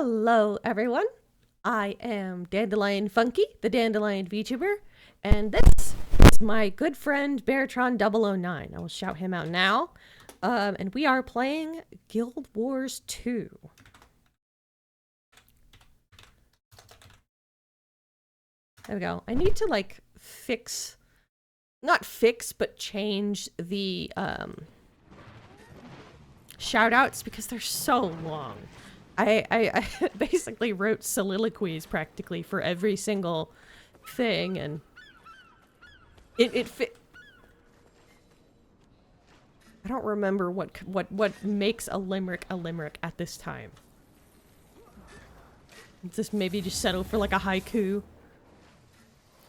Hello, everyone. I am DandelionFunky, the Dandelion Vtuber, and this is my good friend Beartron009. I will shout him out now. And we are playing Guild Wars 2. There we go. I need to, like, not fix, but change the, shoutouts because they're so long. I basically wrote soliloquies practically for every single thing, and it fit. I don't remember what makes a limerick at this time. Just maybe just settle for like a haiku.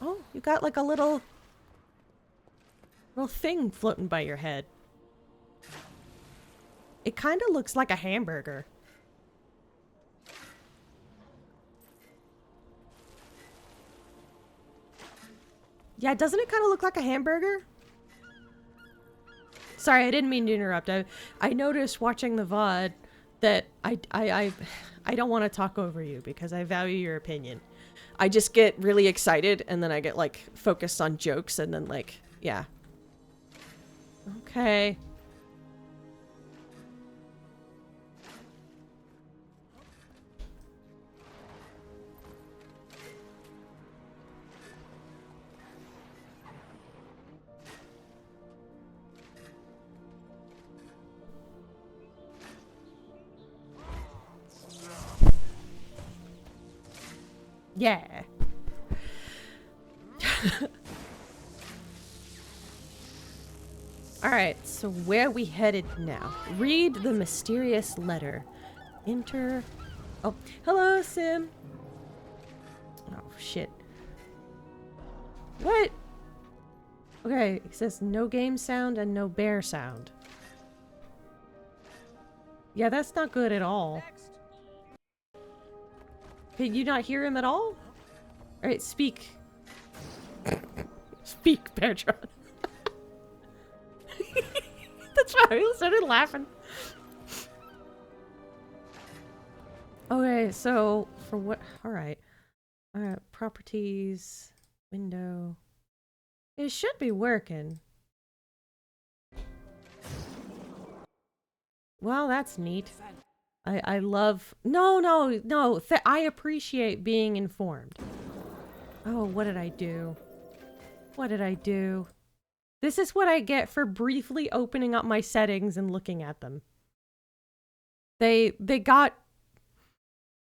Oh, you got like a little thing floating by your head. It kind of looks like a hamburger. Yeah, doesn't it kind of look like a hamburger? Sorry, I didn't mean to interrupt. I noticed watching the VOD that I don't want to talk over you because I value your opinion. I just get really excited and then I get like focused on jokes and then like, yeah. Okay. Yeah. Alright, so where are we headed now? Read the mysterious letter. Enter... Oh, hello, Sim. Oh, shit. What? Okay, it says no game sound and no bear sound. Yeah, that's not good at all. Can you not hear him at all? Alright, speak. Speak, Beartron. That's why I started laughing. Okay, so for what? Alright. Alright, properties, window. It should be working. Well, that's neat. I love... No. I appreciate being informed. Oh, what did I do? What did I do? This is what I get for briefly opening up my settings and looking at them. They got...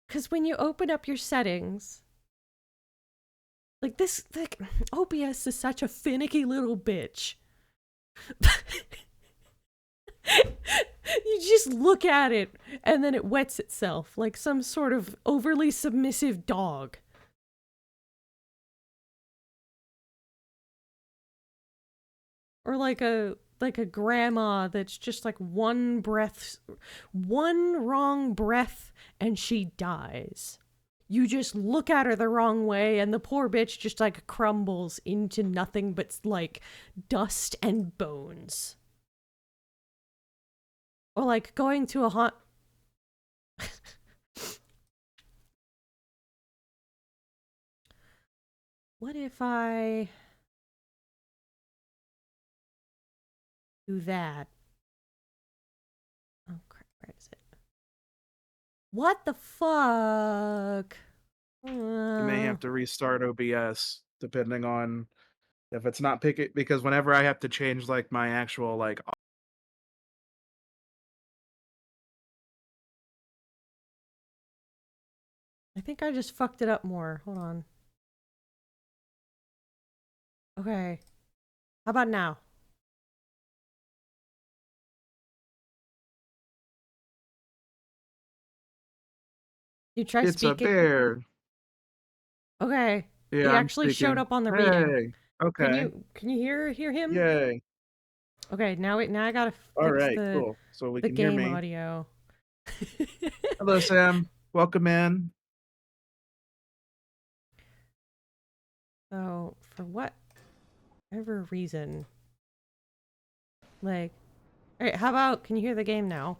Because when you open up your settings... Like this... Like, OBS is such a finicky little bitch. You just look at it, and then it wets itself like some sort of overly submissive dog. Or like a grandma that's just like one wrong breath, and she dies. You just look at her the wrong way, and the poor bitch just like crumbles into nothing but like dust and bones. Or like going to a haunt... What if I... do that? Oh crap, where is it? What the fuck? You may have to restart OBS depending on if it's not picking, because whenever I have to change like my actual like... I think I just fucked it up more. Hold on. Okay. How about now? You try It's speaking? a bear. Okay. Yeah, he I'm actually showed speaking. up on the Hey, reading. okay. Can you hear him? Yay. Okay, now I gotta All fix right, cool. So we the can hear game me. audio. Hello, Sam. Welcome in. So, for whatever reason, like, alright, how about, can you hear the game now?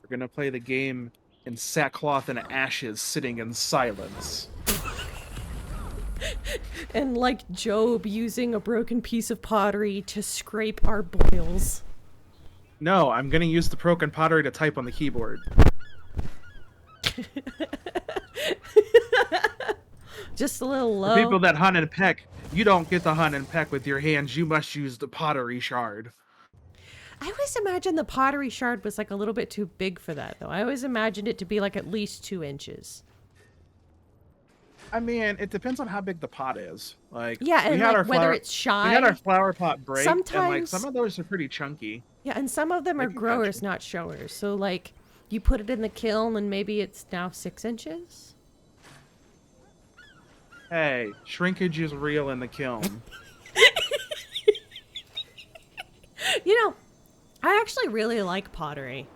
We're gonna play the game in sackcloth and ashes, sitting in silence. And like Job using a broken piece of pottery to scrape our boils. No, I'm gonna use the broken pottery to type on the keyboard. Just a little low. For people that hunt and peck, you don't get to hunt and peck with your hands. You must use the pottery shard. I always imagined the pottery shard was like a little bit too big for that, though. I always imagined it to be like at least 2 inches. I mean, it depends on how big the pot is. Like, yeah, and like whether it's shy. We had our flower pot break, sometimes, and like some of those are pretty chunky. Yeah, and some of them are growers, not showers. So like, you put it in the kiln, and maybe it's now 6 inches. Hey, shrinkage is real in the kiln. You know, I actually really like pottery.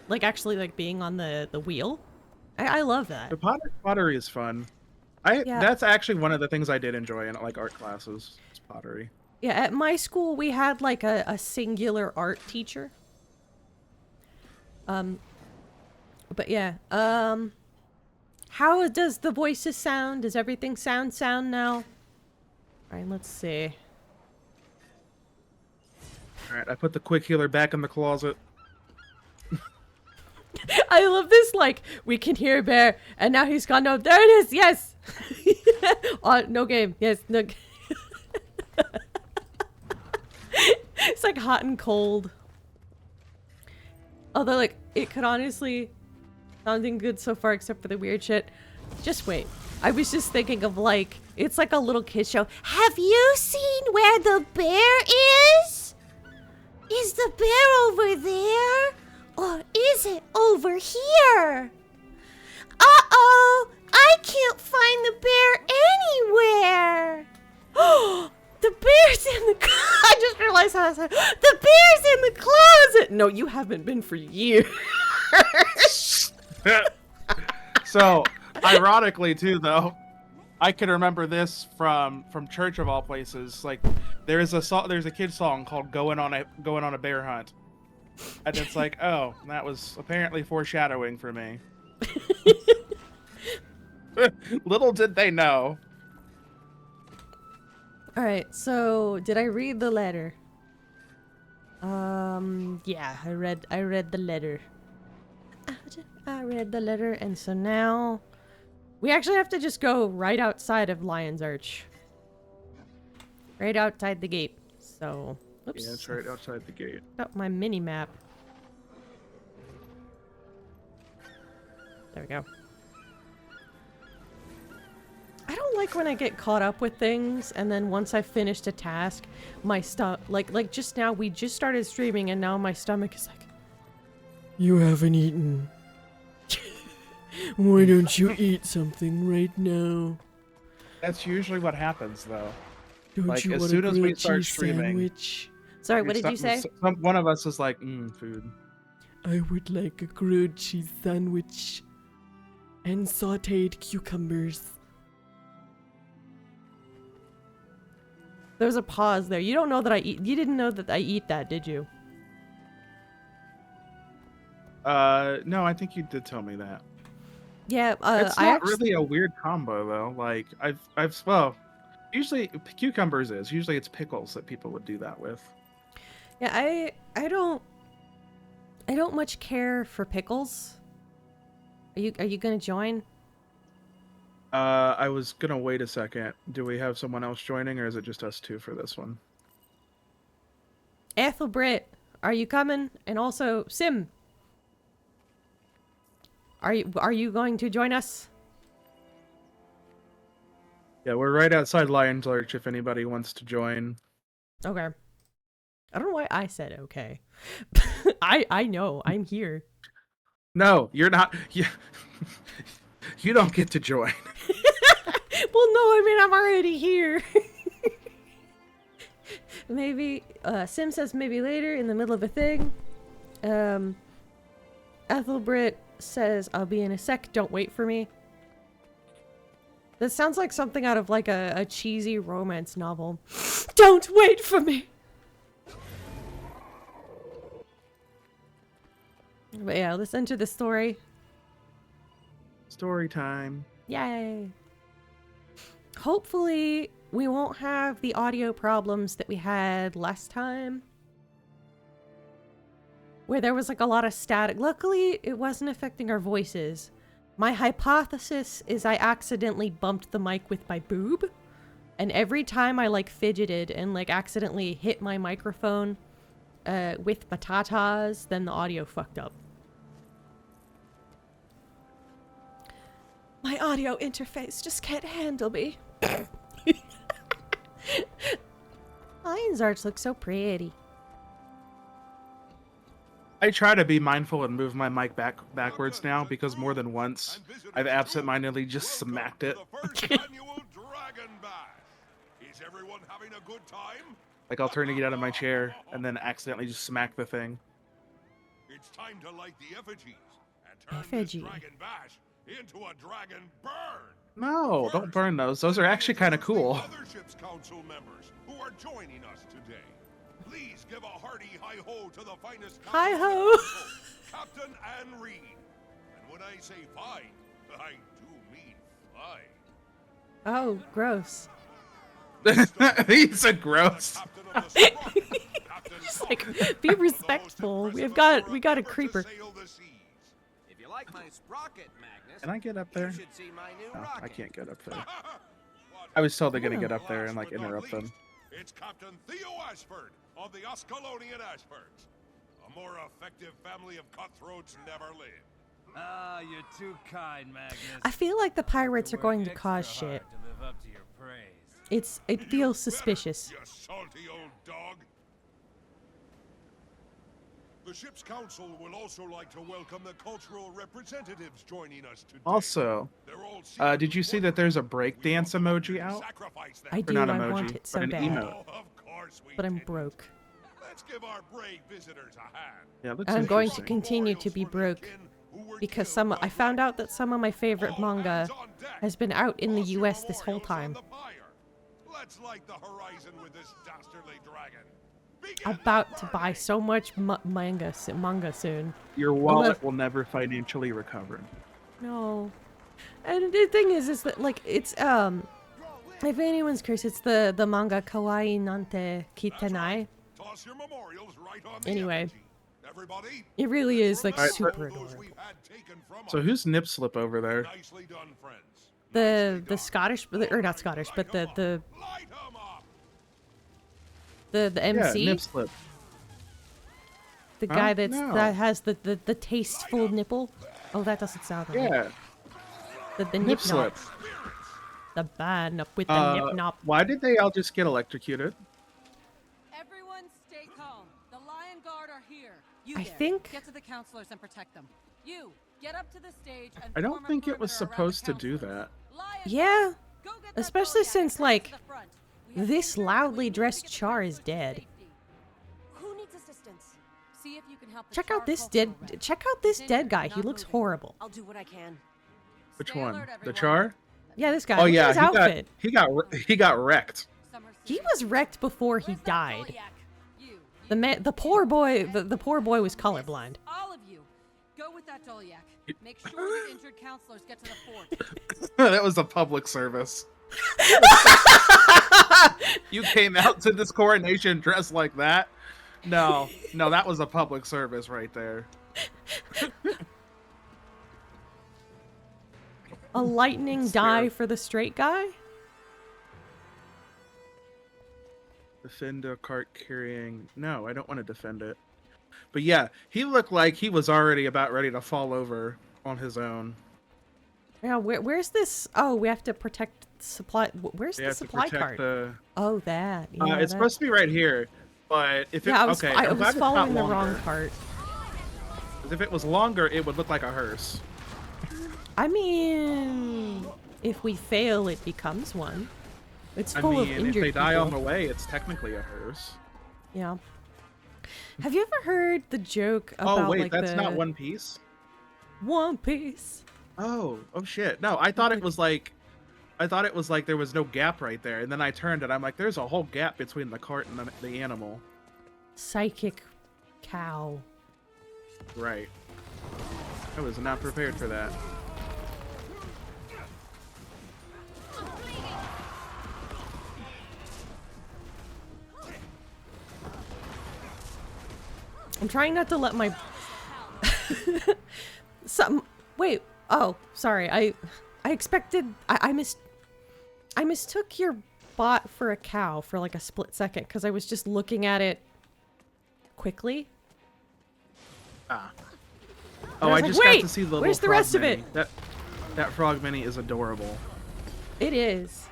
Like, actually, like, being on the wheel. I love that. The pottery is fun. That's actually one of the things I did enjoy in, like, art classes, is pottery. Yeah, at my school, we had, like, a singular art teacher. But yeah, how does the voices sound? Does everything sound now? Alright, let's see. Alright, I put the quick healer back in the closet. I love this, like, we can hear Bear, and now he's gone. No, there it is, yes! No game, yes, no. It's like hot and cold. Although, like, it could honestly sounding good so far except for the weird shit. Just wait. I was just thinking of, like, it's like a little kid show. Have you seen where the bear is? Is the bear over there? Or is it over here? Uh-oh! I can't find the bear anywhere! Oh! The bear's in the I just realized how I said, the bear's in the closet! No, you haven't been for years. So, ironically too, though, I can remember this from church of all places. Like, there's a kid's song called "Going on a Bear Hunt," and it's like, oh, that was apparently foreshadowing for me. Little did they know. All right, so did I read the letter? Yeah, I read the letter. I read the letter, and so now we actually have to just go right outside of Lion's Arch. Right outside the gate. So, oops. Yeah, it's right outside the gate. Got my mini map. There we go. I don't like when I get caught up with things, and then once I've finished a task, my like just now, we just started streaming, and now my stomach is like, you haven't eaten. Why don't you eat something right now? That's usually what happens, though. Don't like, you as want soon a as we grilled start cheese streaming, sandwich? Sorry, what did you say? One of us is like, food. I would like a grilled cheese sandwich and sautéed cucumbers. There's a pause there. You don't know that I eat. You didn't know that I eat that, did you? No, I think you did tell me that. Yeah, it's not really a weird combo though. Like well, usually cucumbers is. Usually it's pickles that people would do that with. Yeah, I don't much care for pickles. Are you gonna join? I was gonna wait a second. Do we have someone else joining, or is it just us two for this one? Ethelbrit, are you coming? And also Sim, are you going to join us? Yeah, we're right outside Lion's Arch if anybody wants to join. Okay. I don't know why I said okay. I know, I'm here. No, you're not. You don't get to join. Well, no, I mean, I'm already here. Maybe, Sim says maybe later in the middle of a thing. Ethelbrit says, I'll be in a sec, don't wait for me. That sounds like something out of like a cheesy romance novel. Don't wait for me! But yeah, let's enter the story. Story time. Yay! Hopefully, we won't have the audio problems that we had last time, where there was like a lot of static. Luckily, it wasn't affecting our voices. My hypothesis is I accidentally bumped the mic with my boob, and every time I like fidgeted and like accidentally hit my microphone with my tatas, then the audio fucked up. My audio interface just can't handle me. Lion's arts look so pretty. I try to be mindful and move my mic backwards now because more than once I've absentmindedly just smacked it. Is everyone having a good time? Like I'll turn to get out of my chair and then accidentally just smack the thing. It's time to light the effigies and turn this dragon bash into a dragon burn. No, don't burn those. Those are actually kind of cool. Other ship's council members who are joining us today. Please give a hearty hi-ho to the finest Hi-ho! Captain Anne Reed. And when I say fine, I do mean fine. Oh, gross. He said gross. Just like, be respectful. We got a creeper. If you like my sprocket, Magnus, Can I get up there? you should see my new No, rocket. I can't get up there. I was told they're gonna get up there and like interrupt them. It's Captain Theo Ashford of the Ascalonian Ashfords. A more effective family of cutthroats never lived. Ah, you're too kind, Magnus. I feel like the pirates are going to cause shit. To live up to your praise. It feels suspicious. You salty old dog. The ship's council will also like to welcome the cultural representatives joining us today. Also, did you see that there's a breakdance emoji out? I Or do. not I emoji, want it but so an bad, emote. but I'm broke. Let's give our brave visitors a hand. Yeah, it looks I'm going to interesting. continue to be broke because I found out that some of my favorite manga has been out in the US this whole time. Let's light the horizon with this dastardly dragon. About to buy so much manga soon. Your wallet will never financially recover. No. And the thing is that like it's if anyone's curious, it's the manga Kawaii Nante Kitenai. Toss your memorials right on Anyway. effigy. Everybody, It really is like Alright, super those adorable. we've had taken from So us. who's nip slip over there? Nicely done, friends. The Scottish or not Scottish, but the Light 'em up. the MC, Yeah, nip slip. the Huh? guy No. that has the tasteful nipple. Oh, that doesn't sound right. Yeah, The nip nip slip. nop. The bad nip with the nip nop. Why did they all just get electrocuted? Everyone stay calm. The Lion Guard are here. You I there, think- get to the counselors and protect them. You get up to the stage and I don't form a think it was perimeter around the supposed to do counselors. that. Lion Yeah, Guard, go get that especially Zodiac since and like to the front. We have this to loudly quickly dressed get the Char is counselors to dead. safety. Who needs assistance? See if you can help the Check Char out this cultural dead. rep. Check out this Continue, dead guy. He not looks moving. horrible. I'll do what I can. Which Stay one? alert, The everyone. char? Yeah, this guy. Oh Look at yeah, his outfit. he got wrecked. Summer He City. was wrecked before he Where's that died. Zodiac? You, The poor boy. The poor boy was colorblind. all of you, go with that Doliac. Make sure the injured counselors get to the fort. That was a public service. You came out to this coronation dressed like that? No, that was a public service right there. A lightning It's die fair. for the straight guy? Defend a cart carrying. No, I don't want to defend it. But yeah, he looked like he was already about ready to fall over on his own. Yeah, where's this? Oh, we have to protect supply. Where's They the have to supply protect cart? the. Oh, that. Yeah, It's that- supposed to be right here, but if it Yeah, I was, okay, I I'm glad was it's not following the wrong longer, cart. 'cause if it was longer, it would look like a hearse. I mean, if we fail, it becomes one. It's I full of mean, if injured they die people. on the way, it's technically a hearse. Yeah. Have you ever heard the joke about Oh wait, like that's the not One Piece. One Piece? Oh shit. No, I thought it was like there was no gap right there, and then I turned and I'm like, there's a whole gap between the cart and the animal. Psychic cow. Right. I was not prepared for that. I'm trying not to let my wait. Oh, sorry. I mistook your bot for a cow for like a split second because I was just looking at it quickly. Ah. And Oh, I was like, just got "Wait, to see the little where's the frog rest of mini. it?" That frog mini is adorable. It is.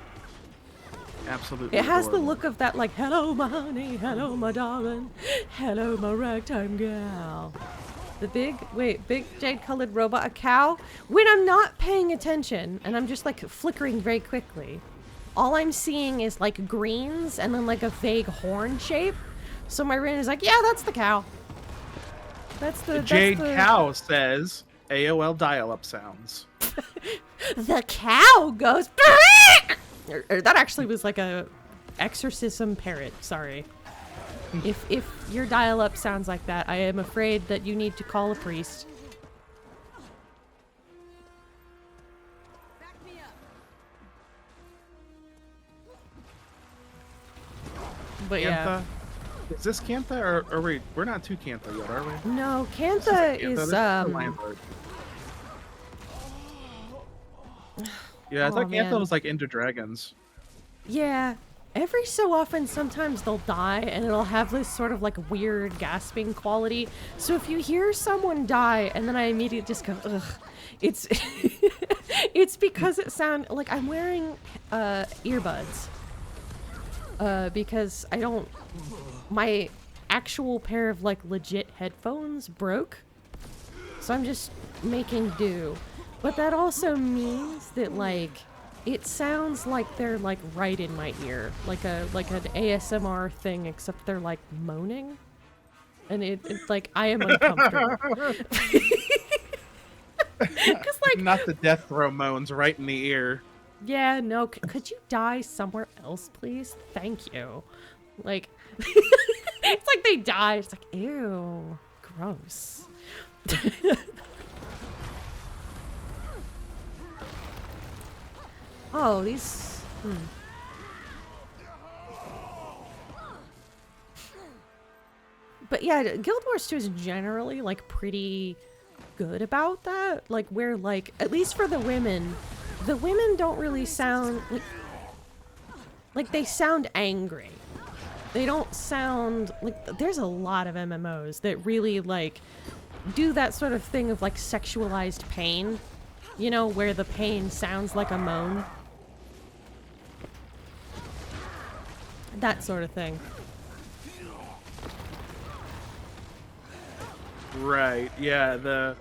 Absolutely. It has the adorable. look of that like, hello my honey, hello my darling, hello my ragtime gal. The big jade colored robot, a cow. When I'm not paying attention and I'm just like flickering very quickly, all I'm seeing is like greens and then like a vague horn shape. So my brain is like, yeah, that's the cow. That's the Jade Cow says AOL dial-up sounds. The cow goes. Or that actually was like a exorcism parrot. Sorry. If your dial-up sounds like that, I am afraid that you need to call a priest. Back me up. But yeah. Cantha? Is this Cantha or we're not to Cantha yet, are we? No, Cantha This is the landlord. Yeah, I Oh, thought Cantha man. was like into dragons. Yeah. Every so often, sometimes they'll die, and it'll have this sort of like weird gasping quality. So if you hear someone die, and then I immediately just go, ugh, it's it's because it sound like I'm wearing earbuds. Because I don't, my actual pair of like legit headphones broke, so I'm just making do. But that also means that like it sounds like they're like right in my ear, like an ASMR thing, except they're like moaning, and it's like I am uncomfortable. Cause like Not the death throw moans right in the ear. yeah, no, could you die somewhere else, please? Thank you. Like it's like they die. It's like ew, gross. Oh, these. But yeah, Guild Wars 2 is generally like pretty good about that. Like where like at least for the women don't really sound like they sound angry. They don't sound like there's a lot of MMOs that really like do that sort of thing of like sexualized pain. You know, where the pain sounds like a moan. That sort of thing. Right, yeah, the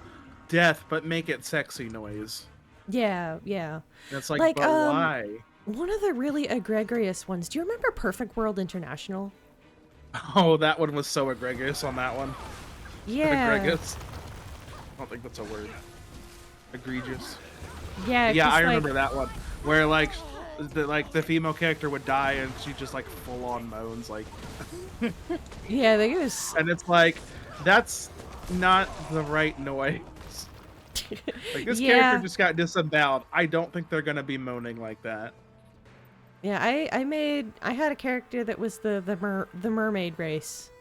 death, but make it sexy noise. Yeah, yeah. It's like, Like, but why? One of the really egregious ones. Do you remember Perfect World International? Oh, that one was so egregious on that one. Yeah. Egregious. I don't think that's a word. Egregious. Yeah, Yeah, I like, remember that one. Where like the female character would die and she just like full on moans like yeah, they just and it's like that's not the right noise. Like this yeah. character just got disemboweled. I don't think they're gonna be moaning like that. Yeah, I had a character that was the mermaid race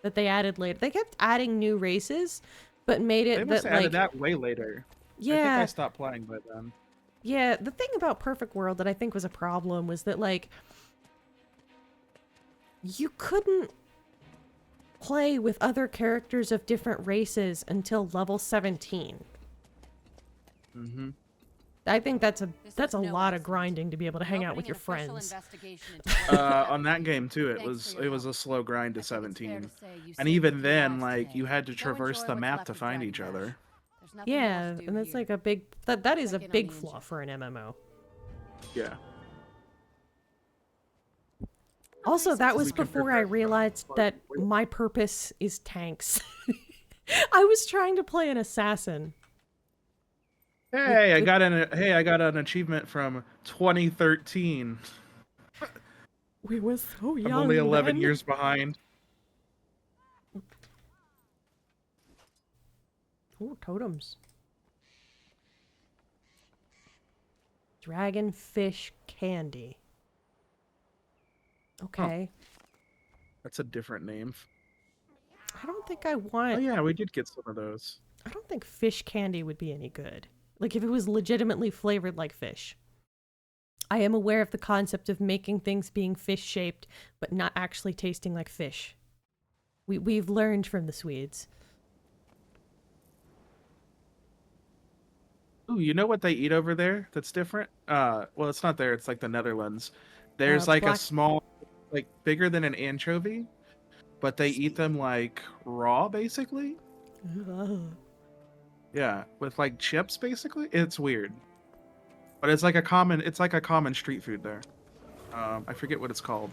that they added later. They kept adding new races, but made it They must that have like added that way later. I think yeah. I stopped playing by then. Yeah, the thing about Perfect World that I think was a problem was that, like, you couldn't play with other characters of different races until level 17. Mm-hmm. I think that's a This is no lot of accident. grinding to be able to hang out with Opening your an official friends. investigation into On that game too, it Thanks was for your a help. slow grind to I think it's fair 17. to say you And saved even a few then, lives like today. you had to Go traverse enjoy the what's map left to of find Dragon each Bash. other. There's nothing Yeah, else to do and that's here. like a big that is a Check in on big the flaw engine. for an MMO. Yeah. Also, that was We could before I progress realized them. that my purpose is tanks. I was trying to play an assassin. Hey, I got an achievement from 2013. We were so young. I'm only 11 then. years behind. Ooh, totems. Dragonfish candy. Okay. That's a different name. I don't think I want... Oh yeah, we did get some of those. I don't think fish candy would be any good. Like, if it was legitimately flavored like fish. I am aware of the concept of making things being fish-shaped, but not actually tasting like fish. We've learned from the Swedes. Ooh, you know what they eat over there that's different? Well, it's not there. It's like the Netherlands. There's like a small, like bigger than an anchovy, but they eat them like raw, basically. Yeah, with like chips, basically. It's weird, but it's like a common street food there. I forget what it's called.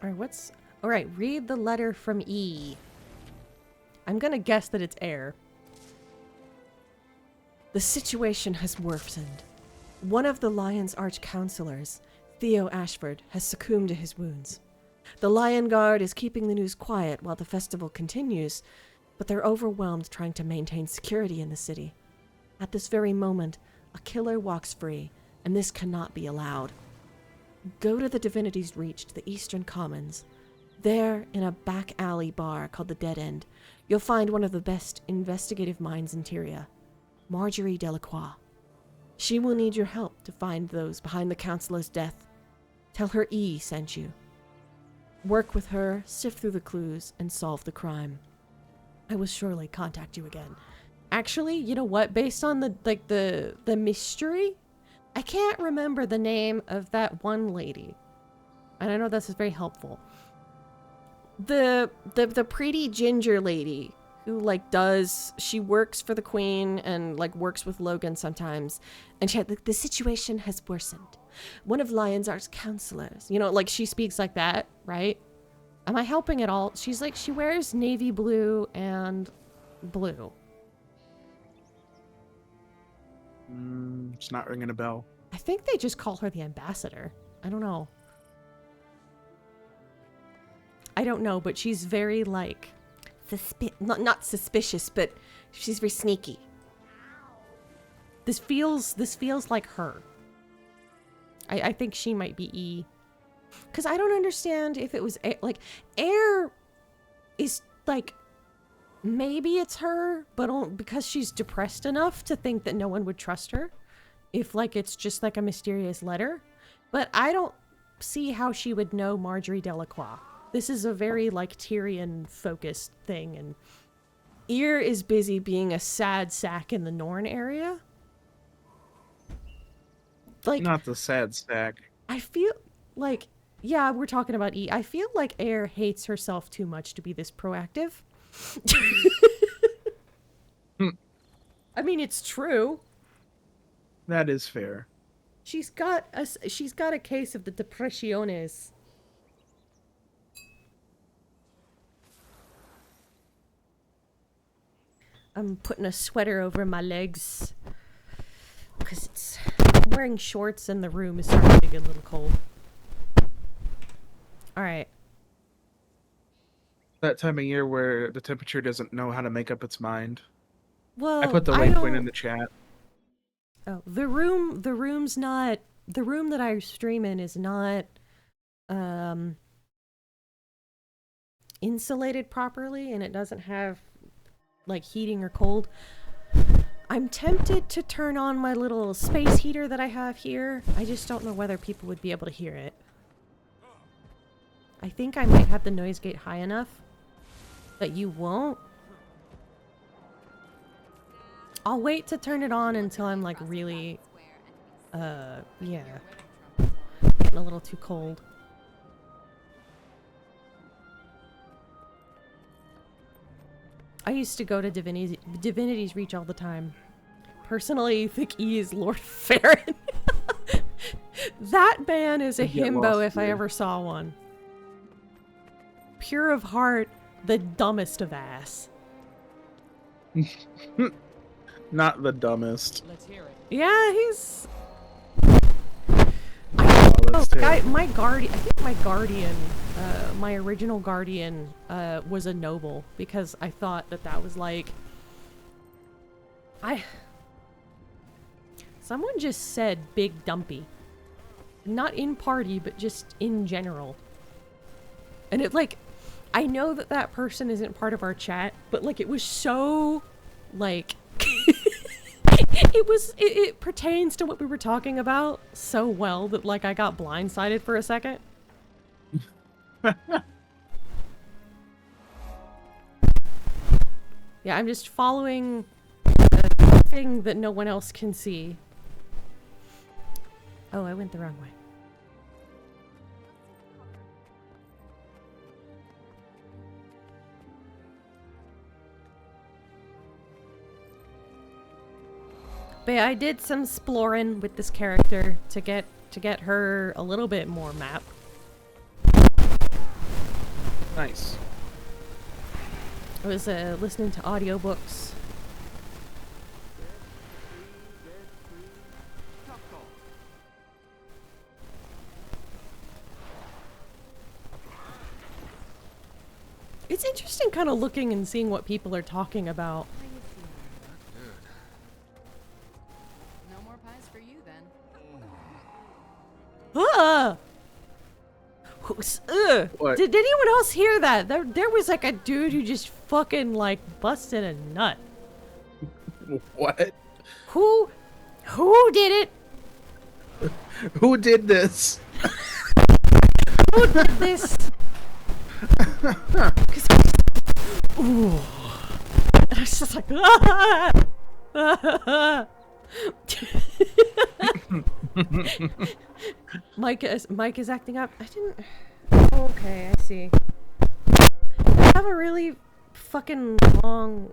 All right, all right, read the letter from E. I'm gonna guess that it's air. The situation has worsened. One of the Lion's arch-counselors, Theo Ashford, has succumbed to his wounds. The Lion Guard is keeping the news quiet while the festival continues, but they're overwhelmed trying to maintain security in the city. At this very moment, a killer walks free, and this cannot be allowed. Go to the Divinity's Reach to the Eastern Commons. There, in a back alley bar called the Dead End, you'll find one of the best investigative minds in Tyria, Marjorie Delacroix. She will need your help to find those behind the counselor's death. Tell her E sent you. Work with her, sift through the clues, and solve the crime. I will surely contact you again. Actually, you know what? Based on the mystery, I can't remember the name of that one lady. And I know this is very helpful. The pretty ginger lady who she works for the queen and works with Logan sometimes, and she had the situation has worsened. One of Lion's counselors, she speaks like that, right? Am I helping at all? She's she wears navy blue and blue. It's not ringing a bell. I think they just call her the ambassador. I don't know. But she's very not suspicious, but she's very sneaky. This feels like her. I think she might be E. Because I don't understand if it was air is maybe it's her, but because she's depressed enough to think that no one would trust her if it's just a mysterious letter. But I don't see how she would know Marjorie Delacroix. This is a very Tyrian focused thing, and Ear is busy being a sad sack in the Norn area. Not the sad sack. I feel yeah, we're talking about E. I feel like Air hates herself too much to be this proactive. I mean, it's true. That is fair. She's got a case of the depressiones. I'm putting a sweater over my legs because I'm wearing shorts and the room is starting to get a little cold. All right. That time of year where the temperature doesn't know how to make up its mind. Well, I put the waypoint in the chat. Oh, the room that I stream in is not insulated properly, and it doesn't have heating or cold. I'm tempted to turn on my little space heater that I have here. I just don't know whether people would be able to hear it. I think I might have the noise gate high enough that you won't. I'll wait to turn it on until I'm really yeah, getting a little too cold. I used to go to Divinity's Reach all the time. Personally, I think E is Lord Farron. That man is a himbo if I ever saw one. Pure of heart, the dumbest of ass. Not the dumbest. Let's hear it. Yeah, he's... this too. My guardian. I think my guardian, my original guardian, was a noble because I thought that was like. Someone just said big dumpy. Not in party, but just in general. And it like, I know that person isn't part of our chat, but like it was so, like, it pertains to what we were talking about so well that like I got blindsided for a second. Yeah, I'm just following a thing that no one else can see. Oh, I went the wrong way. But yeah, I did some exploring with this character to get her a little bit more map. Nice. I was listening to audiobooks. It's interesting kind of looking and seeing what people are talking about. No more pies for you then. Ah! What? Did anyone else hear that? There was like a dude who just fucking like busted a nut. What? Who did it? Who did this? Who did this? Ooh. And I was just like, ah! Mike is acting up. I didn't. Oh, okay, I see. I have a really fucking long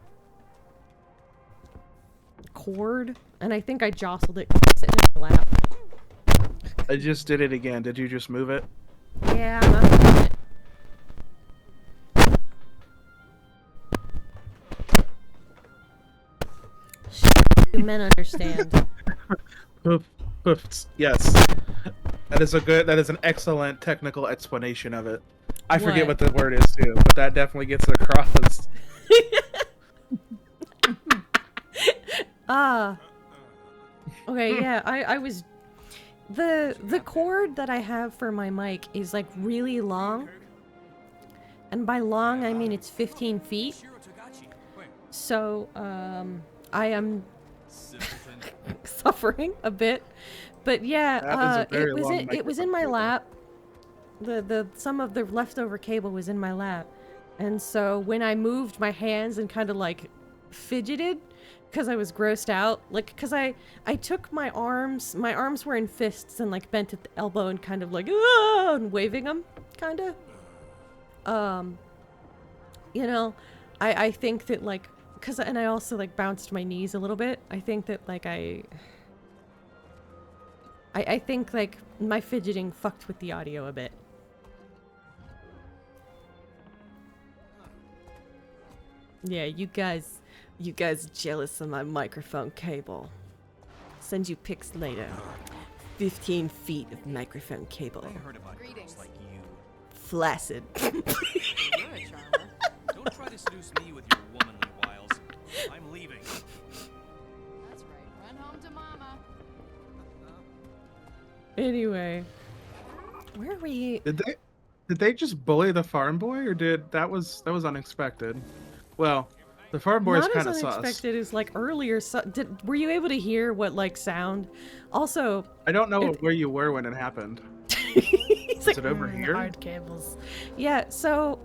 cord, and I think I jostled it sitting in my lap. I just did it again. Did you just move it? Yeah, I'm not doing it. You men understand. Yes. That is an excellent technical explanation of it. I forget what the word is too, but that definitely gets it across. Okay, yeah, I was the cord that I have for my mic is like really long. And by long I mean it's 15 feet. So I am suffering a bit. But yeah, it was in my lap. Some of the leftover cable was in my lap. And so when I moved my hands and kind of like fidgeted because I was grossed out, like because I took my arms were in fists and like bent at the elbow and kind of like and waving them kind of. You know, I think that like and I also like bounced my knees a little bit. I think that like I think like my fidgeting fucked with the audio a bit. Yeah, you guys jealous of my microphone cable. Send you pics later. 15 feet of microphone cable. I heard about Greetings. girls like you. Flaccid. You're a charmer. Don't try to seduce me with your womanly wiles. I'm leaving. That's right. Run home to mama. Anyway, where are we? Did they just bully the farm boy, or that was unexpected? Well, the farm boy is Not kind of as sus. unexpected as like earlier. Were you able to hear what like sound? Also, I don't know where you were when it happened. is it over here? Hard cables. Yeah. So,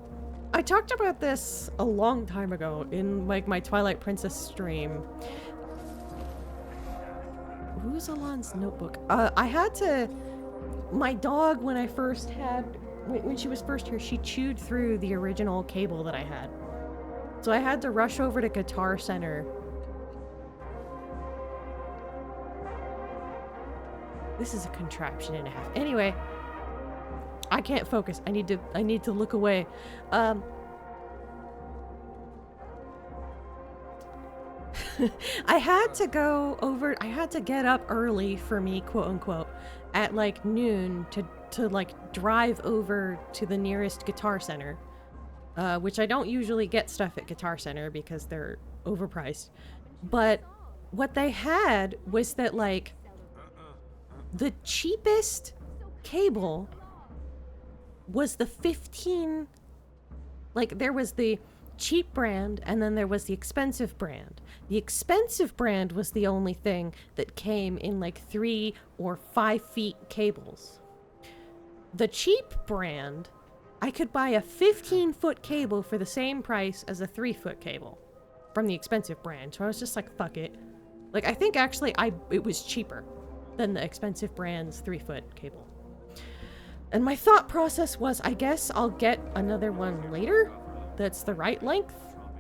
I talked about this a long time ago in like my Twilight Princess stream. Who's Alon's notebook? I had to. My dog, when she was first here, she chewed through the original cable that I had. So I had to rush over to Guitar Center. This is a contraption and a half. Anyway, I can't focus. I need to look away. I had to go over, I had to get up early for me, quote unquote, at like noon to like drive over to the nearest Guitar Center, which I don't usually get stuff at Guitar Center because they're overpriced. But what they had was that like the cheapest cable was the 15, like there was the cheap brand and then there was the expensive brand. The expensive brand was the only thing that came in like 3 or 5 feet cables. The cheap brand, I could buy a 15-foot cable for the same price as a 3-foot cable from the expensive brand. So I was just like, fuck it. Like, I think actually it was cheaper than the expensive brand's 3-foot cable. And my thought process was, I guess I'll get another one later that's the right length.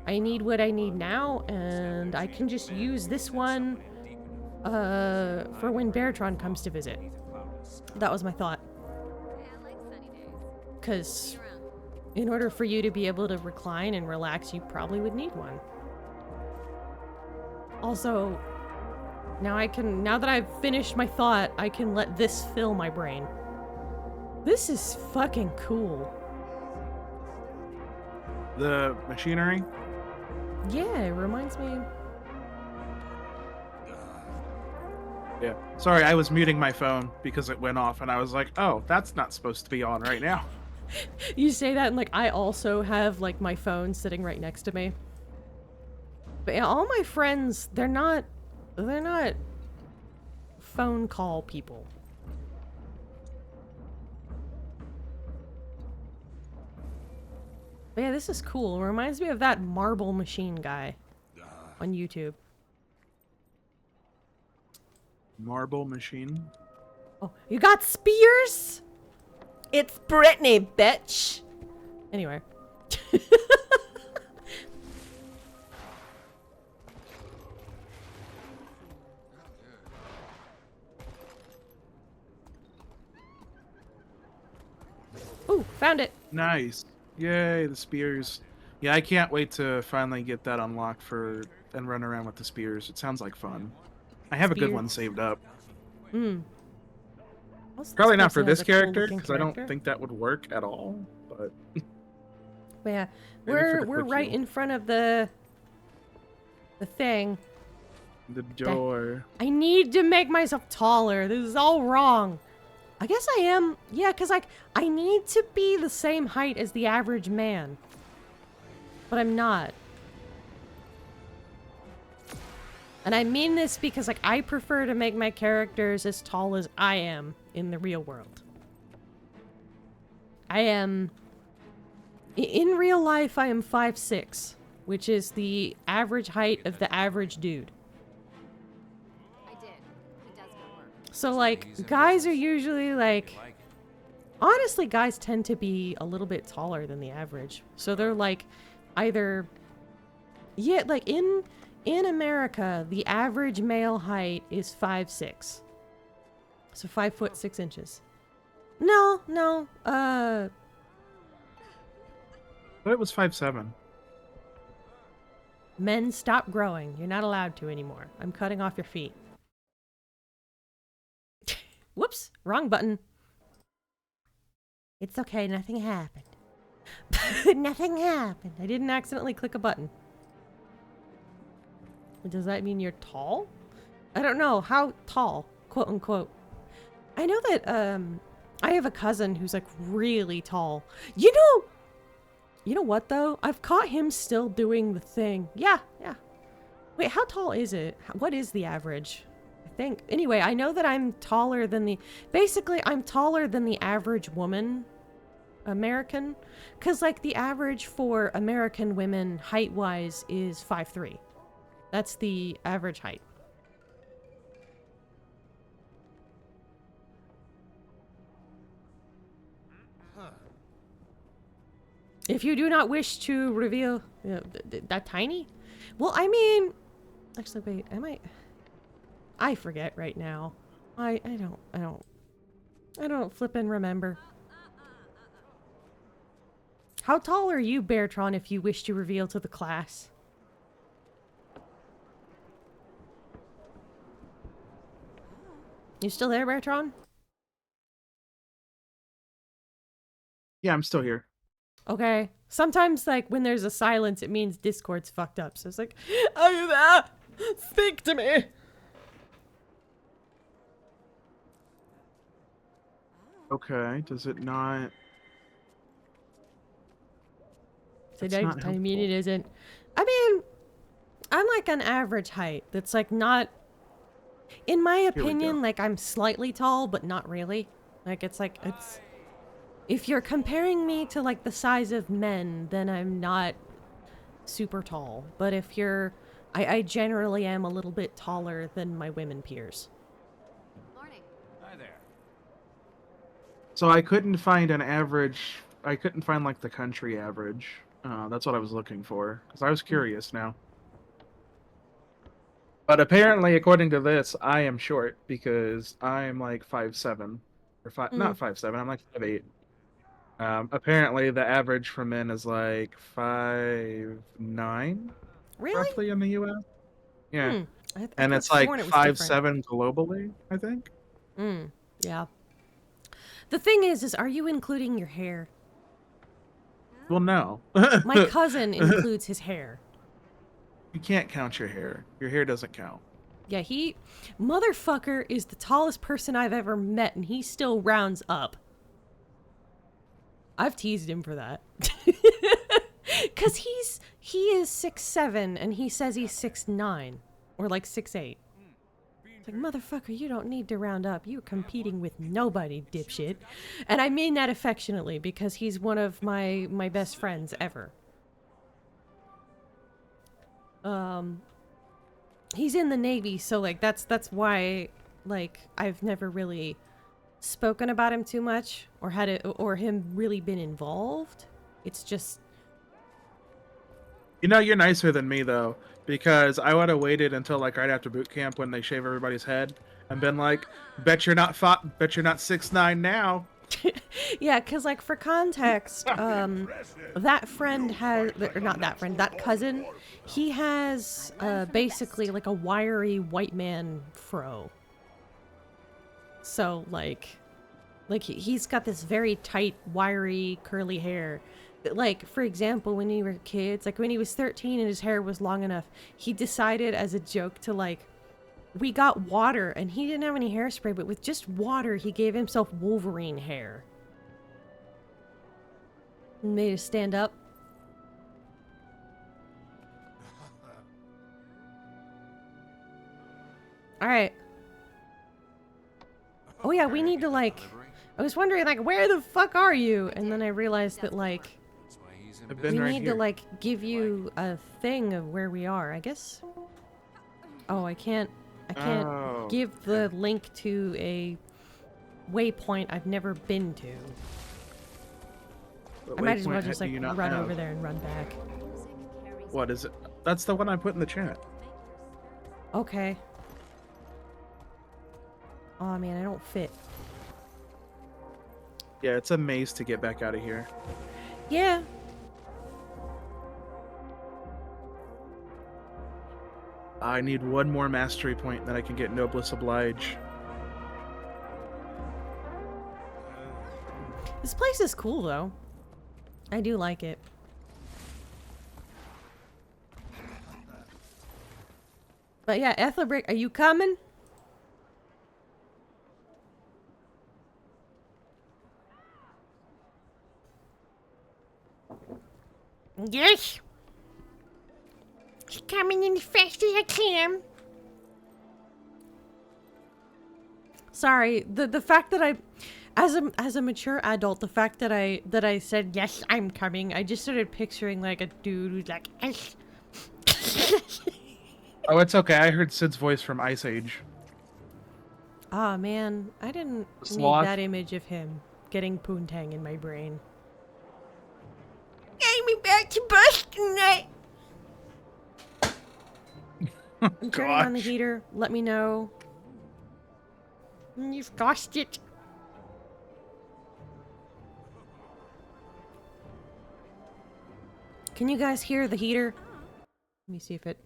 I need what I need now, and I can just use this one for when Beartron comes to visit. That was my thought. Because in order for you to be able to recline and relax, you probably would need one. Also, now that I've finished my thought, I can let this fill my brain. This is fucking cool. The machinery? Yeah, it reminds me. Yeah. Sorry, I was muting my phone because it went off and I was like, oh, that's not supposed to be on right now. You say that and like I also have like my phone sitting right next to me. But yeah, all my friends, they're not phone call people. But yeah, this is cool. It reminds me of that marble machine guy on YouTube. Marble machine? Oh, you got spears? It's Brittany, bitch. Anyway. Ooh, found it. Nice. Yay, the spears. Yeah, I can't wait to finally get that unlocked and run around with the spears. It sounds like fun. I have a good one saved up. Probably not for this character, because I don't think that would work at all, but... But yeah, we're right in front of the thing. The door. I need to make myself taller. This is all wrong. I guess I am. Yeah, because like I need to be the same height as the average man. But I'm not. And I mean this because like I prefer to make my characters as tall as I am in the real world. I am... In real life, I am 5'6", which is the average height of the average dude. So, like, guys are usually, like... Honestly, guys tend to be a little bit taller than the average. So they're, like, either... Yeah, like, in America, the average male height is 5'6". So 5 foot 6 inches. No, But it was 5'7". Men, stop growing. You're not allowed to anymore. I'm cutting off your feet. Whoops, wrong button. It's okay, nothing happened. Nothing happened. I didn't accidentally click a button. Does that mean you're tall? I don't know. How tall? Quote unquote. I know that, I have a cousin who's, like, really tall. You know what, though? I've caught him still doing the thing. Yeah. Wait, how tall is it? What is the average? I think. Anyway, I know that I'm taller than the... Basically, I'm taller than the average woman. American. Because, like, the average for American women, height-wise, is 5'3". That's the average height. If you do not wish to reveal that tiny, well, I mean, actually, wait, I forget right now. I don't flip and remember. How tall are you, Beartron, if you wish to reveal to the class? You still there, Beartron? Yeah, I'm still here. Okay. Sometimes, like, when there's a silence, it means Discord's fucked up. So it's like, are you there? Speak to me. Okay, does it not? So It's not I mean, helpful. it isn't. I mean, I'm like an average height. That's like not, in my Here we opinion, go. like I'm slightly tall, but not really. Like it's if you're comparing me to like the size of men, then I'm not super tall. But if you're, I generally am a little bit taller than my women peers. Morning. Hi there. So I couldn't find an average. I couldn't find like the country average. That's what I was looking for because I was curious now. But apparently, according to this, I am short because I'm like 5'7", or five, Mm. not 5'7". I'm like 5'8". Apparently, the average for men is like 5'9", Really? roughly in the U.S. Yeah, Hmm. I and could have it's like sworn it was different. 5'7" globally, I think. Yeah. The thing is are you including your hair? Well, no. My cousin includes his hair. You can't count your hair. Your hair doesn't count. Yeah, motherfucker is the tallest person I've ever met, and he still rounds up. I've teased him for that. Cause he is 6'7", and he says he's 6'9", or like 6'8". It's like, motherfucker, you don't need to round up. You're competing with nobody, dipshit. And I mean that affectionately, because he's one of my best friends ever. He's in the Navy, so like that's why like I've never really spoken about him too much or had it or him really been involved. It's just You know, you're nicer than me though, because I would have waited until like right after boot camp when they shave everybody's head and been like, bet you're not 6'9" now. yeah, cuz like for context, that friend has or not that friend, that cousin, he has basically like a wiry white man fro. So like he's got this very tight, wiry, curly hair. Like, for example, when we were kids, like when he was 13 and his hair was long enough, he decided as a joke to like, we got water and he didn't have any hairspray, but with just water, he gave himself Wolverine hair. And made us stand up. All right. Oh yeah, we need to like, I was wondering like, where the fuck are you? And then I realized that like, I've been we right need here. to like give you a thing of where we are, I guess. Oh, I can't Oh, give the link to a waypoint I've never been to. What I might as well waypoint just do like you not run have? over there and run back. What is it? That's the one I put in the chat. Okay. Oh man, I don't fit. Yeah, it's a maze to get back out of here. Yeah. I need one more mastery point, then I can get Noblesse Oblige. This place is cool though. I do like it. But yeah, Ethelbrick, are you coming? Yes. She's coming in as fast as I can. Sorry, the fact that I, as a mature adult, the fact that I said yes, I'm coming, I just started picturing like a dude who's like, yes. Oh, it's okay. I heard Sid's voice from Ice Age. Ah man, I didn't need Sloth. that image of him getting poontang in my brain. I'm about to bust tonight. I'm turning on the Gosh. heater. Let me know. You've lost it. Can you guys hear the heater? Let me see if it...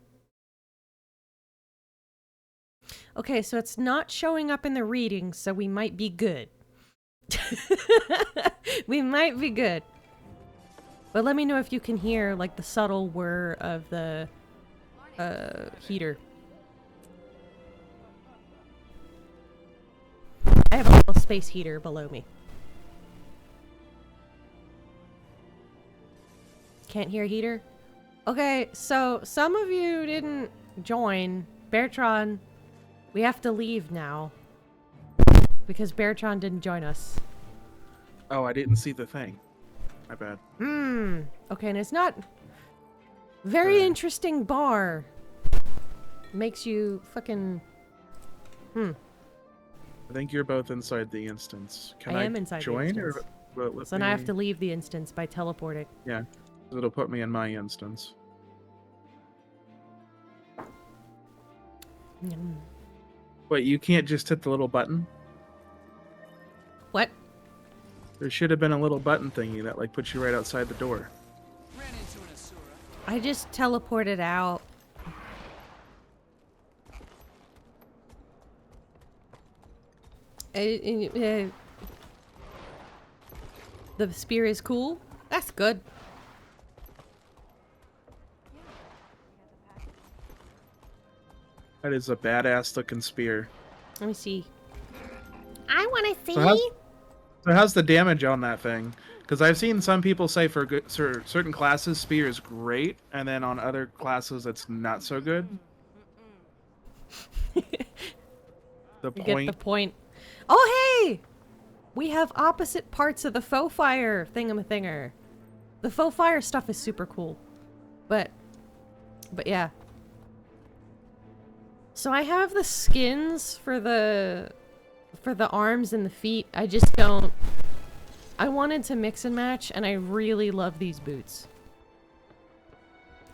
Okay, so it's not showing up in the readings, so we might be good. We might be good. But let me know if you can hear, like, the subtle whir of the heater. I have a little space heater below me. Can't hear heater? Okay, so some of you didn't join. Beartron, we have to leave now. Because Beartron didn't join us. Oh, I didn't see the thing. My bad. Okay, and it's not... Very interesting bar. Makes you fucking... I think you're both inside the instance. Can I I am inside the join, instance. or will it let So now I have me- to leave the instance by teleporting. Yeah, it'll put me in my instance. Wait, you can't just hit the little button? What? There should have been a little button thingy that like puts you right outside the door. Ran into an Asura. I just teleported out. The spear is cool. That's good. That is a badass looking spear. Let me see. I want to see. So how's the damage on that thing? Because I've seen some people say for certain classes, spear is great, and then on other classes, it's not so good. The You point. get the point. Oh, hey! We have opposite parts of the faux fire thingamathinger. The faux fire stuff is super cool. But yeah. So I have the skins for the arms and the feet. I just don't... I wanted to mix and match, and I really love these boots.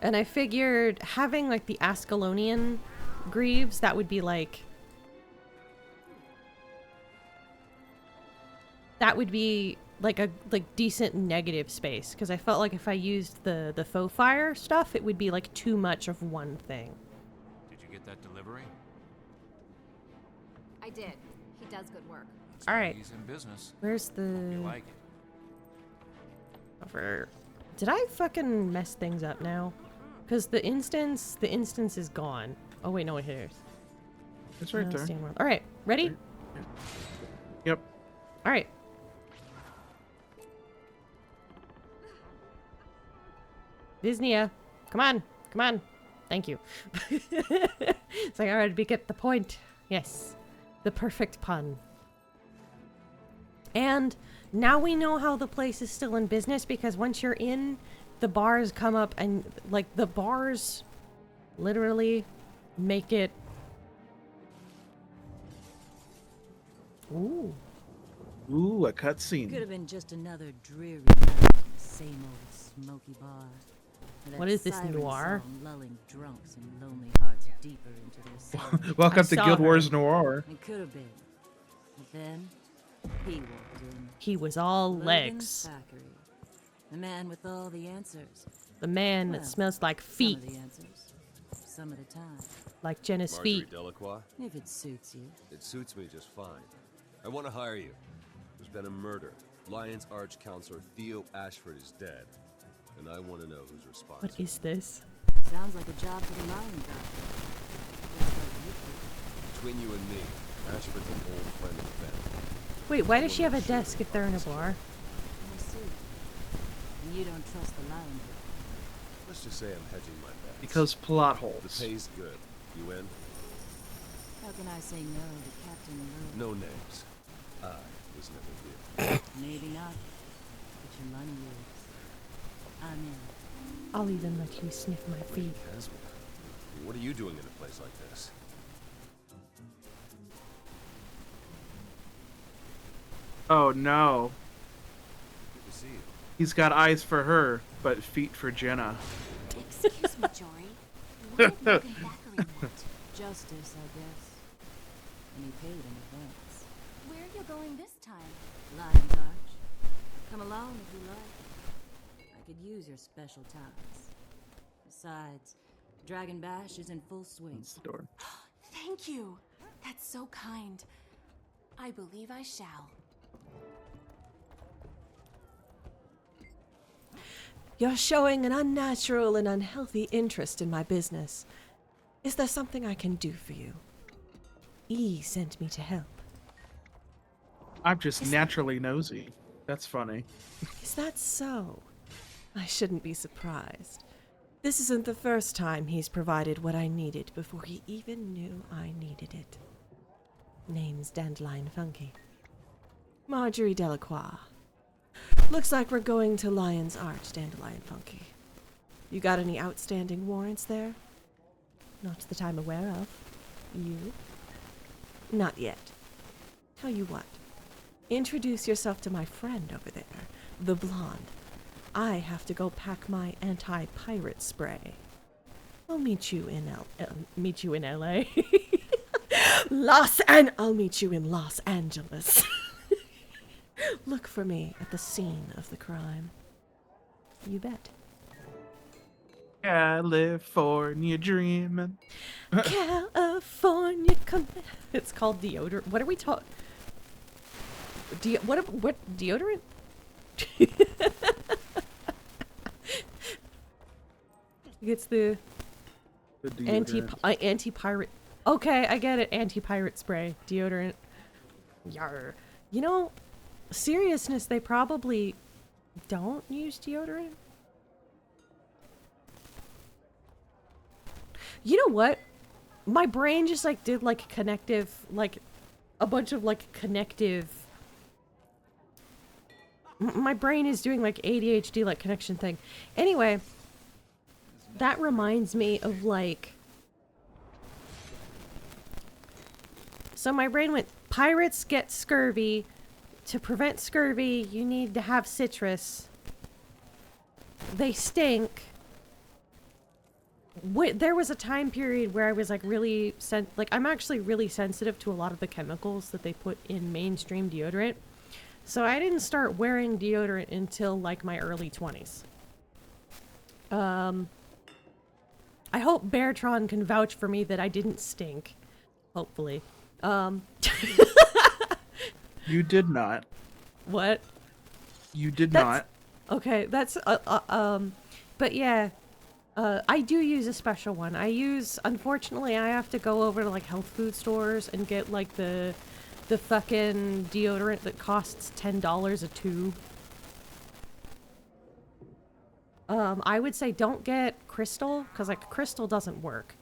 And I figured having, like, the Ascalonian greaves, that would be, like... That would be, like, a decent negative space. Because I felt like if I used the faux fire stuff, it would be, like, too much of one thing. Did you get that delivery? I did. He does good work. That's All why right. He's in business. Where's the... You like it? Over. Did I fucking mess things up now? Because the instance is gone. Oh wait, no, it here's. It's right there. All right, ready? Yep. All right. Disneya, come on, come on. Thank you. It's like, all right, we get the point. Yes, the perfect pun. And now we know how the place is still in business, because once you're in, the bars come up and, like, the bars literally make it... Ooh. Ooh, a cutscene. Could have been just another dreary night, same old smoky bar. With What that is this, siren noir? song lulling drunks and lonely hearts deeper into their sorrow. Welcome I to saw Guild her. Wars Noir. It could have been. But then, he walked in. He was all Logan legs. Thackeray, the man with all the answers. The man that Well, smells like Some feet, of the answers. Some of the time. like Jenna's feet. Marguerite Delacroix? If it suits you. It suits me just fine. I want to hire you. There's been a murder. Lion's Arch Counselor Theo Ashford is dead. And I want to know who's responsible. What is this? Sounds like a job for the Lion Guard. Just like you two. Between you and me, Ashford's an old friend of the family. Wait, why does she have a desk if they're in a bar? I see. And you don't trust the Lion Guard. Let's just say I'm hedging my bets. Because plot the holes. pay's good. You in? How can I say no to Captain Lewis? No names. I was never here. Maybe not. But your money is. I'm in. I'll even let you sniff my feet. Casma, what are you doing in a place like this? Oh no. Good to see you. He's got eyes for her, but feet for Jenna. Excuse me, Jory. What did Logan Thackeray want? Justice, I guess. And he paid in advance. Where are you going this time? Lion's Arch. Come along if you like. I could use your special talents. Besides, Dragon Bash is in full swing. That's the door. Thank you. That's so kind. I believe I shall. You're showing an unnatural and unhealthy interest in my business. Is there something I can do for you? E sent me to help. I'm just naturally nosy. That's funny. Is that so? I shouldn't be surprised. This isn't the first time he's provided what I needed before he even knew I needed it. Name's DandelionFunky. Marjorie Delacroix. Looks like we're going to Lion's Arch, DandelionFunky. You got any outstanding warrants there? Not that I'm aware of. You? Not yet. Tell you what. Introduce yourself to my friend over there, the blonde. I have to go pack my anti-pirate spray. I'll meet you in LA. I'll meet you in Los Angeles. Look for me at the scene of the crime. You bet. California dreaming. California coming. It's called deodorant. What are we talking? What deodorant? It's the anti-pirate. Okay, I get it. Anti-pirate spray deodorant. Yar. You know, seriousness, they probably don't use deodorant. You know what? My brain just like did like connective, like a bunch of like connective. My brain is doing like ADHD like connection thing. Anyway, that reminds me of like. So my brain went, pirates get scurvy. To prevent scurvy, you need to have citrus. They stink. There was a time period where I was like really I'm actually really sensitive to a lot of the chemicals that they put in mainstream deodorant. So I didn't start wearing deodorant until like my early 20s. I hope Beartron can vouch for me that I didn't stink. Hopefully. You did not. What? You did not. Okay, that's but yeah. I do use a special one. Unfortunately, I have to go over to like health food stores and get like the fucking deodorant that costs $10 a tube. I would say don't get Crystal, because like Crystal doesn't work.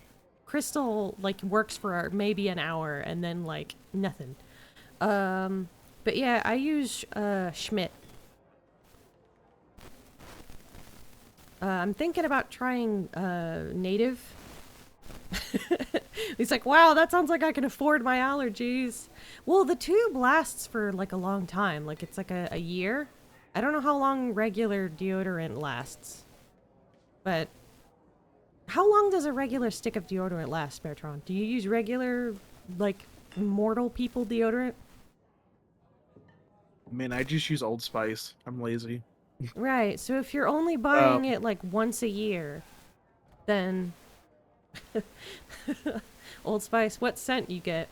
Crystal like works for maybe an hour and then like nothing. But yeah, I use Schmidt. I'm thinking about trying native. He's like, wow, that sounds like I can afford my allergies. Well, the tube lasts for like a long time. Like it's like a year. I don't know how long regular deodorant lasts. But how long does a regular stick of deodorant last, Beartron? Do you use regular, like, mortal people deodorant? I mean, I just use Old Spice. I'm lazy. Right, so if you're only buying it like once a year, then Old Spice, what scent you get?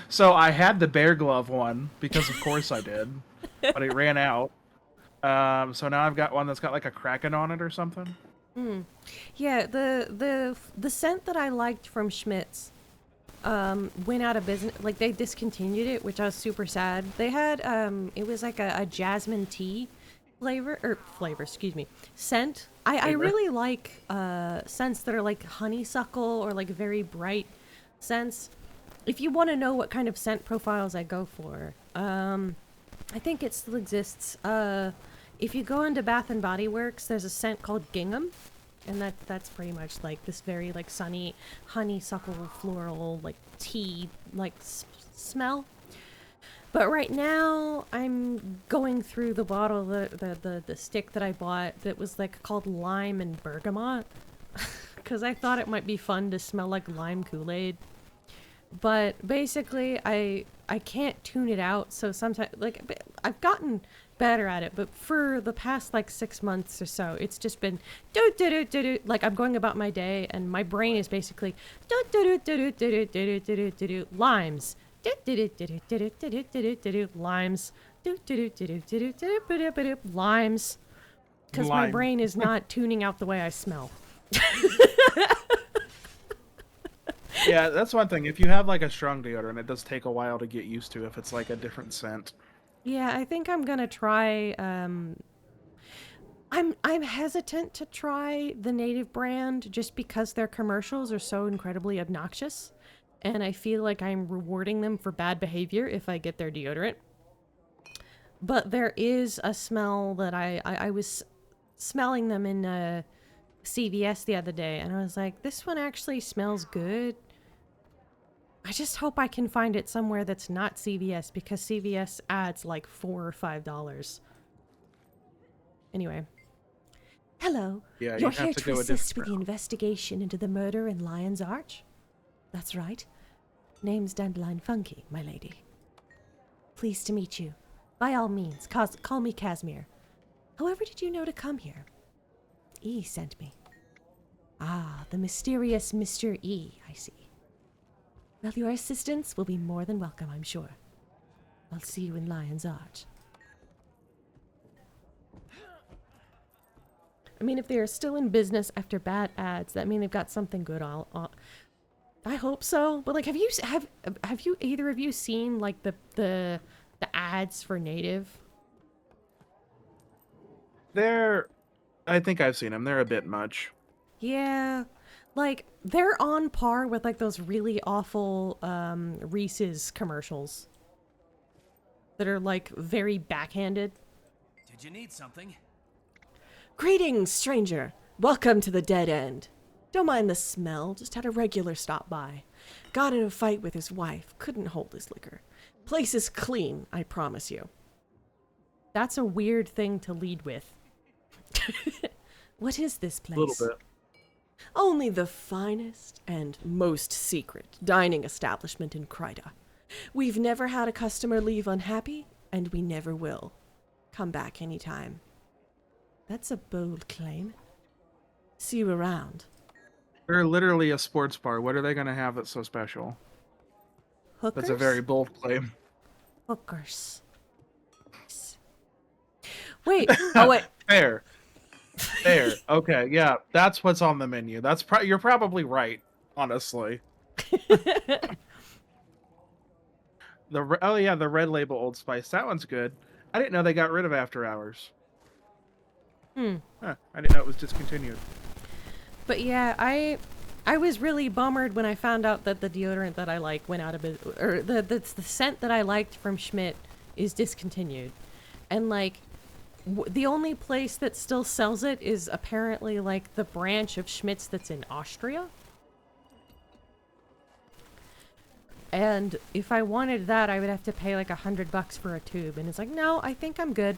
So I had the Bear Glove one because of course I did, but it ran out. So now I've got one that's got like a Kraken on it or something. Yeah, the scent that I liked from Schmidt's went out of business. Like they discontinued it, which I was super sad. They had it was like a jasmine tea scent. I really like scents that are like honeysuckle or like very bright scents. If you want to know what kind of scent profiles I go for, I think it still exists. If you go into Bath and Body Works, there's a scent called Gingham, and that's pretty much like this very like sunny honeysuckle floral like tea like smell. But right now I'm going through the bottle, the stick that I bought that was like called lime and bergamot, because I thought it might be fun to smell like lime Kool-Aid. But basically I can't tune it out, so sometimes like I've gotten better at it, but for the past like 6 months or so, it's just been do do do do do. Like I'm going about my day, and my brain is basically do do do do do do do do do do limes. Do do do do do do do do do do limes. Do do do do do do do do limes. Because my brain is not tuning out the way I smell. Yeah, that's one thing. If you have like a strong deodorant, it does take a while to get used to if it's like a different scent. Yeah, I think I'm gonna try. I'm hesitant to try the Native brand just because their commercials are so incredibly obnoxious, and I feel like I'm rewarding them for bad behavior if I get their deodorant. But there is a smell that I was smelling them in CVS the other day, and I was like, this one actually smells good. I just hope I can find it somewhere that's not CVS, because CVS adds like $4 or $5. Anyway. Hello. Yeah, You're you have here to to go a assist with different the investigation into the murder in Lion's Arch? That's right. Name's DandelionFunky, my lady. Pleased to meet you. By all means, call me Casimir. However did you know to come here? E sent me. Ah, the mysterious Mr. E, I see. Well, your assistance will be more than welcome, I'm sure. I'll see you in Lion's Arch. I mean, if they are still in business after bad ads, that means they've got something good on. I hope so. But like, have you either of you seen like the ads for Native? I think I've seen them. They're a bit much. Yeah, like they're on par with like those really awful Reese's commercials that are like very backhanded. Did you need something? Greetings, stranger. Welcome to the dead end. Don't mind the smell, just had a regular stop by. Got in a fight with his wife, couldn't hold his liquor. Place is clean, I promise you. That's a weird thing to lead with. What is this place? A little bit. Only the finest and most secret dining establishment in Kryda. We've never had a customer leave unhappy, and we never will. Come back anytime. That's a bold claim. See you around. They're literally a sports bar. What are they going to have that's so special? Hookers? That's a very bold claim. Hookers. Wait. Oh, wait. Fair. Fair. Okay, yeah. That's what's on the menu. You're probably right, honestly. The Red Label Old Spice. That one's good. I didn't know they got rid of After Hours. Huh, I didn't know it was discontinued. But yeah, I was really bummered when I found out that the deodorant that I like went out of business, or the scent that I liked from Schmidt is discontinued. And like, the only place that still sells it is apparently like the branch of Schmidt's that's in Austria. And if I wanted that, I would have to pay like $100 for a tube. And it's like, no, I think I'm good.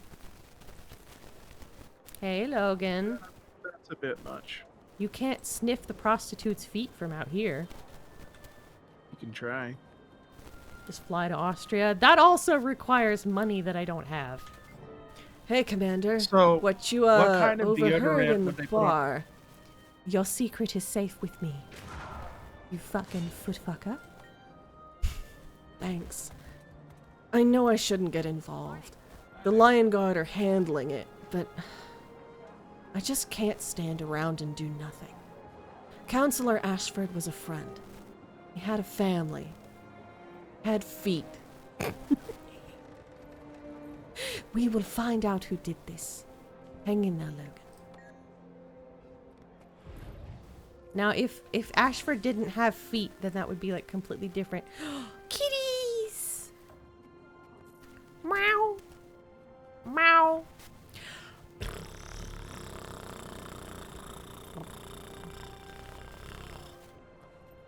Hey, Logan. That's a bit much. You can't sniff the prostitute's feet from out here. You can try. Just fly to Austria. That also requires money that I don't have. Hey, Commander. So, what you what kind of overheard deodorant in the would they put on? bar? Your secret is safe with me. You fucking footfucker. Thanks. I know I shouldn't get involved. The Lion Guard are handling it, but I just can't stand around and do nothing. Counselor Ashford was a friend. He had a family. Had feet. We will find out who did this. Hang in there, Logan. Now, if Ashford didn't have feet, then that would be like completely different. Kitties! Meow. Meow.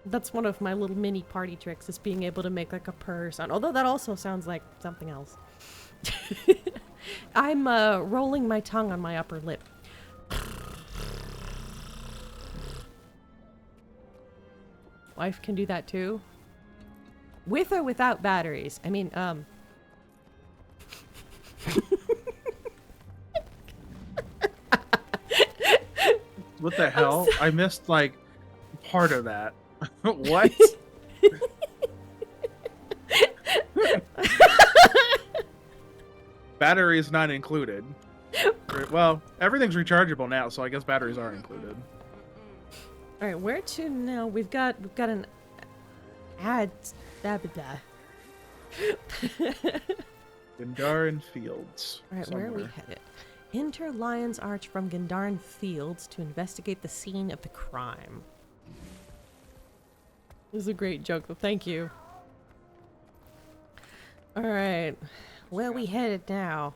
That's one of my little mini party tricks, is being able to make like a purr sound. Although that also sounds like something else. I'm rolling my tongue on my upper lip. Wife can do that too. With or without batteries? I mean, What the hell? I missed like part of that. What? Batteries not included. Well, everything's rechargeable now, so I guess batteries are included. All right, where to now? We've got an ad. Gendarin Fields. All right, where are we somewhere. headed? Enter Lion's Arch from Gendarin Fields to investigate the scene of the crime. This is a great joke, though. Thank you. All right, where are we headed now?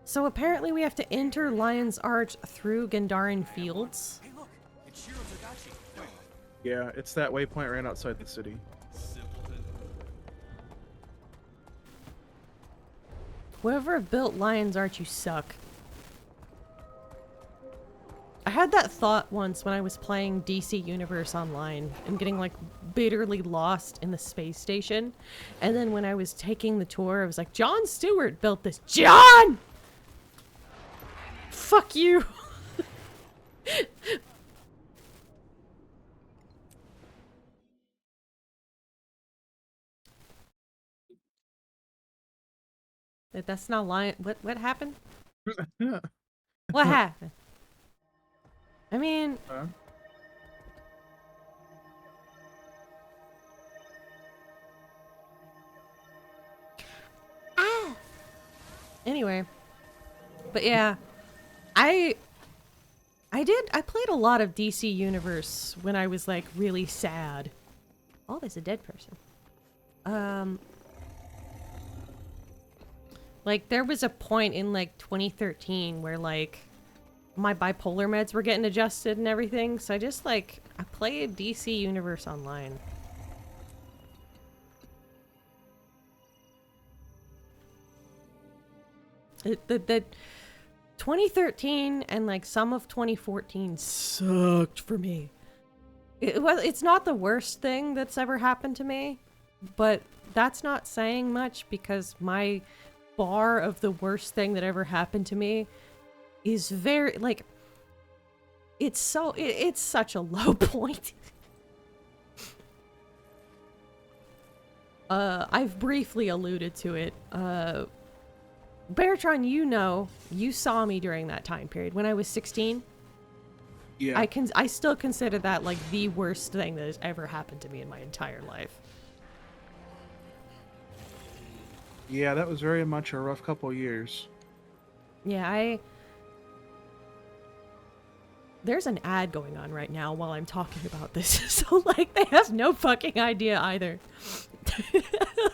So apparently we have to enter Lion's Arch through Gendarin Fields. Hey, look, it's Shiro Tagachi. Yeah, it's that waypoint right outside the city. Simpleton. Whoever built Lion's Arch, you suck. I had that thought once when I was playing DC Universe Online and getting like bitterly lost in the space station. And then when I was taking the tour, I was like, John Stewart built this. John! Fuck you! That's not Lion. What happened? What happened? I mean, Huh? anyway. But yeah, I played a lot of DC Universe when I was like really sad. Oh, there's a dead person. Like there was a point in like 2013 where like my bipolar meds were getting adjusted and everything, so I played DC Universe Online. The 2013 and like some of 2014 sucked for me. It's not the worst thing that's ever happened to me, but that's not saying much because my bar of the worst thing that ever happened to me is very like it's such a low point. I've briefly alluded to it. Beartron, you saw me during that time period when I was 16. Yeah. I still consider that like the worst thing that has ever happened to me in my entire life. Yeah, that was very much a rough couple years. Yeah, there's an ad going on right now while I'm talking about this, so like they have no fucking idea either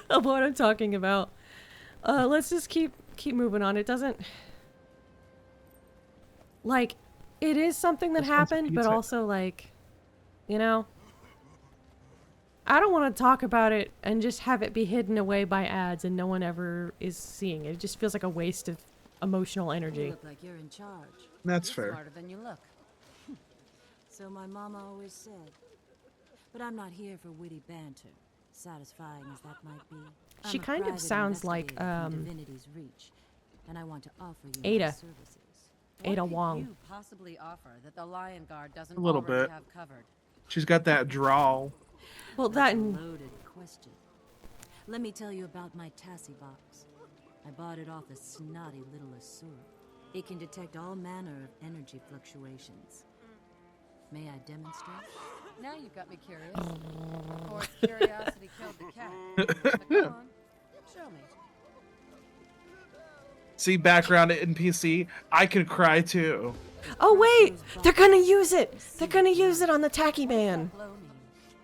of what I'm talking about. Let's just keep moving on. It doesn't like it is something that This one's happened, but pizza. also like, you know, I don't want to talk about it and just have it be hidden away by ads and no one ever is seeing it. It just feels like a waste of emotional You energy. look like you're in charge. That's You're fair. smarter than you look. So my mama always said. But I'm not here for witty banter, satisfying as that might be. She I'm a kind of private sounds like, investigator from Divinity's Reach, and I want to offer you my Ada. services. Ada What could Wong. you possibly offer that the Lion Guard doesn't A little already bit. have covered? She's got that drawl. Well, That's that a and loaded question. Let me tell you about my Tassie box. I bought it off a snotty little Asur. It can detect all manner of energy fluctuations. May I demonstrate? Now you've got me curious. Of course, curiosity killed the cat. But come on, show me. See, background NPC. I could cry too. oh wait, they're gonna use it. They're gonna use it on the tacky man. Blow me.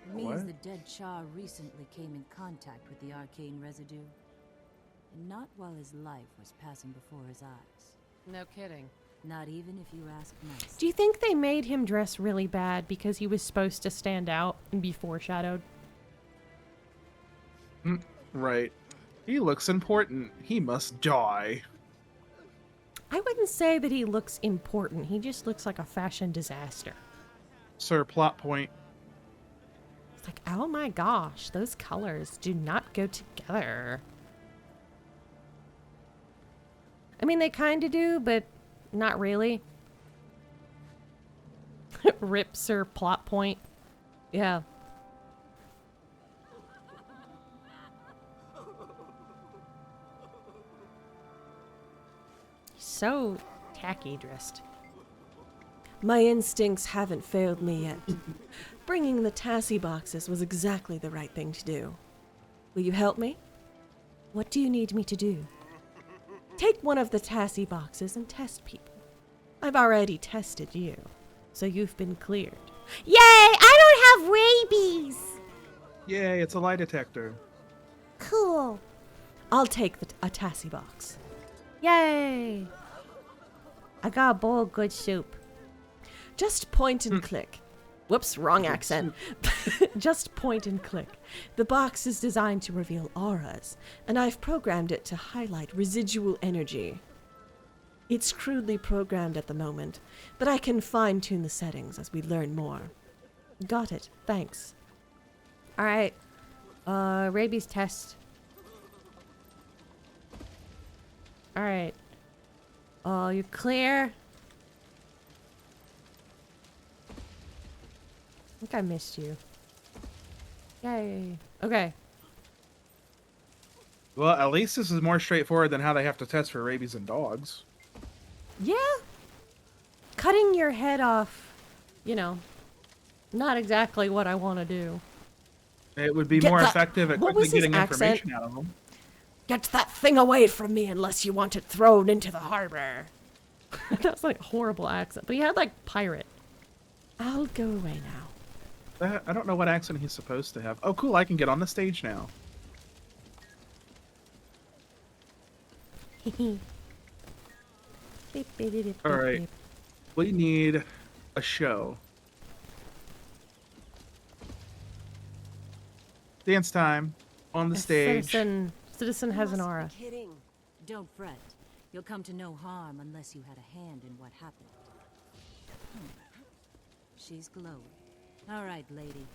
It means What? the dead Char recently came in contact with the arcane residue. And not while his life was passing before his eyes. No kidding. Not even if you ask nicely. Do you think they made him dress really bad because he was supposed to stand out and be foreshadowed? Right. He looks important. He must die. I wouldn't say that he looks important. He just looks like a fashion disaster. Sir, plot point. It's like, oh my gosh, those colors do not go together. I mean, they kind of do, but not really. Rips her plot point. Yeah. So tacky dressed. My instincts haven't failed me yet. Bringing the Tassie boxes was exactly the right thing to do. Will you help me? What do you need me to do? Take one of the Tassie boxes and test people. I've already tested you, so you've been cleared. Yay! I don't have rabies! Yay, it's a lie detector. Cool. I'll take a Tassie box. Yay! I got a bowl of good soup. Just point and click. Whoops, wrong accent. Just point and click. The box is designed to reveal auras, and I've programmed it to highlight residual energy. It's crudely programmed at the moment, but I can fine-tune the settings as we learn more. Got it. Thanks. All right. Rabies test. All right. Oh, you're clear. I think I missed you. Yay. Okay. Well, at least this is more straightforward than how they have to test for rabies in dogs. Yeah. Cutting your head off, you know, not exactly what I want to do. It would be Get more that- effective at what quickly was his getting accent? information out of them. Get that thing away from me unless you want it thrown into the harbor. That's like a horrible accent, but he had like pirate. I'll go away now. I don't know what accent he's supposed to have. Oh, cool, I can get on the stage now. Alright. We need a show. Dance time. On the stage. Citizen has an You must aura. be kidding. Don't fret. You'll come to no harm unless you had a hand in what happened. She's glowing. All right, lady.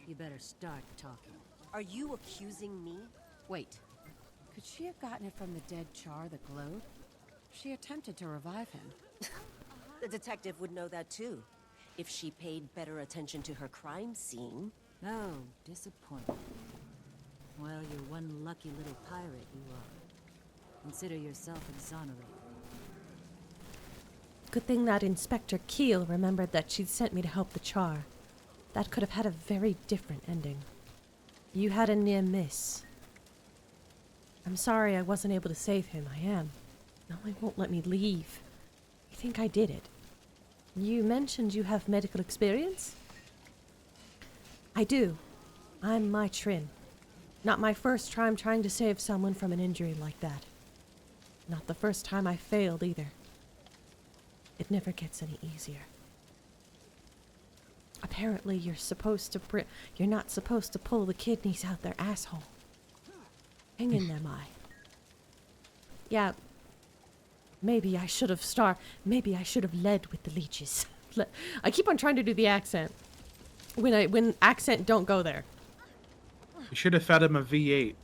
You better start talking. Are you accusing me? Wait. Could she have gotten it from the dead Char that glowed? She attempted to revive him. The detective would know that too, if she paid better attention to her crime scene. Oh, disappointment. Well, you're one lucky little pirate, you are. Consider yourself exonerated. Good thing that Inspector Keel remembered that she'd sent me to help the Char. That could have had a very different ending. You had a near miss. I'm sorry I wasn't able to save him. I am. Now they won't let me leave. I think I did it. You mentioned you have medical experience? I do. I'm Mai Trin. Not my first time trying to save someone from an injury like that. Not the first time I failed either. It never gets any easier. Apparently you're not supposed to pull the kidneys out their asshole. Hang in there, Mai. Yeah. Maybe I should have led with the leeches. I keep on trying to do the accent. When accent don't go there. You should have fed him a V8.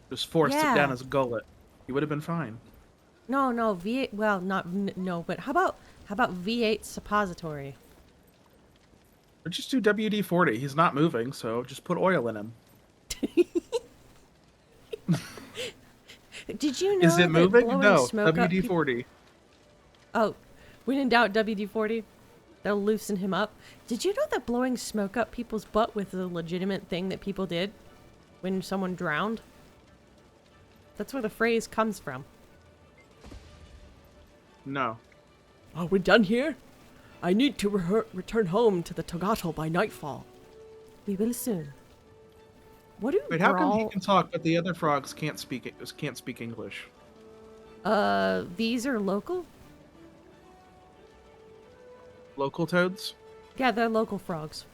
Just forced it down his gullet. He would have been fine. No, V8. Well, no. But how about V8 suppository? Or just do WD-40. He's not moving, so just put oil in him. Did you know Is it that moving? blowing No. smoke up WD-40. Oh, when in doubt, WD-40. They'll loosen him up. Did you know that blowing smoke up people's butt was a legitimate thing that people did when someone drowned? That's where the phrase comes from. No. Are we done here? I need to return home to the Togato by nightfall. We will soon. What do Wait, how come he can talk but the other frogs can't speak English? These are local? Local toads? Yeah, they're local frogs.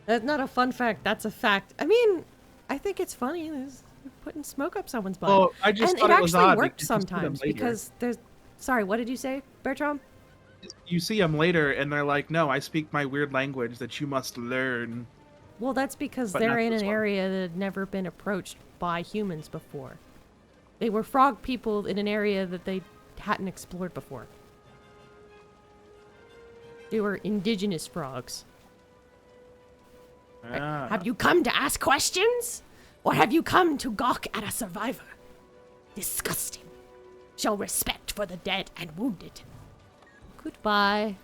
That's not a fun fact, that's a fact. I mean, I think it's funny. There's putting smoke up someone's butt. Well, I just and thought it it was actually odd worked because you see them sometimes later. because there's. Sorry, what did you say, Beartron? You see them later, and they're like, "No, I speak my weird language that you must learn." Well, that's because But they're not in this an one. area that had never been approached by humans before. They were frog people in an area that they hadn't explored before. They were indigenous frogs. Ah. Have you come to ask questions? Or have you come to gawk at a survivor? Disgusting. Show respect for the dead and wounded. Goodbye.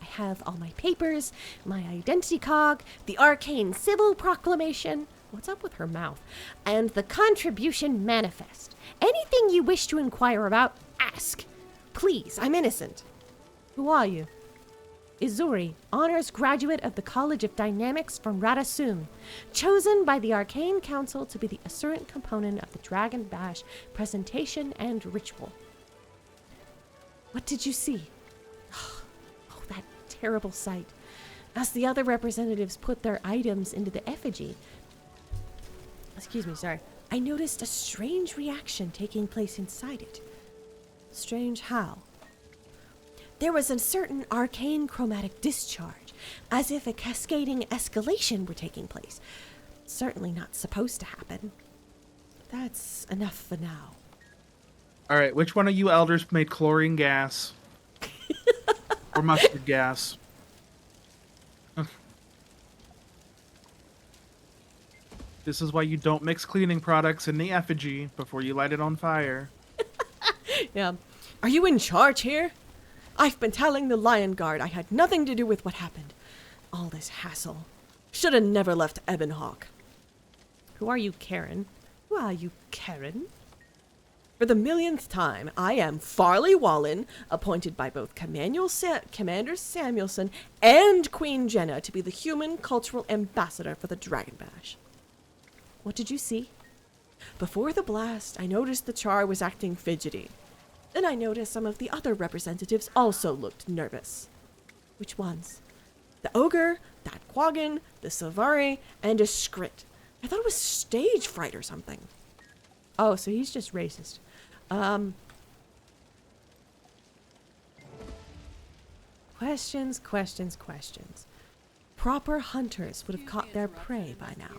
I have all my papers, my identity cog, the arcane civil proclamation. What's up with her mouth? And the contribution manifest. Anything you wish to inquire about, ask. Please, I'm innocent. Who are you? Izuri, honors graduate of the College of Dynamics from Radasum, chosen by the Arcane Council to be the assurant component of the Dragon Bash presentation and ritual. What did you see? Oh, that terrible sight. As the other representatives put their items into the effigy, I noticed a strange reaction taking place inside it. Strange how? There was a certain arcane chromatic discharge, as if a cascading escalation were taking place. Certainly not supposed to happen. That's enough for now. All right, which one of you elders made chlorine gas? Or mustard gas? This is why you don't mix cleaning products in the effigy before you light it on fire. Yeah. Are you in charge here? I've been telling the Lion Guard I had nothing to do with what happened. All this hassle. Should have never left Ebonhawk. Who are you, Karen? Who are you, Karen? For the millionth time, I am Farley Wallen, appointed by both Commander Samuelson and Queen Jenna to be the human cultural ambassador for the Dragon Bash. What did you see? Before the blast, I noticed the Char was acting fidgety. Then I noticed some of the other representatives also looked nervous. Which ones? The Ogre, that Quaggan, the Silvari, and a Skrit. I thought it was stage fright or something. Oh, so he's just racist. Questions. Proper hunters would have caught their prey by now.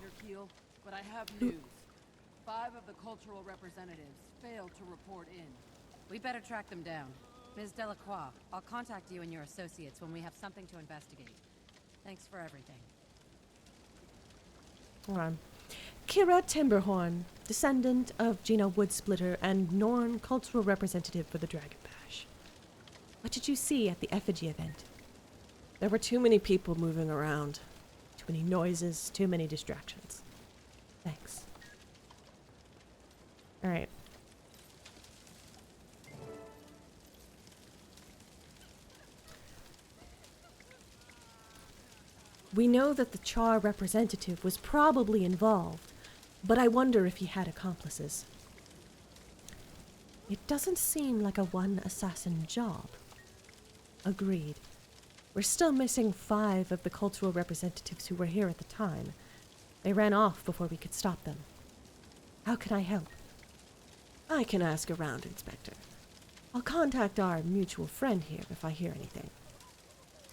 But I have news. 5 of the cultural representatives failed to report in. We better track them down. Ms. Delacroix, I'll contact you and your associates when we have something to investigate. Thanks for everything. Hold on. Kira Timberhorn, descendant of Gina Woodsplitter and Norn cultural representative for the Dragon Bash. What did you see at the effigy event? There were too many people moving around. Too many noises, too many distractions. Thanks. All right. We know that the Char representative was probably involved, but I wonder if he had accomplices. It doesn't seem like a one-assassin job. Agreed. We're still missing 5 of the cultural representatives who were here at the time. They ran off before we could stop them. How can I help? I can ask around, Inspector. I'll contact our mutual friend here if I hear anything.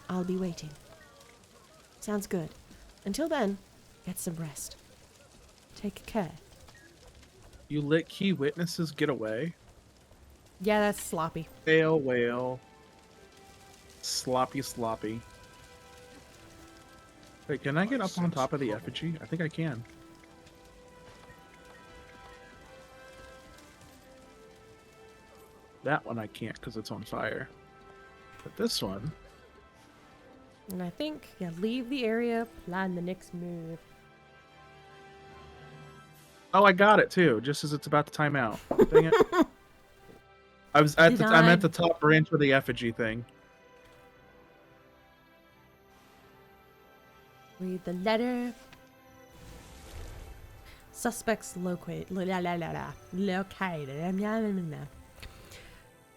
I'll be waiting. Sounds good. Until then, get some rest. Take care. You let key witnesses get away? Yeah, that's sloppy. Whale, whale. Sloppy, sloppy. Wait, can I get up on top of the effigy? I think I can. That one I can't because it's on fire. But this one... And I think, yeah, leave the area, plan the next move. Oh, I got it too, just as it's about to time out. Dang it. I'm at the top branch of the effigy thing. Read the letter. Suspects located.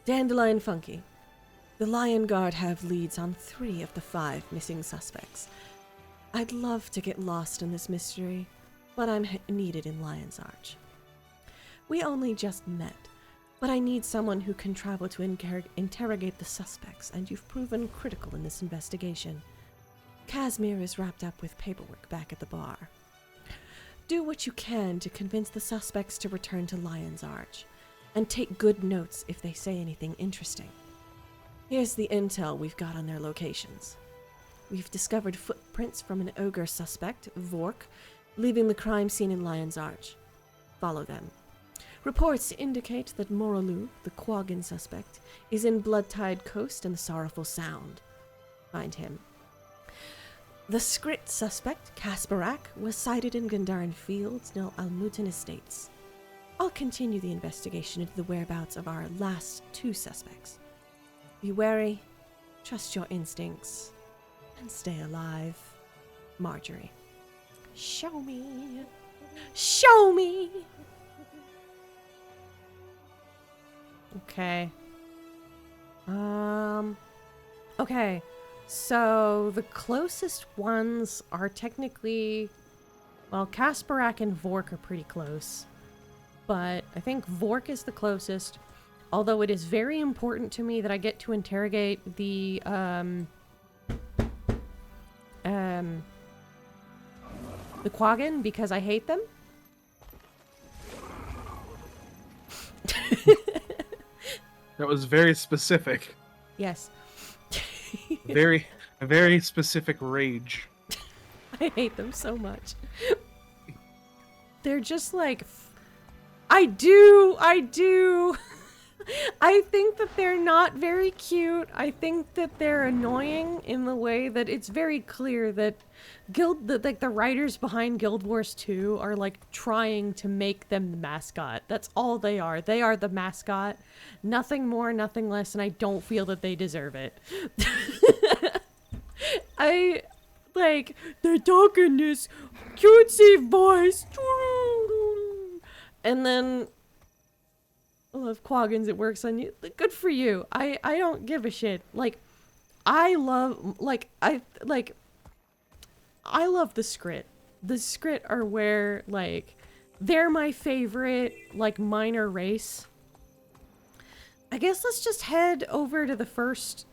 DandelionFunky. The Lion Guard have leads on 3 of the 5 missing suspects. I'd love to get lost in this mystery, but I'm needed in Lion's Arch. We only just met, but I need someone who can travel to interrogate the suspects, and you've proven critical in this investigation. Casimir is wrapped up with paperwork back at the bar. Do what you can to convince the suspects to return to Lion's Arch, and take good notes if they say anything interesting. Here's the intel we've got on their locations. We've discovered footprints from an ogre suspect, Vork, leaving the crime scene in Lion's Arch. Follow them. Reports indicate that Morolu, the Quaggan suspect, is in Bloodtide Coast and the Sorrowful Sound. Find him. The Skrit suspect, Kasparak, was sighted in Gandharan Fields near Almutin Estates. I'll continue the investigation into the whereabouts of our last 2 suspects. Be wary, trust your instincts, and stay alive. Marjorie. Show me. Show me! Okay. Okay. So the closest ones are technically, well, Kasparak and Vork are pretty close. But I think Vork is the closest. Although it is very important to me that I get to interrogate the Quaggan because I hate them. That was very specific. Yes. A very specific rage. I hate them so much. They're just like, I do. I think that they're not very cute. I think that they're annoying in the way that it's very clear that the writers behind Guild Wars 2 are like trying to make them the mascot. That's all they are. They are the mascot. Nothing more, nothing less, and I don't feel that they deserve it. They're talking this cutesy voice. And then I love Quaggans, it works on you. Good for you. I don't give a shit. I love the Skrit. The Skrit are where, they're my favorite, minor race. I guess let's just head over to the first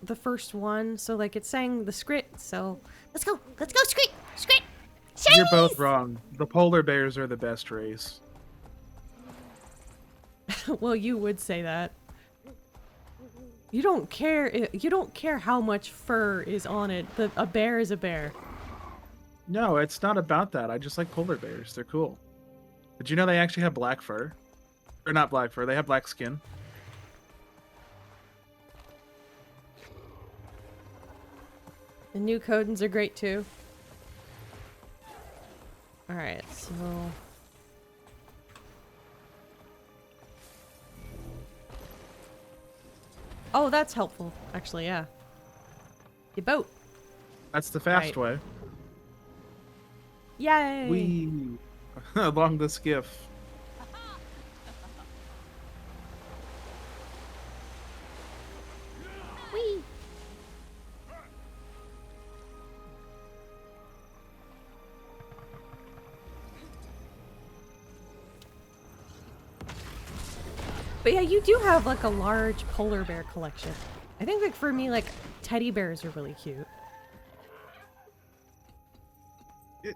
one. So, it's saying the Skrit, so let's go. Let's go, Skrit! Skrit! You're both wrong. The polar bears are the best race. Well, you would say that. You don't care how much fur is on it. A bear is a bear. No, it's not about that. I just like polar bears. They're cool. Did you know they actually have black fur? Or not black fur, they have black skin. The new Codens are great too. Alright, so... Oh, that's helpful, actually, yeah. The boat. That's the fast way. Yay! Whee! Along the skiff. Whee! But yeah, you do have a large polar bear collection. I think for me, teddy bears are really cute.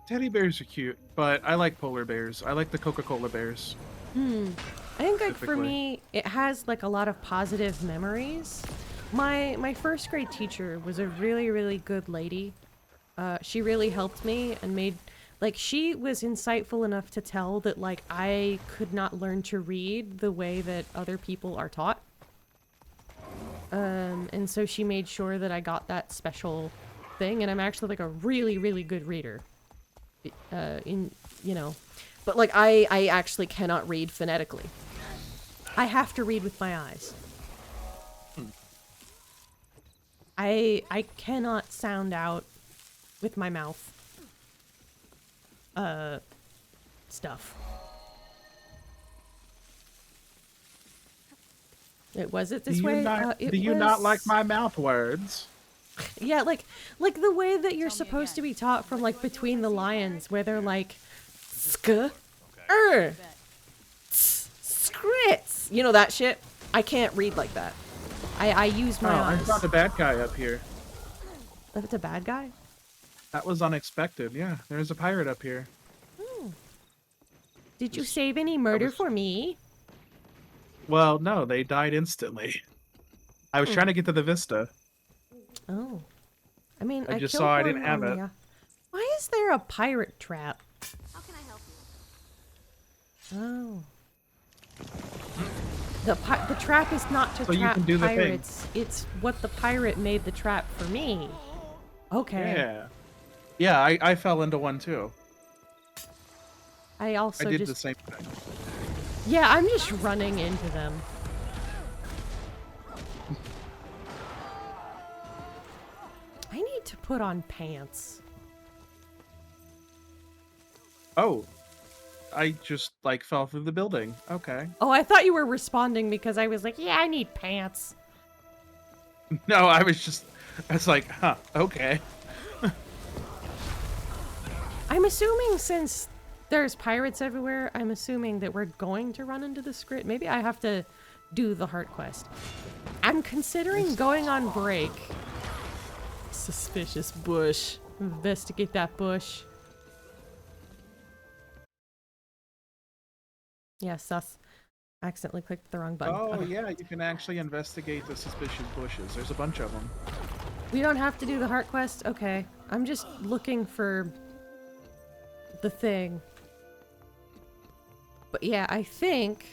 Teddy bears are cute, but I like polar bears. I like the Coca-Cola bears. I think for me, it has a lot of positive memories. My first grade teacher was a really, really good lady. She really helped me and made... she was insightful enough to tell that, I could not learn to read the way that other people are taught. And so she made sure that I got that special thing, and I'm actually, a really, really good reader. But, I actually cannot read phonetically. I have to read with my eyes. I cannot sound out with my mouth. Stuff. Was it this way? Do you not like my mouth words? Yeah, like the way that you're supposed to be taught from Between the Lions, where they're sk, scrits. You know that shit? I can't read like that. I use my eyes. I found a bad guy up here. That's a bad guy? That was unexpected. Yeah, there's a pirate up here. Did you save any murder was- for me? Well, no, they died instantly. I was trying to get to the Vista. Oh. I mean, I just killed saw I one didn't have on it. the- Why is there a pirate trap? How can I help you? Oh. The trap is not to So you trap can do the thing. pirates. It's what the pirate made the trap for me. Okay. Yeah. Yeah, I fell into one too. I also I did just the same thing. Yeah, I'm just running into them. I need to put on pants. Oh. I just like fell through the building. Okay. Oh, I thought you were responding because I was like, yeah, I need pants. No, I was like, huh, okay. I'm assuming since there's pirates everywhere, I'm assuming that we're going to run into the script. Maybe I have to do the heart quest. I'm considering going on break. Suspicious bush. Investigate that bush. Yeah, sus. I accidentally clicked the wrong button. Oh, Okay. yeah, you can actually investigate the suspicious bushes. There's a bunch of them. We don't have to do the heart quest? Okay. I'm just looking for the thing. But yeah, I think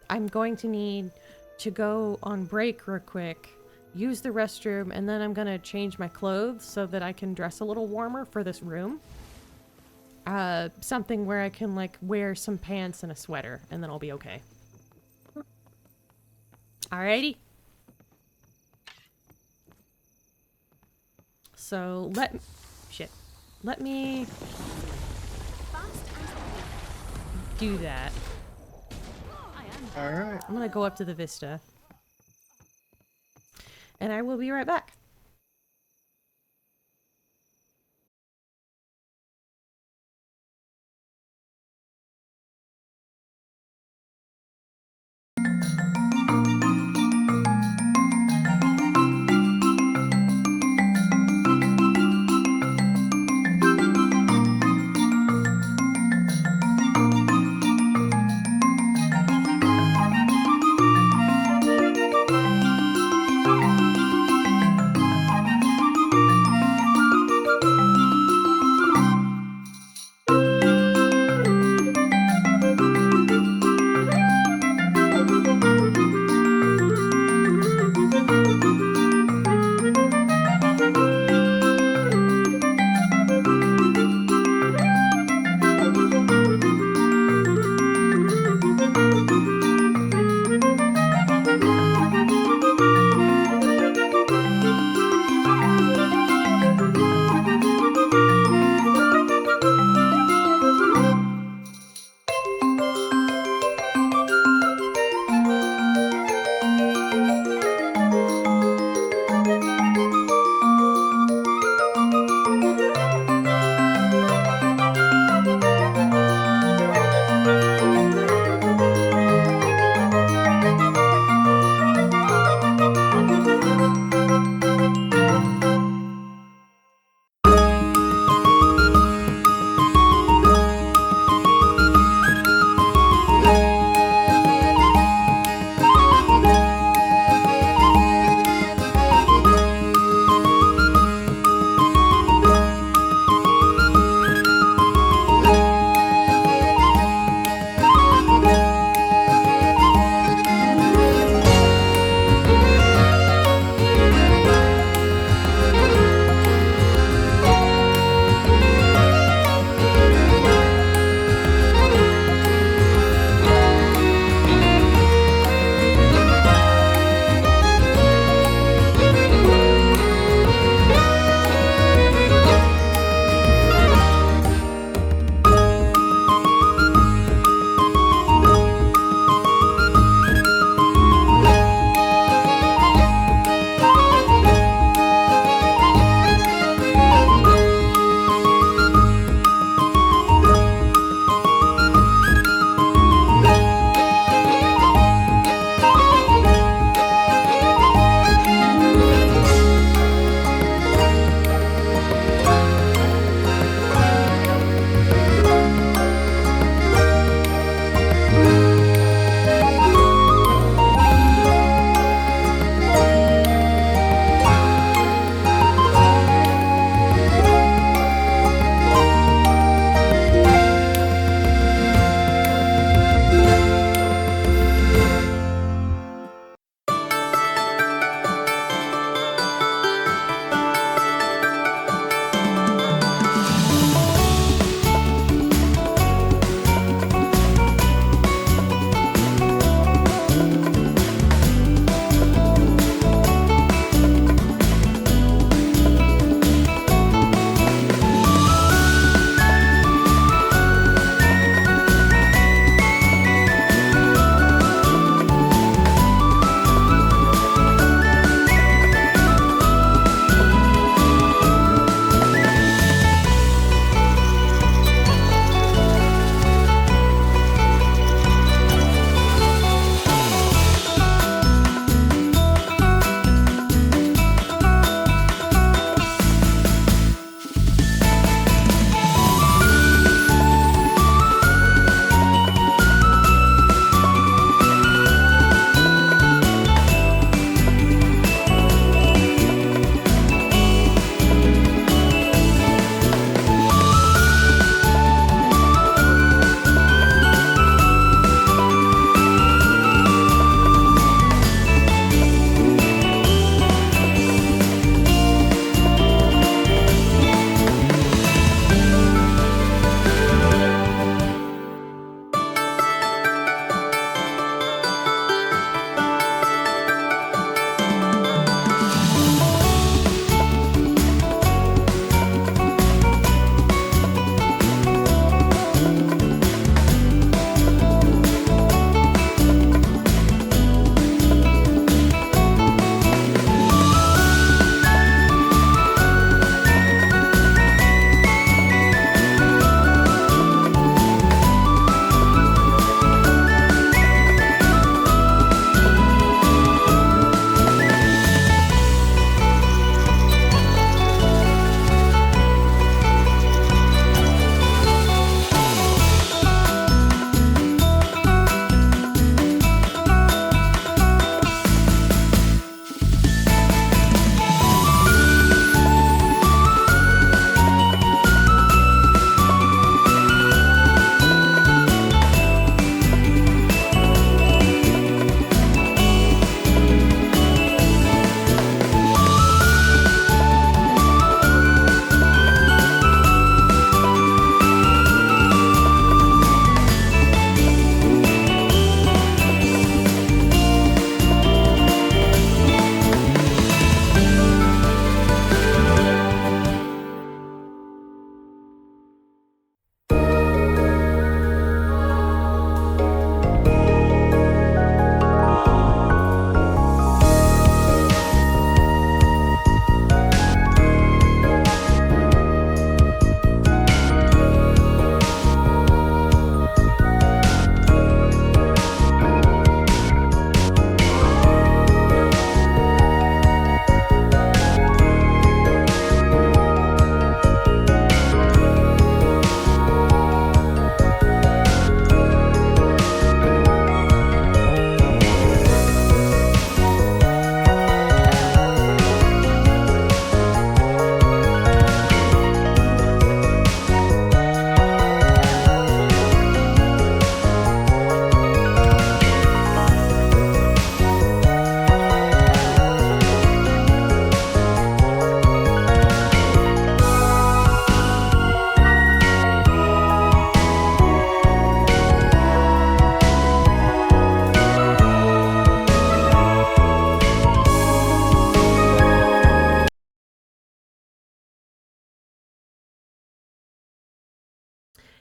I'm going to need to go on break real quick, use the restroom, and then I'm going to change my clothes so that I can dress a little warmer for this room. Something where I can, like, wear some pants and a sweater, and then I'll be okay. Alrighty. So, let me do that. Alright. I'm gonna go up to the Vista. And I will be right back.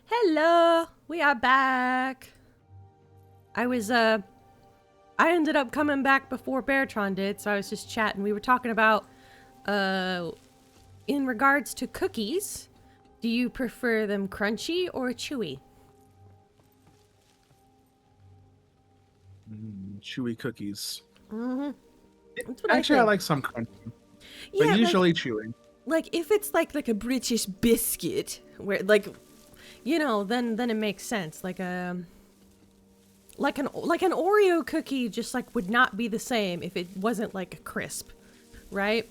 Hello, we are back. I ended up coming back before Beartron did, so I was just chatting. We were talking about, in regards to cookies, do you prefer them crunchy or chewy? Chewy cookies. Mm-hmm. Actually, I like some crunchy, but usually chewy. Like if it's like a British biscuit, where like, you know, then it makes sense. Like an Oreo cookie just like would not be the same if it wasn't like a crisp, right?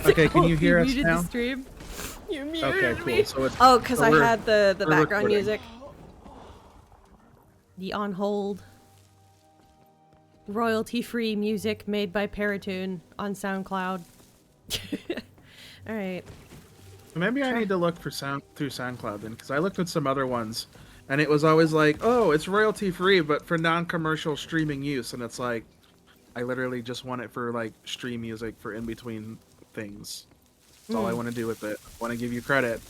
Okay, can you hear us muted now? The stream? You muted Okay, cool. me. So it's, Oh, because so I we're- had the we're background recording. music. The on hold. Royalty-free music made by Paratoon on SoundCloud. Alright. Maybe I need to look for sound through SoundCloud then, because I looked at some other ones, and it was always like, oh, it's royalty free, but for non-commercial streaming use, and it's like, I literally just want it for like stream music for in between things. That's all I want to do with it. I want to give you credit,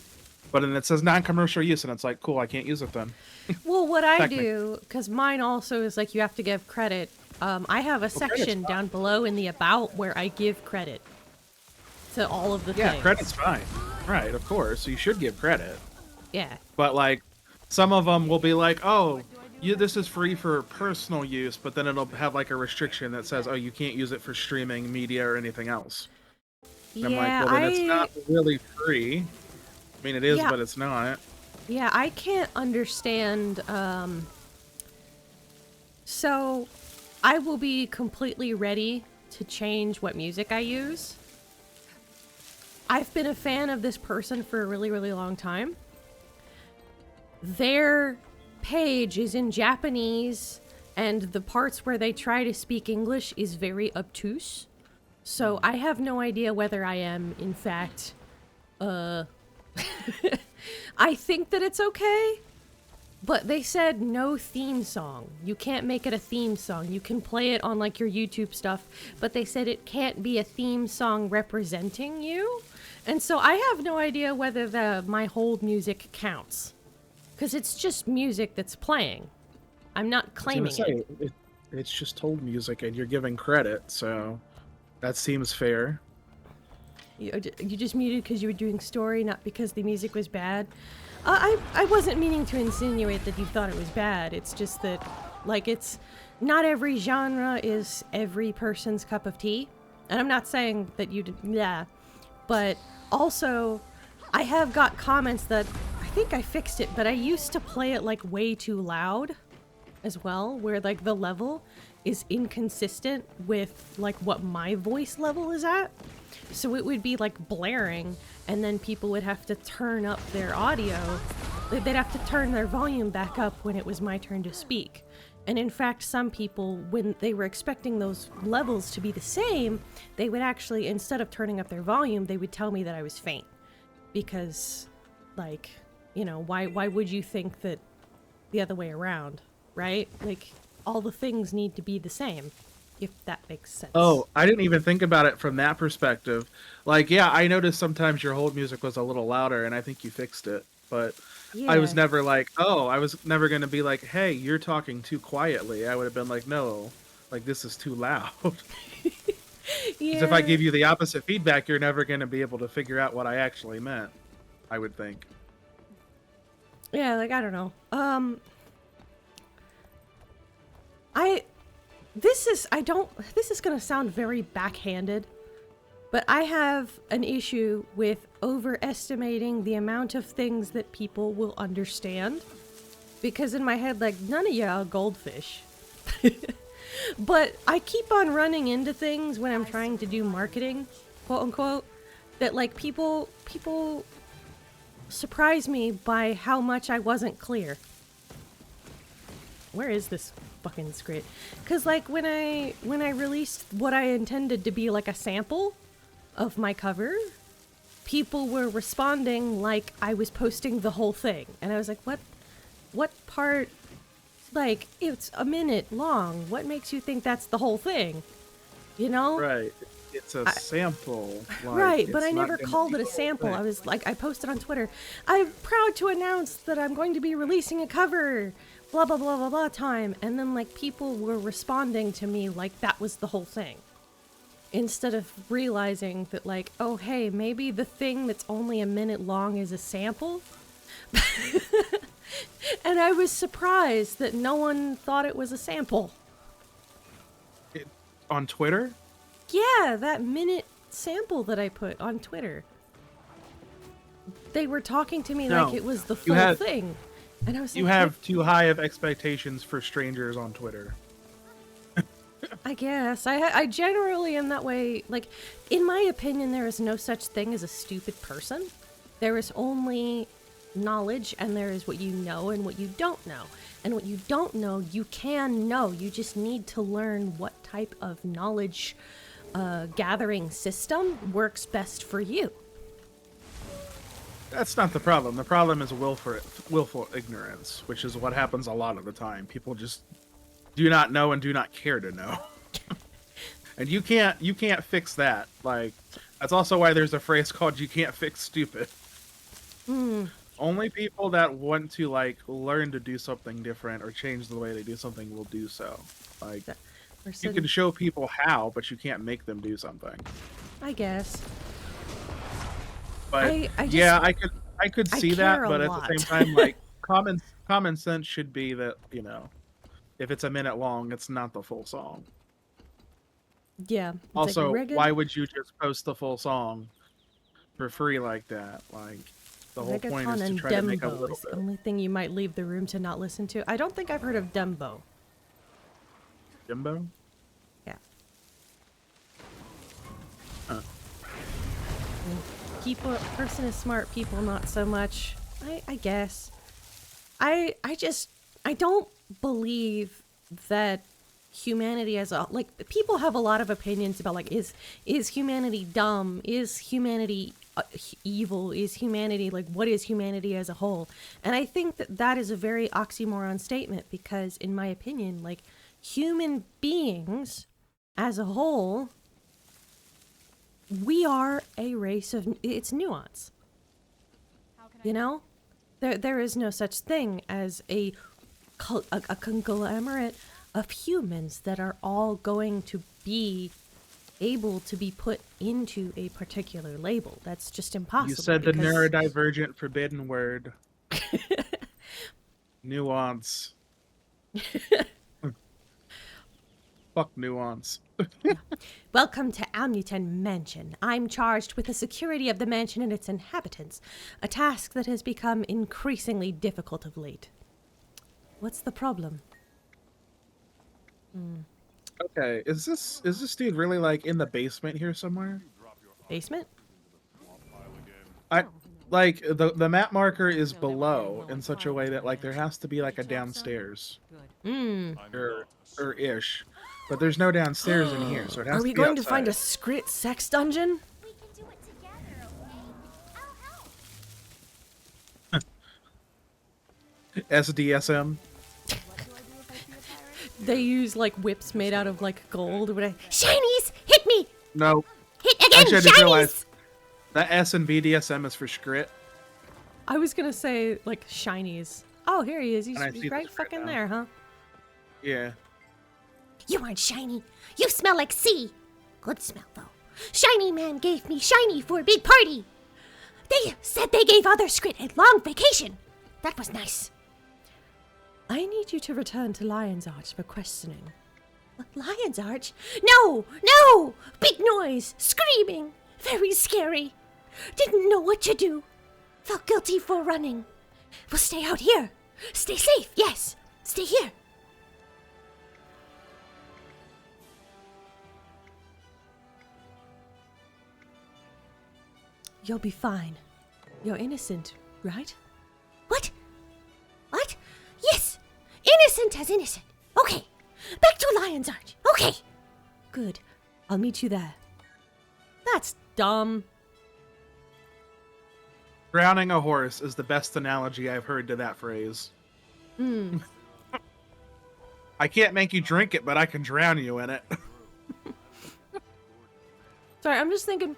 but then it says non-commercial use, and it's like, cool, I can't use it then. Well, what I Technically. do, because mine also is like you have to give credit. I have a credit's section fine. down below in the about where I give credit to all of the Yeah, things. credit's fine, right? Of course, you should give credit. Yeah. But like, some of them will be like, oh, this is free for personal use, but then it'll have like a restriction that says, oh, you can't use it for streaming media or anything else. And I'm Yeah, like, well, then it's not really free. I mean, it is, Yeah. but it's not. Yeah, I can't understand. So, I will be completely ready to change what music I use. I've been a fan of this person for a really, really long time. Their page is in Japanese, and the parts where they try to speak English is very obtuse. So, I have no idea whether I am, in fact, I think that it's okay, but they said no theme song. You can't make it a theme song. You can play it on like your YouTube stuff, but they said it can't be a theme song representing you. And so I have no idea whether my hold music counts, because it's just music that's playing. I'm not claiming it. It's just hold music, and you're giving credit, so that seems fair. You just muted because you were doing story, not because the music was bad. I wasn't meaning to insinuate that you thought it was bad. It's just that, like, it's not every genre is every person's cup of tea. And I'm not saying that you did, yeah. But also, I have got comments that I think I fixed it, but I used to play it like way too loud as well, where like the level is inconsistent with like what my voice level is at. So it would be like blaring, and then people would have to turn up their audio. They'd have to turn their volume back up when it was my turn to speak. And in fact, some people, when they were expecting those levels to be the same, they would actually, instead of turning up their volume, they would tell me that I was faint. Because, like, you know, why would you think that the other way around, right? Like, all the things need to be the same. If that makes sense. Oh, I didn't even think about it from that perspective. Like, yeah, I noticed sometimes your hold music was a little louder, and I think you fixed it. But Yeah. I was never like, oh, I was never going to be like, hey, you're talking too quietly. I would have been like, no, like, this is too loud. Because if I give you the opposite feedback, you're never going to be able to figure out what I actually meant, I would think. Yeah, like, I don't know. This is gonna sound very backhanded, but I have an issue with overestimating the amount of things that people will understand. Because in my head, like, none of y'all goldfish. But I keep on running into things when I'm trying to do marketing, quote unquote, that like people surprise me by how much I wasn't clear. Where is this fucking script? Because like when I released what I intended to be like a sample of my cover, people were responding like I was posting the whole thing, and I was like, what part? Like, it's a minute long. What makes you think that's the whole thing? You know? Right. it's a sample. Like, Right, but it's I not never gonna called be it a the whole sample. thing. I was like, I posted on Twitter, I'm proud to announce that I'm going to be releasing a cover, blah, blah, blah, blah, blah time. And then, like, people were responding to me like that was the whole thing. Instead of realizing that, like, oh, hey, maybe the thing that's only a minute long is a sample. And I was surprised that no one thought it was a sample. On Twitter? Yeah, that minute sample that I put on Twitter. They were talking to me No, like it was the you full had- thing. And I was You like, have too high of expectations for strangers on Twitter. I guess. I generally am that way. Like, in my opinion, there is no such thing as a stupid person. There is only knowledge, and there is what you know and what you don't know. And what you don't know, you can know. You just need to learn what type of knowledge gathering system works best for you. That's not the problem. The problem is willful ignorance, which is what happens a lot of the time. People just do not know and do not care to know. And you can't fix that. Like, that's also why there's a phrase called "you can't fix stupid." Only people that want to, like, learn to do something different or change the way they do something will do so. Like, you can show people how, but you can't make them do something. I guess. But I just- yeah, I could I see that, care a but at lot. the same time, like, common sense should be that, you know, if it's a minute long, it's not the full song. Yeah. It's Also, like, why would you just post the full song for free like that? Like, the whole point Reggaeton is to and try to make a Dembo little is the bit. only thing you might leave the room to not listen to. I don't think I've heard of Dembo. Jimbo? Yeah. Huh. Person is smart, people not so much. I guess. I don't believe that humanity as a, like, people have a lot of opinions about, like, is humanity dumb? Is humanity evil? Is humanity, like, what is humanity as a whole? And I think that is a very oxymoron statement, because in my opinion, like, human beings as a whole, we are a race of, it's nuance. You know? There is no such thing as a conglomerate of humans that are all going to be able to be put into a particular label. That's just impossible. You said the because- neurodivergent forbidden word. Nuance. Fuck nuance. Welcome to Amuten Mansion. I'm charged with the security of the mansion and its inhabitants, a task that has become increasingly difficult of late. What's the problem? Okay, is this dude really, like, in the basement here somewhere? Basement? I like the map marker is below in such a way that, like, there has to be, like, a downstairs or ish, but there's no downstairs in here, so it has Are to we be going to find a outside. Scrit sex dungeon? We can do it together, okay? I'll help. SDSM. They use, like, whips made out of, like, gold. Shinies! Hit me! No, Hit again! actually, I just Shinies! realized that S and BDSM is for Scrit. I was gonna say, like, shinies. Oh, here he is. He's And I see the right Scrit fucking now. there, huh? Yeah. You aren't shiny. You smell like sea. Good smell, though. Shiny Man gave me shiny for a big party. They said they gave other Scrit a long vacation. That was nice. I need you to return to Lion's Arch for questioning. Lion's Arch? No! No! Big noise! Screaming! Very scary. Didn't know what to do. Felt guilty for running. We'll stay out here. Stay safe, yes. Stay here. You'll be fine. You're innocent, right? What? What? Yes! Innocent as innocent. Okay. Back to Lion's Arch. Okay. Good. I'll meet you there. That's dumb. Drowning a horse is the best analogy I've heard to that phrase. I can't make you drink it, but I can drown you in it. Sorry, I'm just thinking.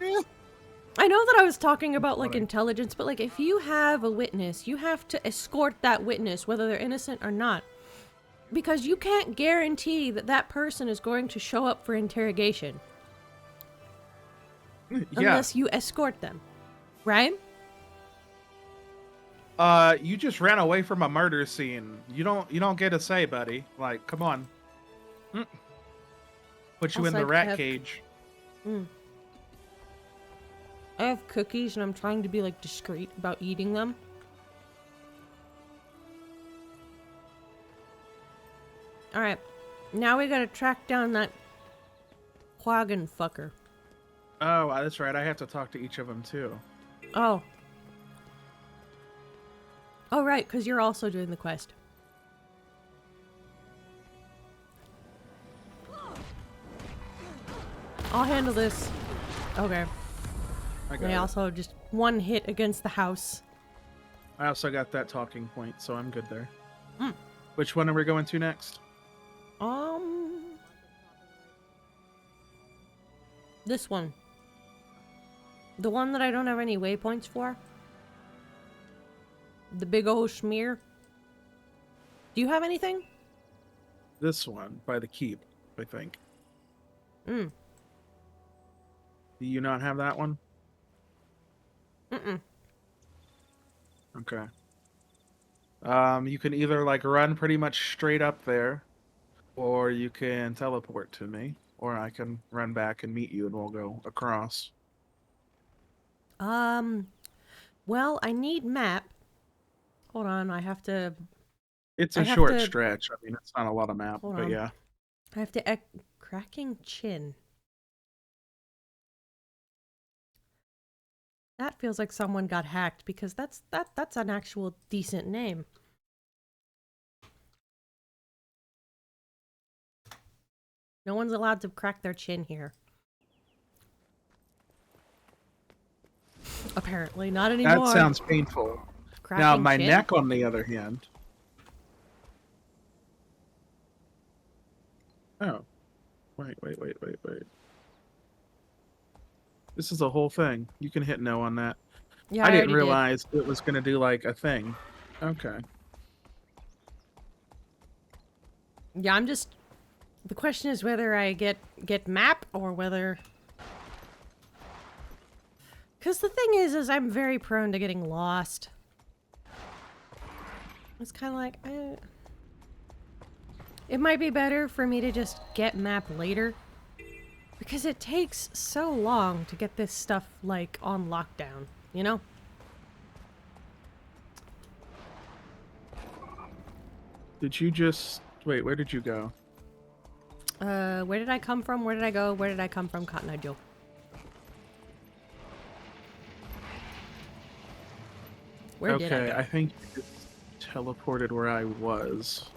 I know that I was talking about like intelligence, but like if you have a witness, you have to escort that witness, whether they're innocent or not. Because you can't guarantee that that person is going to show up for interrogation. Unless you escort them. Right? You just ran away from a murder scene. You don't get a say, buddy. Like, come on. Put you in the rat cage. I have cookies and I'm trying to be like discreet about eating them. Alright. Now we gotta track down that Quaggan fucker. Oh, that's right. I have to talk to each of them too. Oh. Oh, right, because you're also doing the quest. I'll handle this. Okay. I also just one hit against the house. I also got that talking point, so I'm good there. Which one are we going to next? This one. The one that I don't have any waypoints for. The big old schmear. Do you have anything? This one, by the keep, I think. Do you not have that one? Okay. You can either like run pretty much straight up there, or you can teleport to me, or I can run back and meet you and we'll go across. Well, I need map. Hold on, I have to... It's a short stretch. I mean, it's not a lot of map, but yeah. I have to... Cracking chin. That feels like someone got hacked because that's an actual decent name. No one's allowed to crack their chin here. Apparently, not anymore. That sounds painful. Cracking now, my chin? neck, on the other hand. Oh. Wait. This is a whole thing. You can hit no on that. Yeah, I didn't realize it was going to do like a thing. Okay. Yeah, I'm just... The question is whether I get map or whether... Because the thing is I'm very prone to getting lost. It's kind of like... It might be better for me to just get map later. Because it takes so long to get this stuff, like, on lockdown, you know? Did you just... Wait, where did you go? Where did I come from? Where did I go? Where did I come from? Cotton Eye Joe. Where did I go? I think you teleported where I was.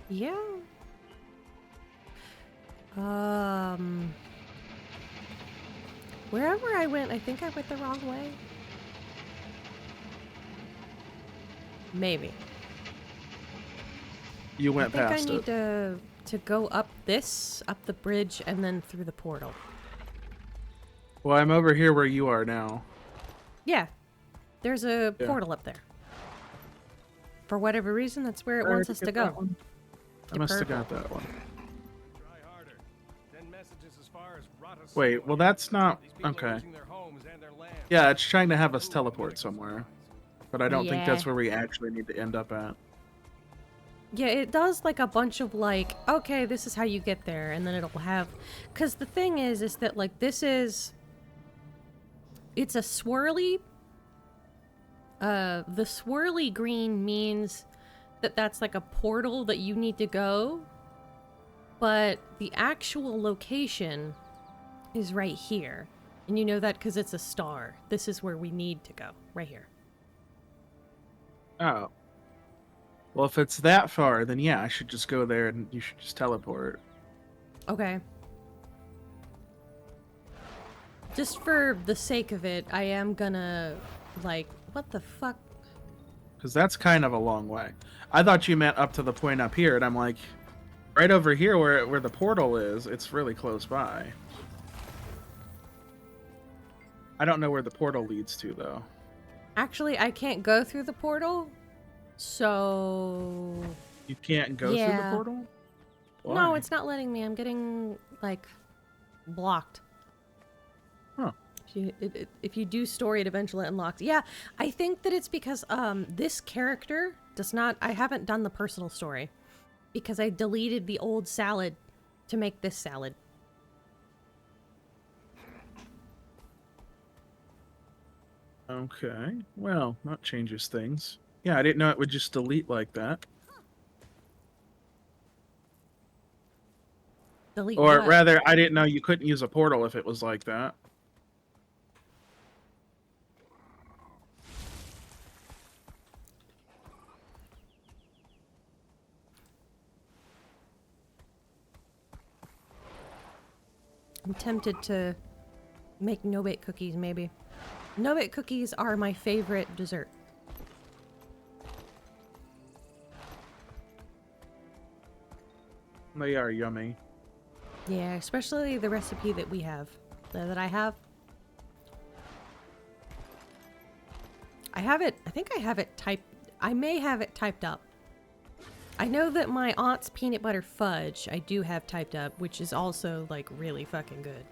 Yeah. Wherever I went, I think I went the wrong way. Maybe. You went past it. I think I need to go up the bridge, and then through the portal. Well, I'm over here where you are now. Yeah. There's a portal up there. For whatever reason, that's where it wants us to go. I must have got that one. Wait, well that's not... Okay. Yeah, it's trying to have us teleport somewhere. But I don't think that's where we actually need to end up at. Yeah, it does like a bunch of like, okay, this is how you get there, and then it'll have... Because the thing is that like this is... It's a swirly... the swirly green means that that's like a portal that you need to go. But the actual location is right here. And you know that because it's a star. This is where we need to go. Right here. Oh. Well, if it's that far, then yeah, I should just go there and you should just teleport. Okay. Just for the sake of it, I am gonna, like, what the fuck? Because that's kind of a long way. I thought you meant up to the point up here, and I'm like, right over here where the portal is, it's really close by. I don't know where the portal leads to, though. Actually, I can't go through the portal, so... You can't go through the Yeah. portal? Why? No, it's not letting me. I'm getting, like, blocked. Huh. If you do story, it eventually unlocks. Yeah, I think that it's because this character does not... I haven't done the personal story because I deleted the old salad to make this salad. Okay. Well, that changes things. Yeah, I didn't know it would just delete like that. Delete Or what? rather, I didn't know you couldn't use a portal if it was like that. I'm tempted to make no-bake cookies, maybe. No-bake cookies are my favorite dessert. They are yummy. Yeah, especially the recipe that we have. That I have. I have it, I think I have it typed, I may have it typed up. I know that my aunt's peanut butter fudge I do have typed up, which is also, like, really fucking good.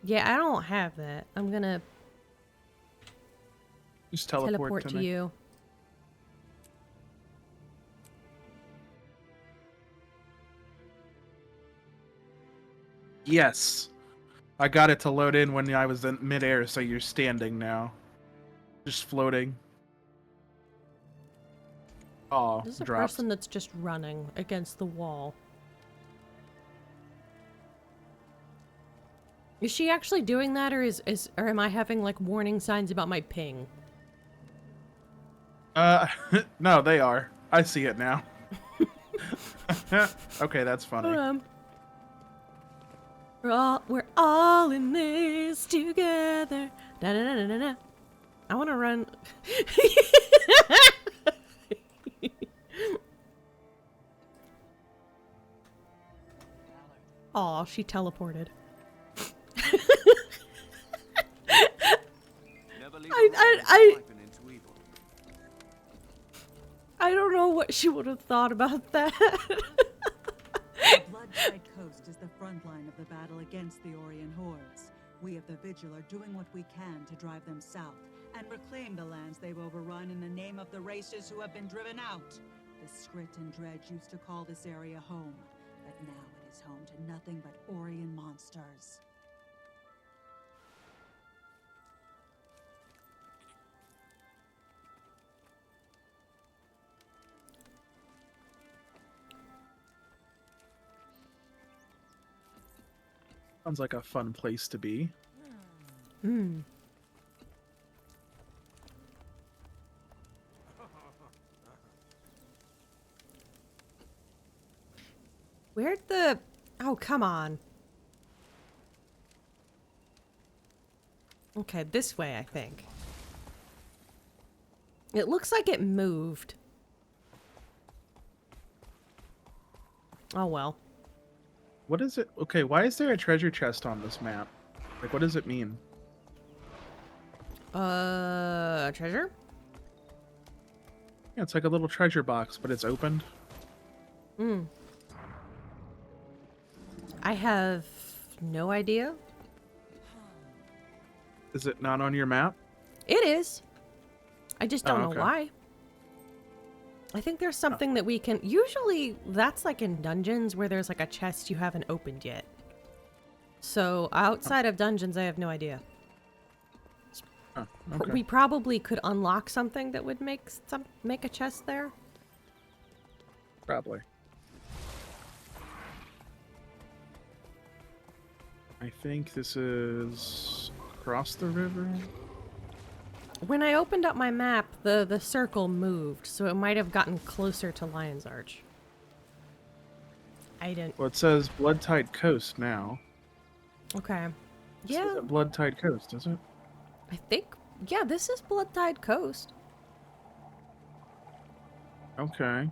Yeah, I don't have that. I'm gonna Just teleport to me. you. Yes. I got it to load in when I was in midair, so you're standing now. Just floating. Oh, This is a dropped. person that's just running against the wall. Is she actually doing that, or or am I having, like, warning signs about my ping? No, they are. I see it now. Okay, that's funny. We're all in this together. Da da da da da da. I want to run. Aw, she teleported. I don't know what she would have thought about that. The Blood-Tied Coast is the front line of the battle against the Orient hordes. We of the Vigil are doing what we can to drive them south and reclaim the lands they've overrun in the name of the races who have been driven out. The Skrit and Dredge used to call this area home, but now it is home to nothing but Orient monsters. Sounds like a fun place to be. Hmm. Where'd the... Oh, come on. Okay, this way, I think. It looks like it moved. Oh, well. What is it? Okay, why is there a treasure chest on this map? Like, what does it mean? Treasure? Yeah, it's like a little treasure box, but it's opened. Hmm. I have no idea. Is it not on your map? It is. I just don't know okay. why. I think there's something that we can... Usually, that's like in dungeons where there's like a chest you haven't opened yet. So, outside of dungeons, I have no idea. Oh, okay. We probably could unlock something that would make a chest there. Probably. I think this is across the river. When I opened up my map, the circle moved, so it might have gotten closer to Lion's Arch. I didn't... Well, it says Blood-Tied Coast now. Okay. This Yeah. isn't Blood-Tied Coast, is it? I think... Yeah, this is Blood-Tied Coast. Okay.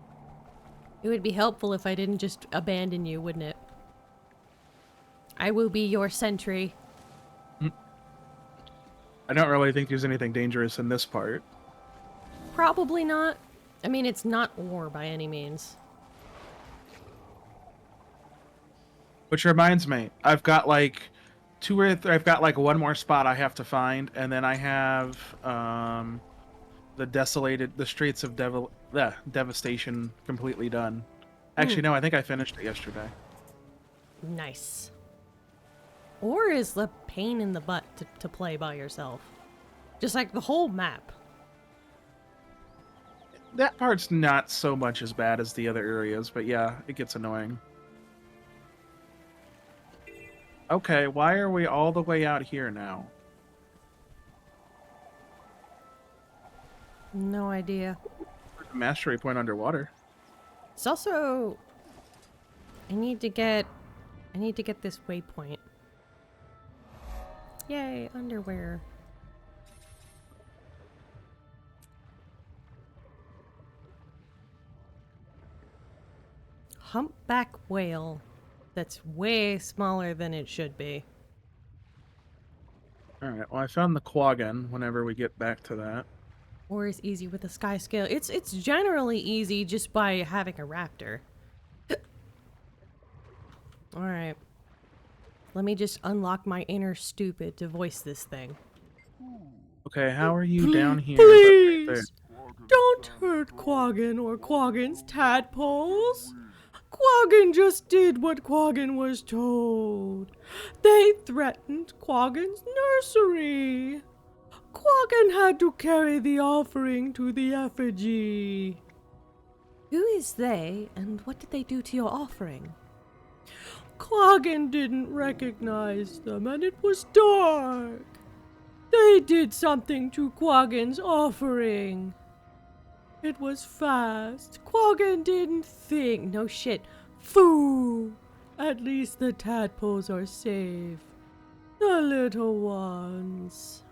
It would be helpful if I didn't just abandon you, wouldn't it? I will be your sentry. I don't really think there's anything dangerous in this part. Probably not. I mean, it's not ore by any means. Which reminds me, I've got like I've got like one more spot I have to find, and then I have the Streets of Devastation completely done. Actually, no, I think I finished it yesterday. Nice. Ore is the pain in the butt to play by yourself. Just like the whole map. That part's not so much as bad as the other areas, but yeah, it gets annoying. Okay, why are we all the way out here now? No idea. Mastery point underwater. It's also... I need to get this waypoint. Yay, underwear. Humpback whale. That's way smaller than it should be. Alright, well I found the quaggan whenever we get back to that. Or is easy with the sky scale. It's generally easy just by having a raptor. Alright. Let me just unlock my inner stupid to voice this thing. Okay, how are you down here? Please! Don't hurt Quaggan or Quaggan's tadpoles. Quaggan just did what Quaggan was told. They threatened Quaggan's nursery. Quaggan had to carry the offering to the effigy. Who is they, and what did they do to your offering? Quaggan didn't recognize them, and it was dark. They did something to Quaggan's offering. It was fast. Quaggan didn't think. No shit. Foo! At least the tadpoles are safe. The little ones.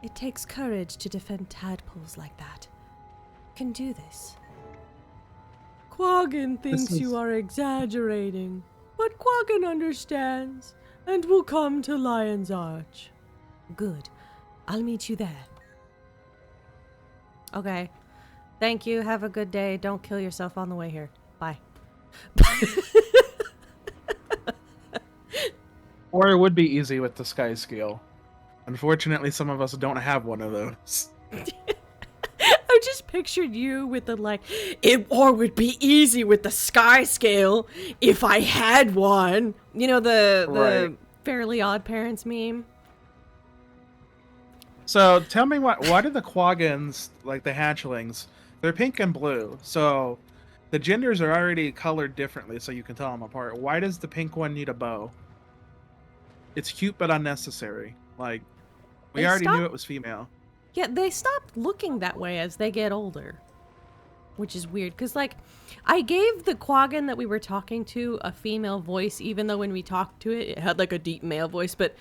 It takes courage to defend tadpoles like that. You can do this. Quaggan thinks you are exaggerating, but Quaggan understands and will come to Lion's Arch. Good. I'll meet you there. Okay. Thank you. Have a good day. Don't kill yourself on the way here. Bye. Or it would be easy with the sky scale. Unfortunately, some of us don't have one of those. I just pictured you with the it would be easy with the sky scale if I had one. You know the Right. Fairly Odd Parents meme? So tell me why do the quaggans, like the hatchlings, they're pink and blue, so the genders are already colored differently so you can tell them apart. Why does the pink one need a bow? It's cute but unnecessary. Like, we already knew it was female. Yeah, they stop looking that way as they get older. Which is weird, because, like, I gave the quaggan that we were talking to a female voice, even though when we talked to it, it had, like, a deep male voice, but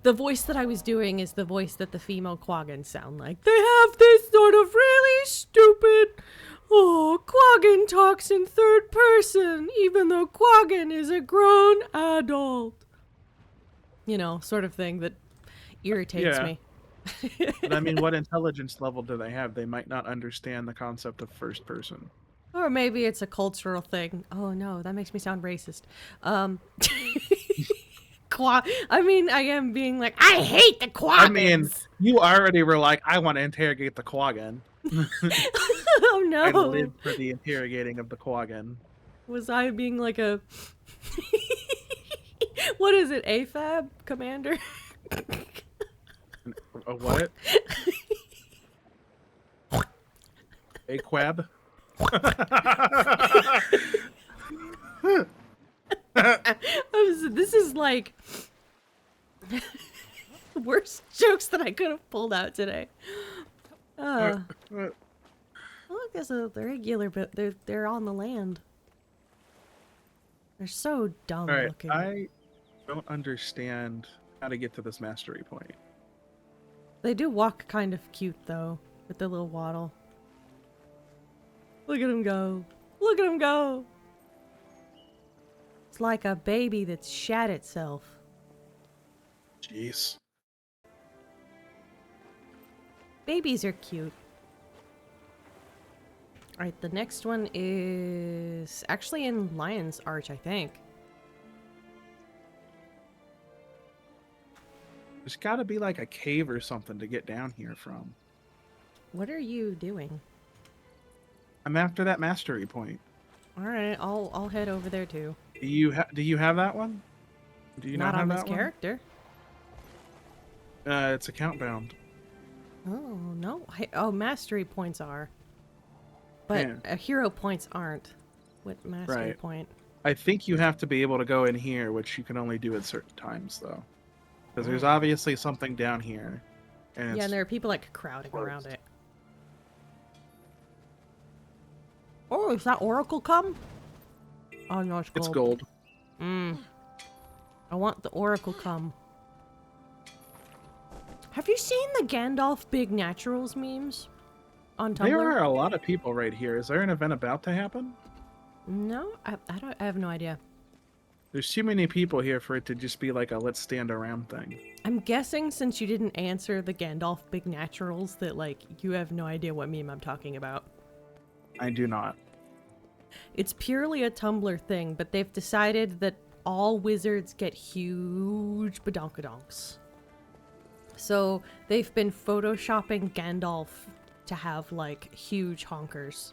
the voice that I was doing is the voice that the female quaggans sound like. They have this sort of really stupid, Quaggan talks in third person, even though Quaggan is a grown adult. You know, sort of thing that irritates me. But I mean, what intelligence level do they have? They might not understand the concept of first person. Or maybe it's a cultural thing. Oh no, that makes me sound racist. I mean, I am being like, I hate the quaggans. I mean, you already were like, I want to interrogate the quaggan. Oh no. I live for the interrogating of the quaggan. Was I being like a... What is it, AFAB commander? A what? A quab? This is like worst jokes that I could have pulled out today. Look, there's a regular, but they're on the land. They're so dumb looking. I don't understand. how to get to this mastery point. They do walk kind of cute though, with the little waddle. Look at him go. Look at him go. It's like a baby that's shat itself. Jeez. Babies are cute. Alright, the next one is actually in Lion's Arch, I think. There's got to be like a cave or something to get down here from. What are you doing? I'm after that mastery point. Alright, I'll head over there too. Do you have that one? Do you not have on that this one? character. It's account bound. Oh, no. Oh, mastery points are. But hero points aren't. What mastery point? I think you have to be able to go in here, which you can only do at certain times, though. Because there's obviously something down here. And yeah, and there are people like crowding around it. Oh, is that Oracle come? Oh, no, it's gold. It's gold. I want the Oracle come. Have you seen the Gandalf Big Naturals memes on Tumblr? There are a lot of people right here. Is there an event about to happen? No, I have no idea. There's too many people here for it to just be like a let's stand around thing. I'm guessing since you didn't answer the Gandalf Big Naturals that like you have no idea what meme I'm talking about. I do not. It's purely a Tumblr thing, but they've decided that all wizards get huge badonkadonks. So they've been photoshopping Gandalf to have like huge honkers.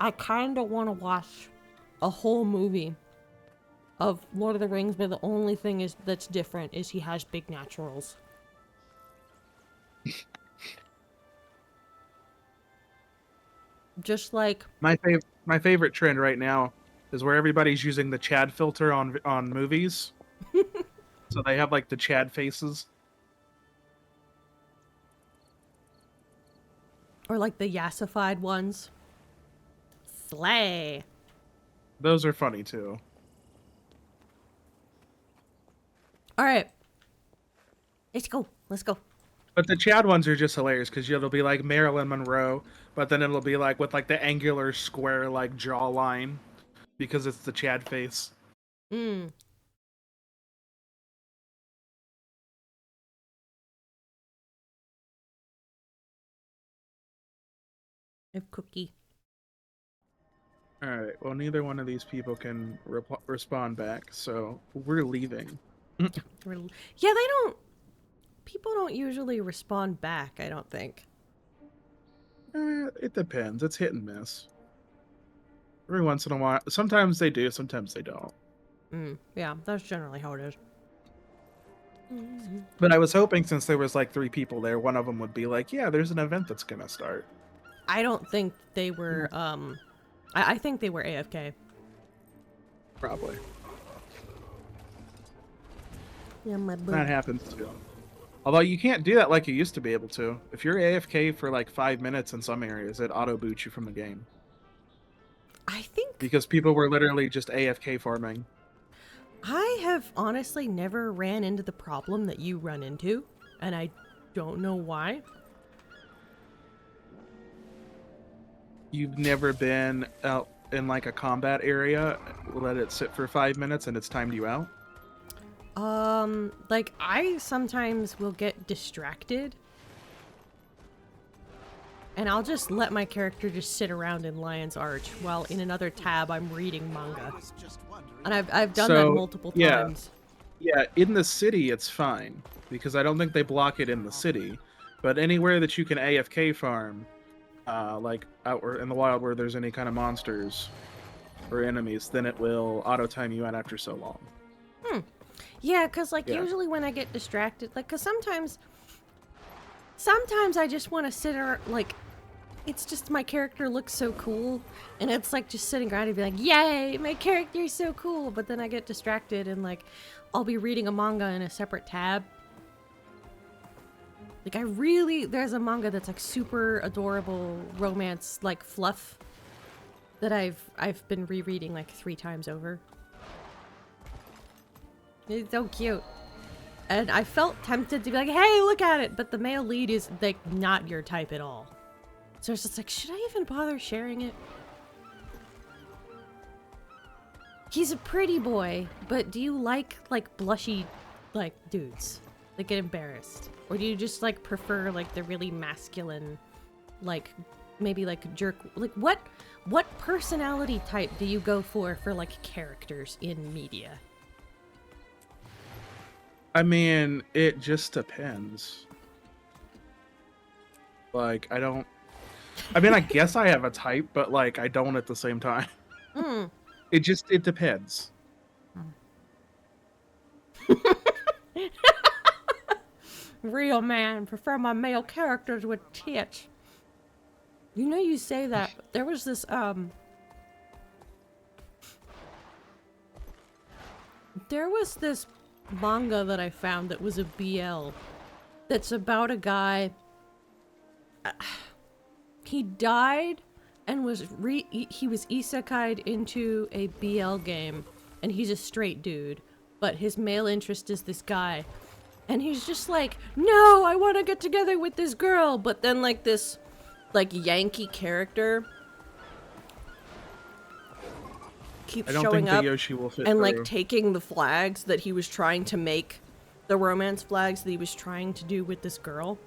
I kinda wanna watch a whole movie of Lord of the Rings, but the only thing that's different is he has big naturals. Just like my favorite trend right now is where everybody's using the Chad filter on movies. So they have like the Chad faces. Or like the yassified ones. Slay. Those are funny too. Alright. Let's go. Let's go. But the Chad ones are just hilarious because it'll be like Marilyn Monroe, but then it'll be like with like the angular square like jawline because it's the Chad face. Mm. If Cookie. Alright, well neither one of these people can respond back, so we're leaving. Yeah, they don't... People don't usually respond back, I don't think. It depends. It's hit and miss. Every once in a while. Sometimes they do, sometimes they don't. Yeah, that's generally how it is. But I was hoping since there was like 3 people there, one of them would be like, yeah, there's an event that's gonna start. I don't think they were, I think they were AFK. Probably. Yeah, my boo. That happens too. Although you can't do that like you used to be able to. If you're AFK for like 5 minutes in some areas, it auto-boots you from the game. I think... Because people were literally just AFK farming. I have honestly never ran into the problem that you run into, and I don't know why. You've never been out in like a combat area, let it sit for 5 minutes and it's timed you out? Like I sometimes will get distracted and I'll just let my character just sit around in Lion's Arch while in another tab I'm reading manga. And I've done that multiple times. Yeah, in the city it's fine because I don't think they block it in the city, but anywhere that you can AFK farm, like out in the wild where there's any kind of monsters or enemies, then it will auto time you out after so long. Yeah, because like usually when I get distracted, like because sometimes I just want to sit around, like it's just my character looks so cool and it's like just sitting around and be like, yay, my character is so cool, but then I get distracted and like I'll be reading a manga in a separate tab. Like there's a manga that's like super adorable romance like fluff that I've been rereading like 3 times over. He's so cute. And I felt tempted to be like, hey, look at it. But the male lead is like not your type at all. So it's just like, should I even bother sharing it? He's a pretty boy, but do you like blushy like dudes that get embarrassed? Or do you just like prefer like the really masculine, like maybe like jerk, like what personality type do you go for like characters in media? I mean, it just depends. Like, I mean, I guess I have a type, but like, I don't at the same time. Hmm. It depends. Real man, prefer my male characters with tits. You know, you say that. There was this, there was this manga that I found that was a BL. That's about a guy. He died and was he was isekai'd into a BL game, and he's a straight dude, but his male interest is this guy. And he's just like, no, I want to get together with this girl. But then like this like Yankee character keeps showing up and like taking the flags that he was trying to make, the romance flags that he was trying to do with this girl.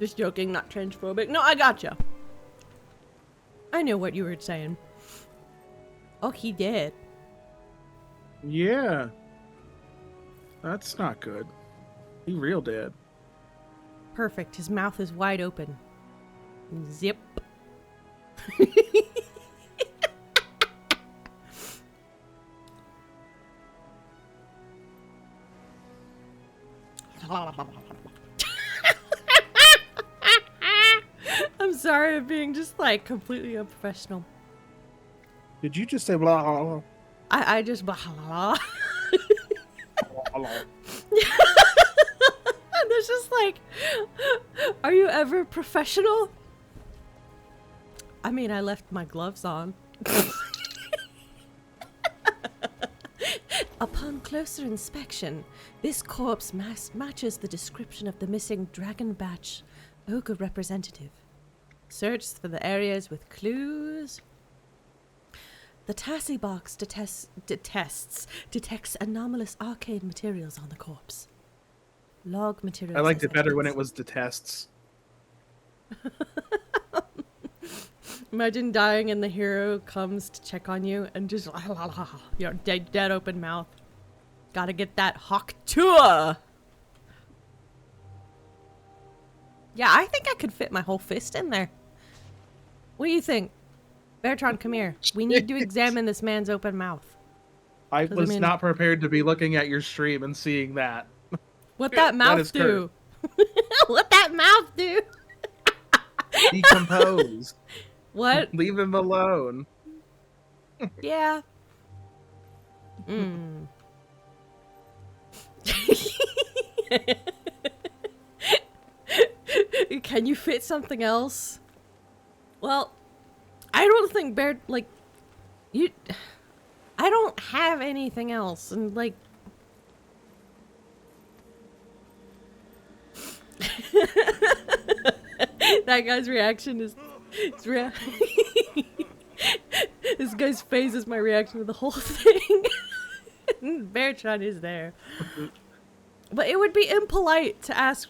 Just joking, not transphobic. No, I gotcha. I knew what you were saying. Oh, he did. Yeah. That's not good. He real dead. Perfect. His mouth is wide open. Zip. I'm sorry I'm being just like completely unprofessional. Did you just say blah blah blah? I just blah blah. There's just like, are you ever professional? I mean, I left my gloves on. Upon closer inspection, this corpse matches the description of the missing Dragon Batch ogre representative. Search for the areas with clues. The Tassie box detects anomalous arcade materials on the corpse. Log materials. I liked it better when it was detests. Imagine dying and the hero comes to check on you and just your dead open mouth. Gotta get that hawk tour. Yeah, I think I could fit my whole fist in there. What do you think? Beartron, come here. We need to examine this man's open mouth. I was not prepared to be looking at your stream and seeing that. What that mouth do? What that mouth do? Decompose. What? Leave him alone. Yeah. Mm. Can you fit something else? Well, I don't think I don't have anything else, and like that guy's reaction is this guy's face is my reaction to the whole thing. Beartron is there. But it would be impolite to ask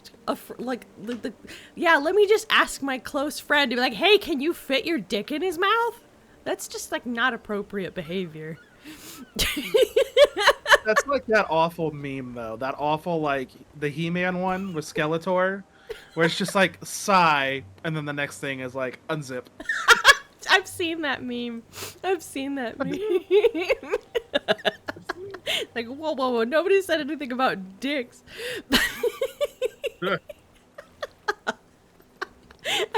yeah, let me just ask my close friend to be like, hey, can you fit your dick in his mouth? That's just like not appropriate behavior. That's like that awful meme though. That awful like the He-Man one with Skeletor, where it's just like sigh, and then the next thing is like unzip. I've seen that meme. Like, whoa, nobody said anything about dicks. I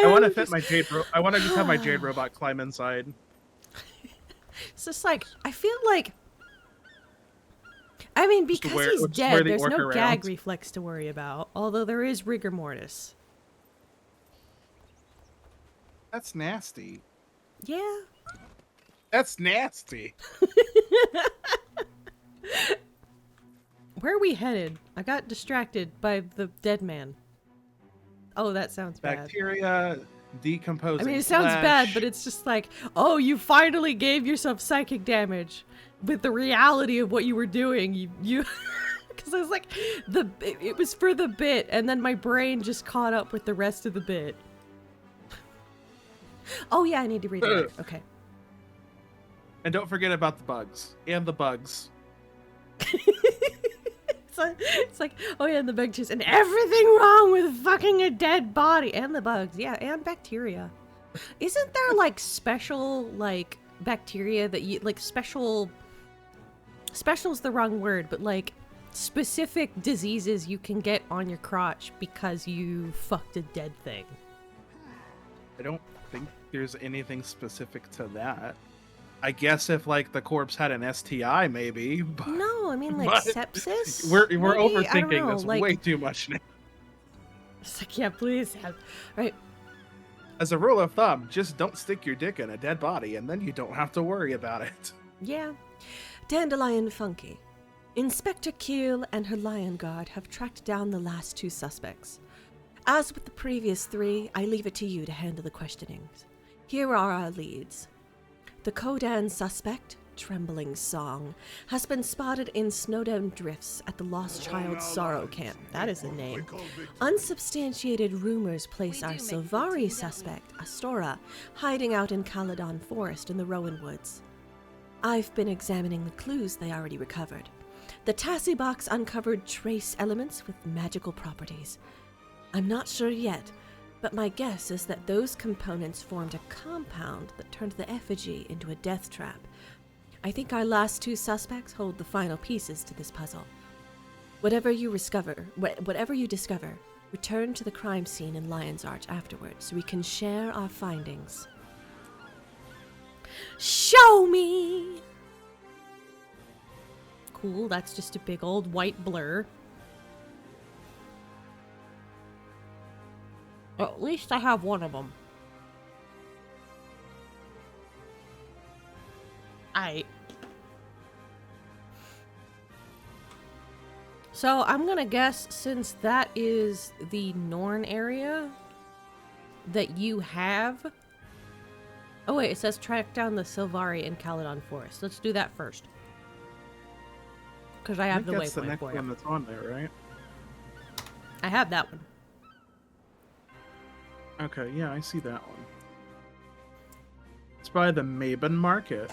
want to fit my Jade I want to just have my Jade robot climb inside. It's just like, I feel like, I mean, because he's dead, there's no gag reflex to worry about. Although there is rigor mortis. That's nasty. Yeah. That's nasty. Where are we headed? I got distracted by the dead man. Oh, that sounds bad. Bacteria decomposing. I mean, it sounds flesh. bad, but it's just like, oh, you finally gave yourself psychic damage. With the reality of what you were doing, you because I was like, it was for the bit, and then my brain just caught up with the rest of the bit. Oh yeah, I need to read it. Okay. And don't forget about the bugs. And the bugs. It's like, oh yeah, and the bug juice, and everything wrong with fucking a dead body, and the bugs, yeah, and bacteria. Isn't there like special like bacteria that you like special's the wrong word, but like specific diseases you can get on your crotch because you fucked a dead thing? I don't think there's anything specific to that. I guess if like the corpse had an STI, maybe. But, no, I mean like sepsis. We're maybe? overthinking this like, way too much now. It's like, yeah, please help. Right. As a rule of thumb, just don't stick your dick in a dead body, and then you don't have to worry about it. Yeah. DandelionFunky. Inspector Keel and her lion guard have tracked down the last 2 suspects. As with the previous 3, I leave it to you to handle the questionings. Here are our leads. The Kodan suspect, Trembling Song, has been spotted in snowdown drifts at the Lost Child Sorrow Camp. That is the name. Unsubstantiated rumors place our Silvari suspect, Astora, hiding out in Caledon Forest in the Rowan Woods. I've been examining the clues they already recovered. The Tassie box uncovered trace elements with magical properties. I'm not sure yet, but my guess is that those components formed a compound that turned the effigy into a death trap. I think our last 2 suspects hold the final pieces to this puzzle. Whatever you discover, return to the crime scene in Lion's Arch afterwards so we can share our findings. Show me! Cool, that's just a big old white blur. At least I have one of them. So I'm gonna guess, since that is the Norn area that you have. Oh wait, it says track down the Silvari in Caledon Forest. Let's do that first. Because I have the that's the waypoint next for you. one that's on there, right? I have that one. Okay, yeah, I see that one. It's by the Maben Market.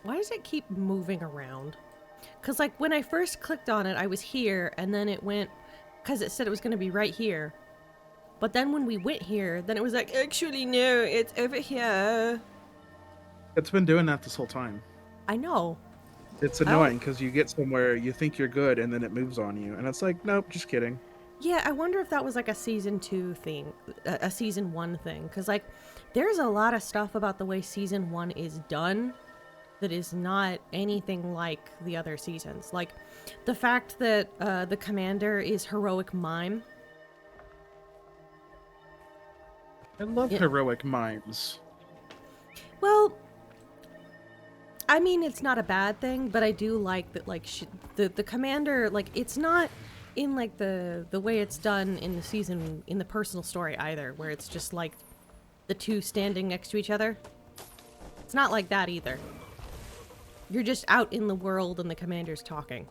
Why does it keep moving around? Because, like, when I first clicked on it, I was here, and then it went... Because it said it was going to be right here. But then when we went here, then it was like, actually, no, it's over here. It's been doing that this whole time. I know. It's annoying, because you get somewhere, you think you're good, and then it moves on you. And it's like, nope, just kidding. Yeah, I wonder if that was, like, a Season 2 thing. A Season 1 thing. Because, like, there's a lot of stuff about the way Season 1 is done that is not anything like the other seasons. Like, the fact that the commander is heroic mime. I love heroic mimes. Well, I mean, it's not a bad thing, but I do like that, like, the commander, like, it's not in, like, the way it's done in the season, in the personal story either, where it's just, like, the 2 standing next to each other. It's not like that either. You're just out in the world and the commander's talking.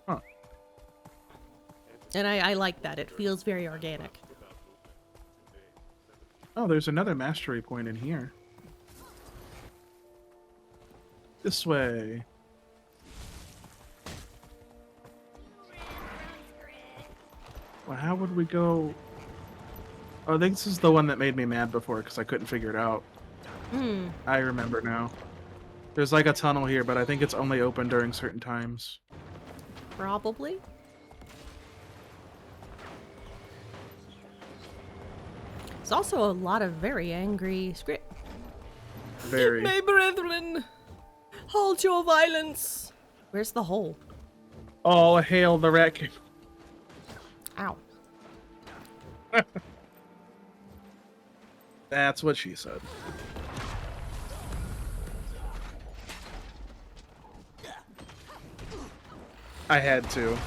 Huh. And I like that. It feels very organic. Oh, there's another mastery point in here. This way. Well, how would we go? Oh, I think this is the one that made me mad before because I couldn't figure it out. I remember now. There's like a tunnel here, but I think it's only open during certain times. Probably. There's also a lot of very angry script. Very. My brethren, halt your violence. Where's the hole? All hail the Rat King. Ow. That's what she said. I had to.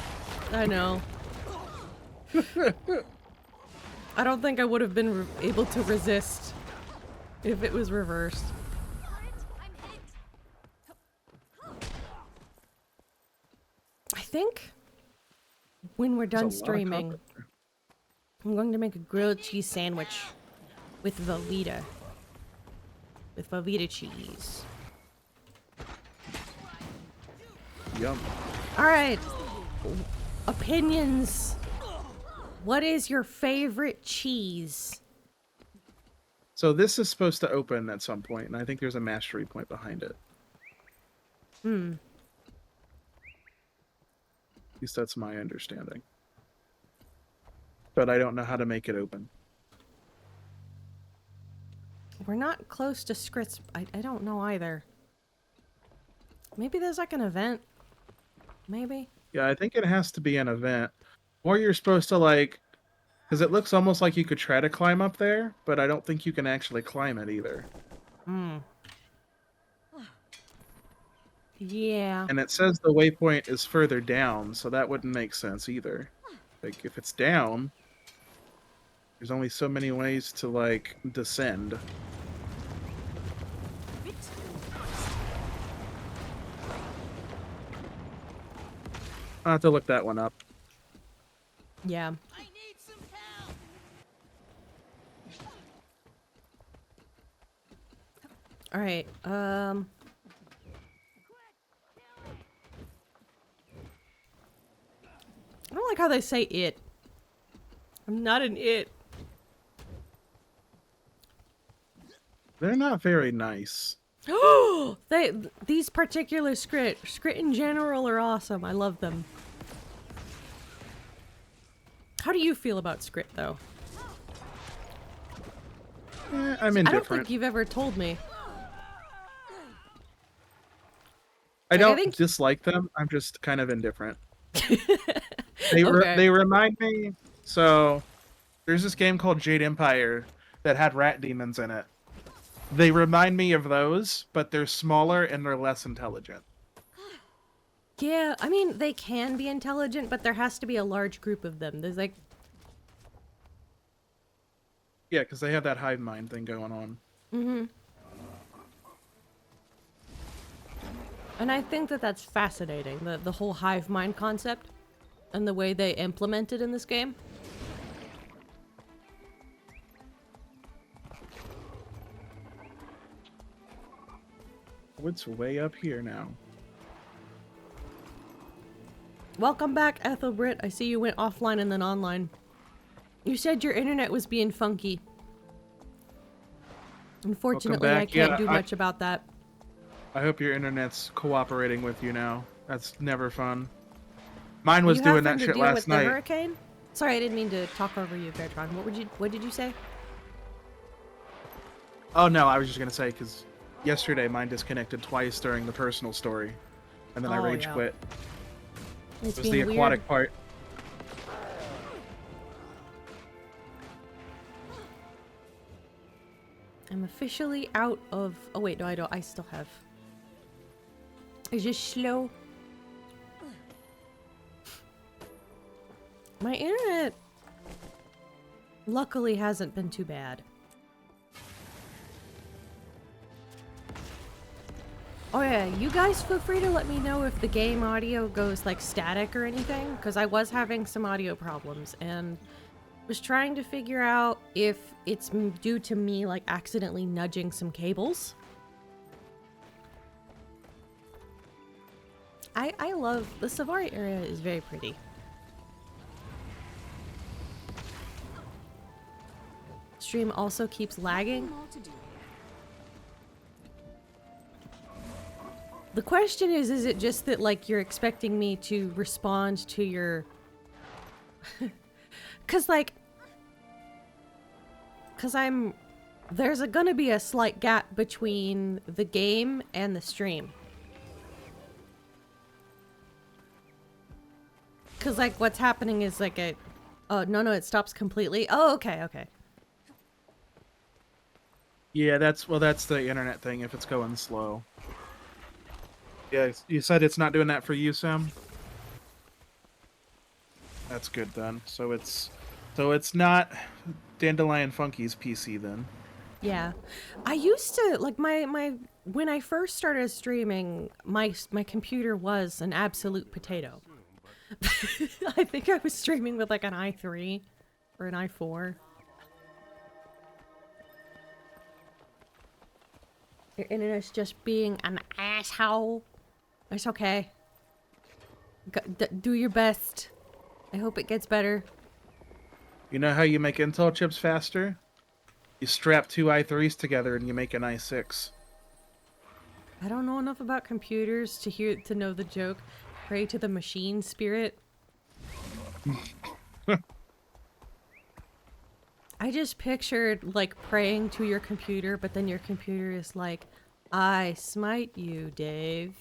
I know. I don't think I would have been able to resist if it was reversed. I think when we're done streaming, I'm going to make a grilled cheese sandwich with Velveeta. With Velveeta cheese. Yum. Alright. Opinions. What is your favorite cheese? So this is supposed to open at some point, and I think there's a mastery point behind it. Hmm. At least that's my understanding. But I don't know how to make it open. We're not close to scripts. I don't know either. Maybe there's like an event. Maybe? Yeah, I think it has to be an event. Or you're supposed to like... Because it looks almost like you could try to climb up there, but I don't think you can actually climb it either. Hmm. Yeah. And it says the waypoint is further down, so that wouldn't make sense either. Like, if it's down, there's only so many ways to, like, descend. I'll have to look that one up. Yeah. Alright, I don't like how they say it. I'm not an it. They're not very nice. These particular script in general are awesome. I love them. How do you feel about script though? I'm indifferent. I don't think you've ever told me. I don't dislike them. I'm just kind of indifferent. They Okay. remind me. So there's this game called Jade Empire that had rat demons in it. They remind me of those, but they're smaller and they're less intelligent. Yeah, I mean, they can be intelligent, but there has to be a large group of them. There's like... Yeah, because they have that hive mind thing going on. Mm-hmm. And I think that that's fascinating, the whole hive mind concept and the way they implement it in this game. It's way up here now. Welcome back, Ethelbrit. I see you went offline and then online. You said your internet was being funky. Unfortunately, I can't do much about that. I hope your internet's cooperating with you now. That's never fun. Mine was doing that shit last night. The hurricane? Sorry, I didn't mean to talk over you, Beartron. What did you say? Oh no, I was just gonna say because yesterday mine disconnected twice during the personal story, and then I rage quit. It's It was the aquatic part. I'm officially out of... Oh wait, no, I don't. I still have... It's just slow. My internet luckily hasn't been too bad. Oh yeah, you guys feel free to let me know if the game audio goes like static or anything, because I was having some audio problems and was trying to figure out if it's due to me like accidentally nudging some cables. I love the Savari area, is very pretty. Stream also keeps lagging. The question is it just that like you're expecting me to respond to your Because there's gonna be a slight gap between the game and the stream. Because, like, what's happening is, like, oh, no, it stops completely. Oh, okay. Yeah, that's the internet thing if it's going slow. Yeah, you said it's not doing that for you, Sam? That's good then. So it's not DandelionFunky's PC then. Yeah. I used to, like, when I first started streaming, my computer was an absolute potato. I think I was streaming with, like, an i3 or an i4. And it's just being an asshole. It's okay. Do your best. I hope it gets better. You know how you make Intel chips faster? You strap two i3s together and you make an i6. I don't know enough about computers to know the joke. Pray to the machine spirit. I just pictured, like, praying to your computer, but then your computer is like, I smite you, Dave.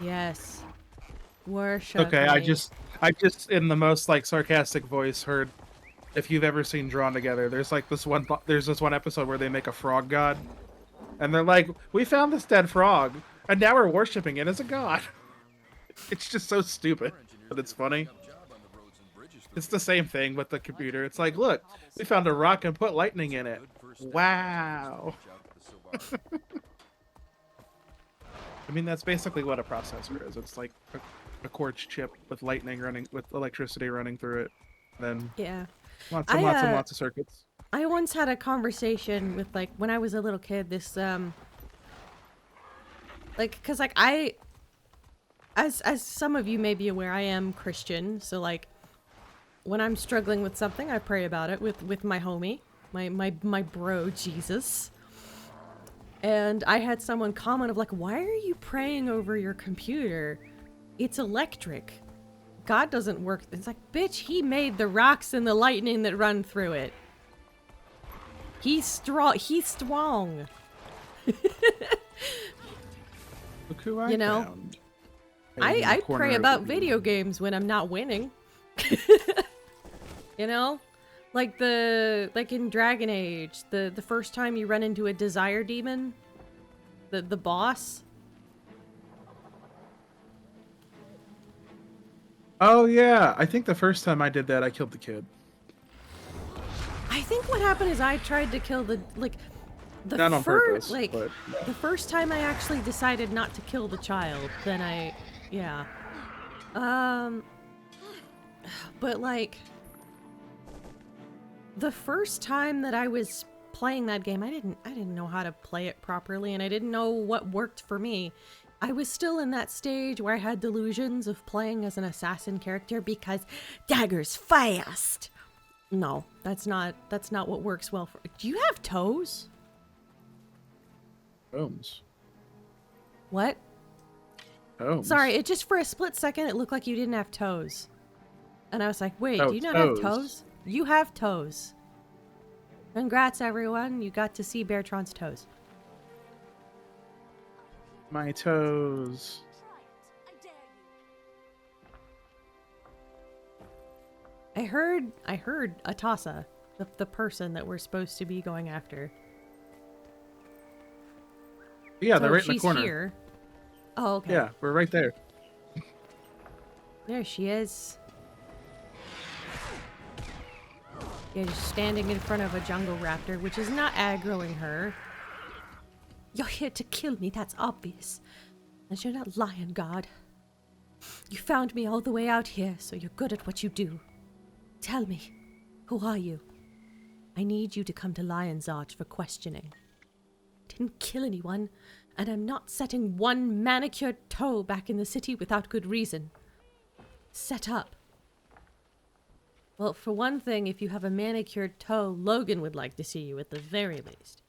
Yes. Worship Okay, me. I just in the most, like, sarcastic voice heard, if you've ever seen Drawn Together, there's this one episode where they make a frog god. And they're like, we found this dead frog, and now we're worshipping it as a god. It's just so stupid, but it's funny. It's the same thing with the computer. It's like, look, we found a rock and put lightning in it. Wow. I mean, that's basically what a processor is. It's like a quartz chip with electricity running through it. Then yeah, lots and lots of circuits. I once had a conversation with, like, when I was a little kid, this, like, cause, like, as some of you may be aware, I am Christian, so, like, when I'm struggling with something, I pray about it with my homie, my bro, Jesus. And I had someone comment of, like, why are you praying over your computer? It's electric. God doesn't work. It's like, bitch, he made the rocks and the lightning that run through it. He's strong. Look who I found. I pray about video games when I'm not winning. You know? Like in Dragon Age, the first time you run into a desire demon, the boss. Oh yeah, I think the first time I did that, I killed the kid. I think what happened is I tried to kill not on purpose, like, but the first time I actually decided not to kill the child, then yeah. But, like, the first time that I was playing that game, I didn't know how to play it properly, and I didn't know what worked for me. I was still in that stage where I had delusions of playing as an assassin character because daggers fast. No, that's not what works well for. Do you have toes? Bones. What? Toes. Sorry, it just for a split second it looked like you didn't have toes. And I was like, wait, Oh, do you not have toes? You have toes. Congrats, everyone. You got to see Beartron's toes. My toes. I heard Atasa, the person that we're supposed to be going after. Yeah, So they're right in the she's corner. Here. Oh, okay. Yeah, we're right there. There she is. Yeah, just standing in front of a jungle raptor, which is not aggroing her. You're here to kill me, that's obvious. And you're not lying, God. You found me all the way out here, so you're good at what you do. Tell me, who are you? I need you to come to Lion's Arch for questioning. Didn't kill anyone, and I'm not setting one manicured toe back in the city without good reason. Set up. Well, for one thing, if you have a manicured toe, Logan would like to see you at the very least.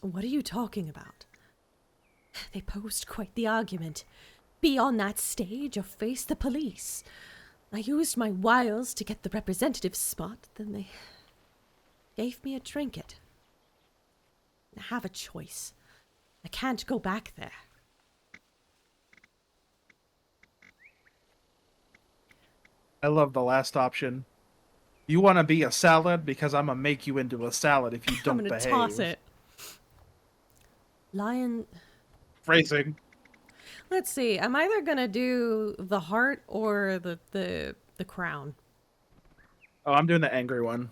What are you talking about? They posed quite the argument. Be on that stage or face the police. I used my wiles to get the representative spot, then they gave me a trinket. I have a choice. I can't go back there. I love the last option. You want to be a salad because I'm gonna make you into a salad if you don't I'm gonna behave. toss it. Lion. Phrasing. Let's see. I'm either gonna do the heart or the crown. Oh, I'm doing the angry one.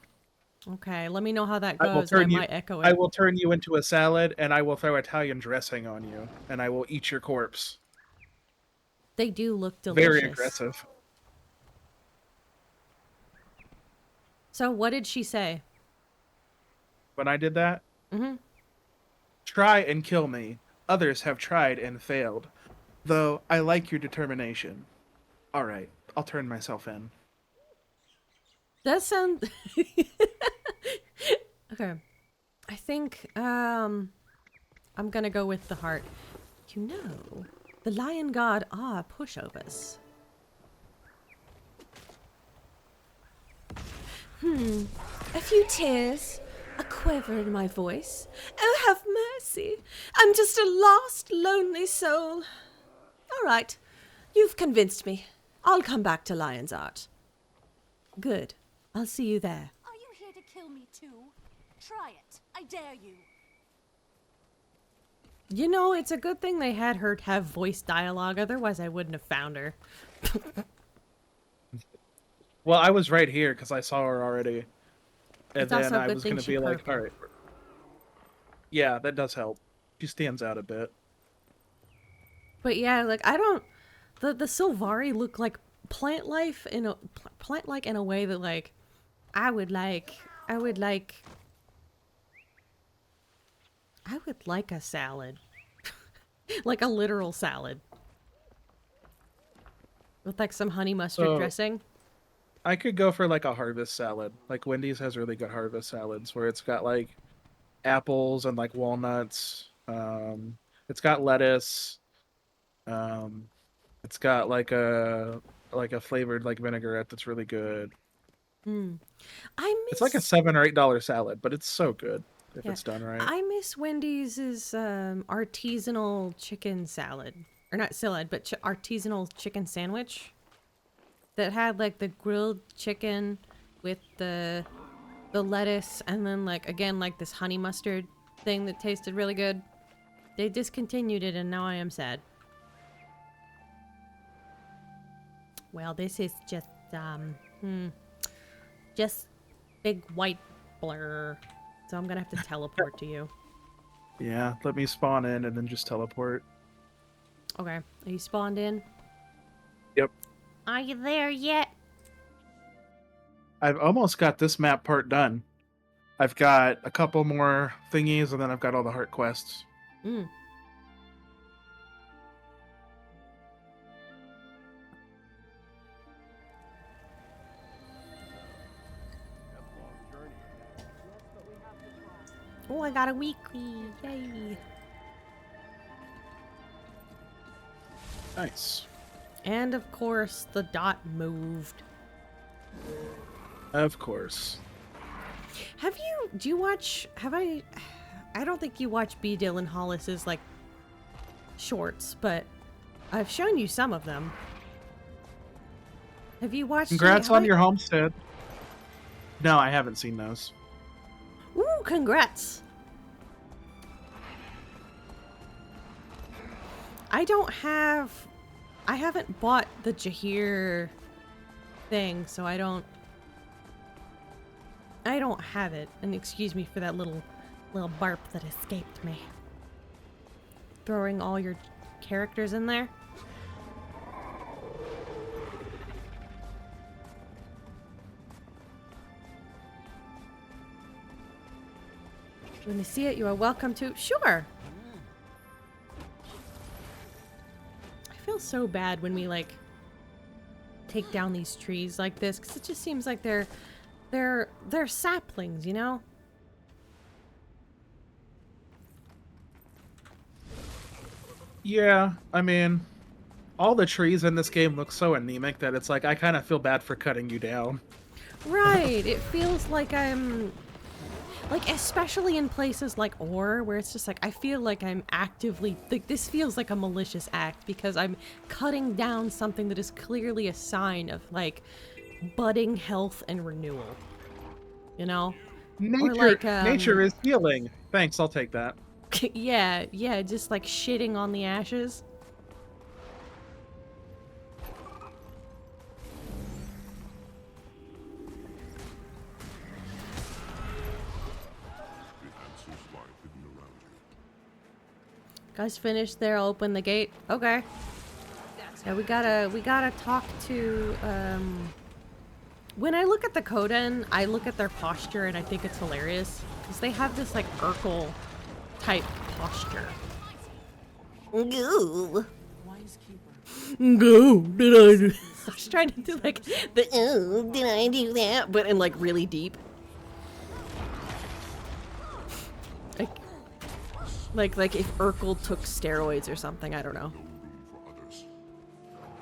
Okay, let me know how that I will goes. And I turn you. might echo it. I will turn you into a salad, and I will throw Italian dressing on you, and I will eat your corpse. They do look delicious. Very aggressive. So what did she say? When I did that, Mm-hmm. try and kill me. Others have tried and failed. Though I like your determination. All right, I'll turn myself in. That sounds okay. I think I'm gonna go with the heart. You know, the lion god are pushovers. A few tears, a quiver in my voice. Oh, have mercy. I'm just a lost, lonely soul. All right, you've convinced me. I'll come back to Lion's Art. Good. I'll see you there. Are you here to kill me too? Try it. I dare you. You know, it's a good thing they had her have voice dialogue, otherwise I wouldn't have found her. Well, I was right here because I saw her already. And It's then also a I good was thing going to she be like, purple. all right. Yeah, that does help. She stands out a bit. But yeah, like I don't the Sylvari look like plant life in a plant like in a way that like I would like a salad. Like a literal salad. With like some honey mustard So- dressing. I could go for like a harvest salad. Like Wendy's has really good harvest salads where it's got like apples and like walnuts. It's got lettuce. It's got like a flavored like vinaigrette that's really good. I miss It's like a $7 or $8 salad, but it's so good if Yeah. it's done right. I miss Wendy's artisanal chicken salad. Or not salad, but artisanal chicken sandwich. That had like the grilled chicken with the lettuce and then like again like this honey mustard thing that tasted really good. They discontinued it and now I am sad. Well, this is just big white blur. So I'm gonna have to teleport to you. Yeah, let me spawn in and then just teleport. Okay, are you spawned in? Yep. Are you there yet? I've almost got this map part done. I've got a couple more thingies and then I've got all the heart quests. Mm. Oh, I got a weekly. Yay. Nice. And of course, the dot moved. Of course. Do you watch, I don't think you watch B. Dylan Hollis's, like, shorts, but I've shown you some of them. Have you watched Congrats have on I- your homestead. No, I haven't seen those. Ooh, congrats. I haven't bought the Jahir thing, so I don't have it. And excuse me for that little barp that escaped me. Throwing all your characters in there. When you see it, you are welcome to. Sure. I feel so bad when we like take down these trees like this because it just seems like they're saplings, you know? Yeah, I mean, all the trees in this game look so anemic that it's like I kind of feel bad for cutting you down. Right. It feels like I'm like, especially in places like Ore, where it's just like I feel like I'm actively like this feels like a malicious act because I'm cutting down something that is clearly a sign of like budding health and renewal. You know? Nature, Or like, nature is healing. Thanks, I'll take that. yeah, just like shitting on the ashes. Guys finished there, I'll open the gate. Okay. Yeah, we gotta talk to, when I look at the Koden, I look at their posture and I think it's hilarious. Because they have this, like, Urkel type posture. Go. Go, did I do I was trying to do, like, the, oh, did I do that? But in, like, really deep. Like if Urkel took steroids or something, I don't know.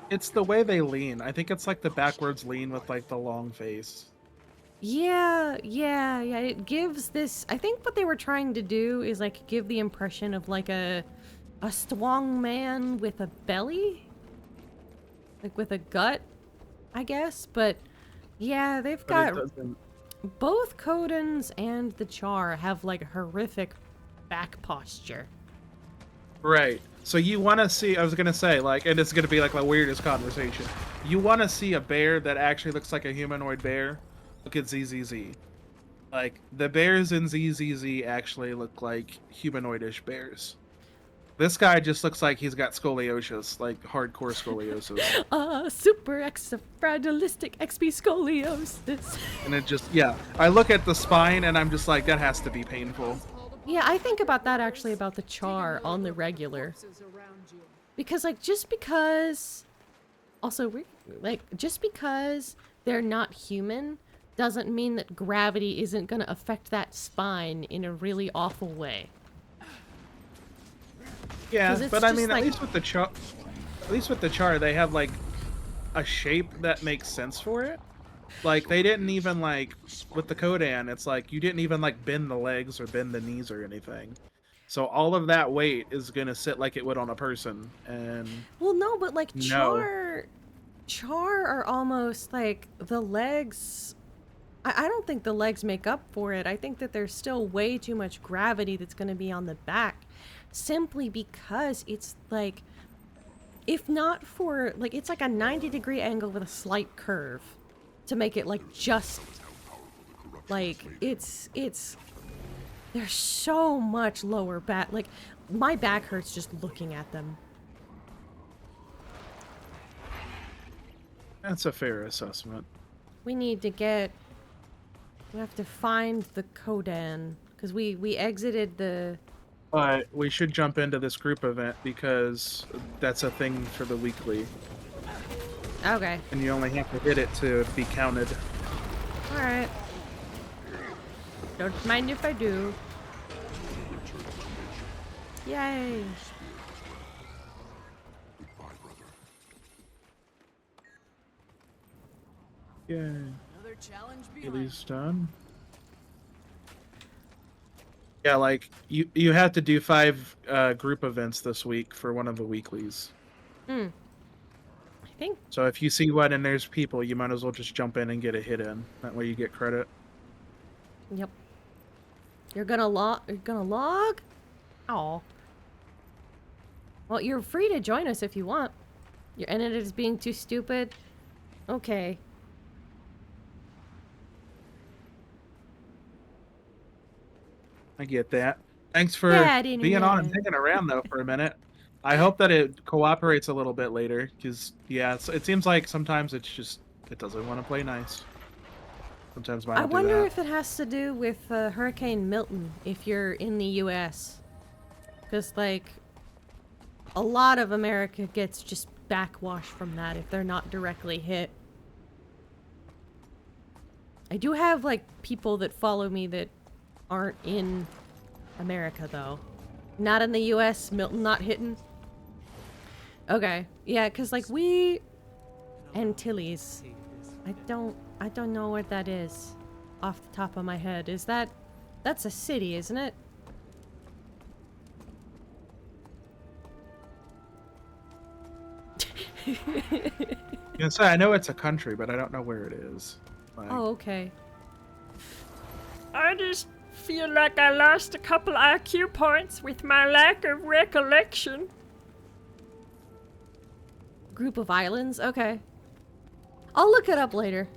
It's the way they lean. I think it's like the backwards lean with like the long face. Yeah. It gives this. I think what they were trying to do is like give the impression of like a strong man with a belly, like with a gut, I guess. But yeah, they've got both Kodens and the Char have like horrific back posture. Right. So you want to see, I was going to say, like, and it's going to be like the weirdest conversation. You want to see a bear that actually looks like a humanoid bear? Look at ZZZ. Like, the bears in ZZZ actually look like humanoidish bears. This guy just looks like he's got scoliosis, like hardcore scoliosis. Super extra fragilistic XP scoliosis. And it just, yeah. I look at the spine and I'm just like, that has to be painful. Yeah, I think about that actually about the Char on the regular. Because like just because they're not human doesn't mean that gravity isn't going to affect that spine in a really awful way. Yeah, but I mean like... at least with the Char they have like a shape that makes sense for it. Like, they didn't even, like, with the Kodan, it's like, you didn't even, like, bend the legs or bend the knees or anything. So all of that weight is gonna sit like it would on a person, and... Well, no, but, like, Char are almost, like, the legs... I don't think the legs make up for it. I think that there's still way too much gravity that's gonna be on the back. Simply because it's, like... If not for... Like, it's like a 90-degree angle with a slight curve. To make it like just like it's there's so much lower back, like my back hurts just looking at them. That's a fair assessment. We have to find the Kodan because we exited the... But we should jump into this group event because that's a thing for the weekly. Okay. And you only have to hit it to be counted. Alright. Don't mind if I do. Yay! Yay. Another challenge Haley's done. Yeah, like, you have to do 5 group events this week for one of the weeklies. So if you see one and there's people, you might as well just jump in and get a hit in. That way you get credit. Yep. You're gonna log? Oh. Well, you're free to join us if you want. Your internet is being too stupid. Okay. I get that. Thanks for Bad being on and internet. hanging around though for a minute. I hope that it cooperates a little bit later, because, yeah, it seems like sometimes it's just, it doesn't want to play nice. Sometimes mine I will do wonder that. if it has to do with Hurricane Milton, if you're in the U.S. Because, like, a lot of America gets just backwash from that if they're not directly hit. I do have, like, people that follow me that aren't in America, though. Not in the U.S., Milton not hitting. Okay. Yeah, because like we... Antilles. I don't know what that is off the top of my head. Is that... That's a city, isn't it? You say I know it's a country, but I don't know where it is. Like, Oh, okay. I just feel like I lost a couple IQ points with my lack of recollection. Group of islands? Okay. I'll look it up later.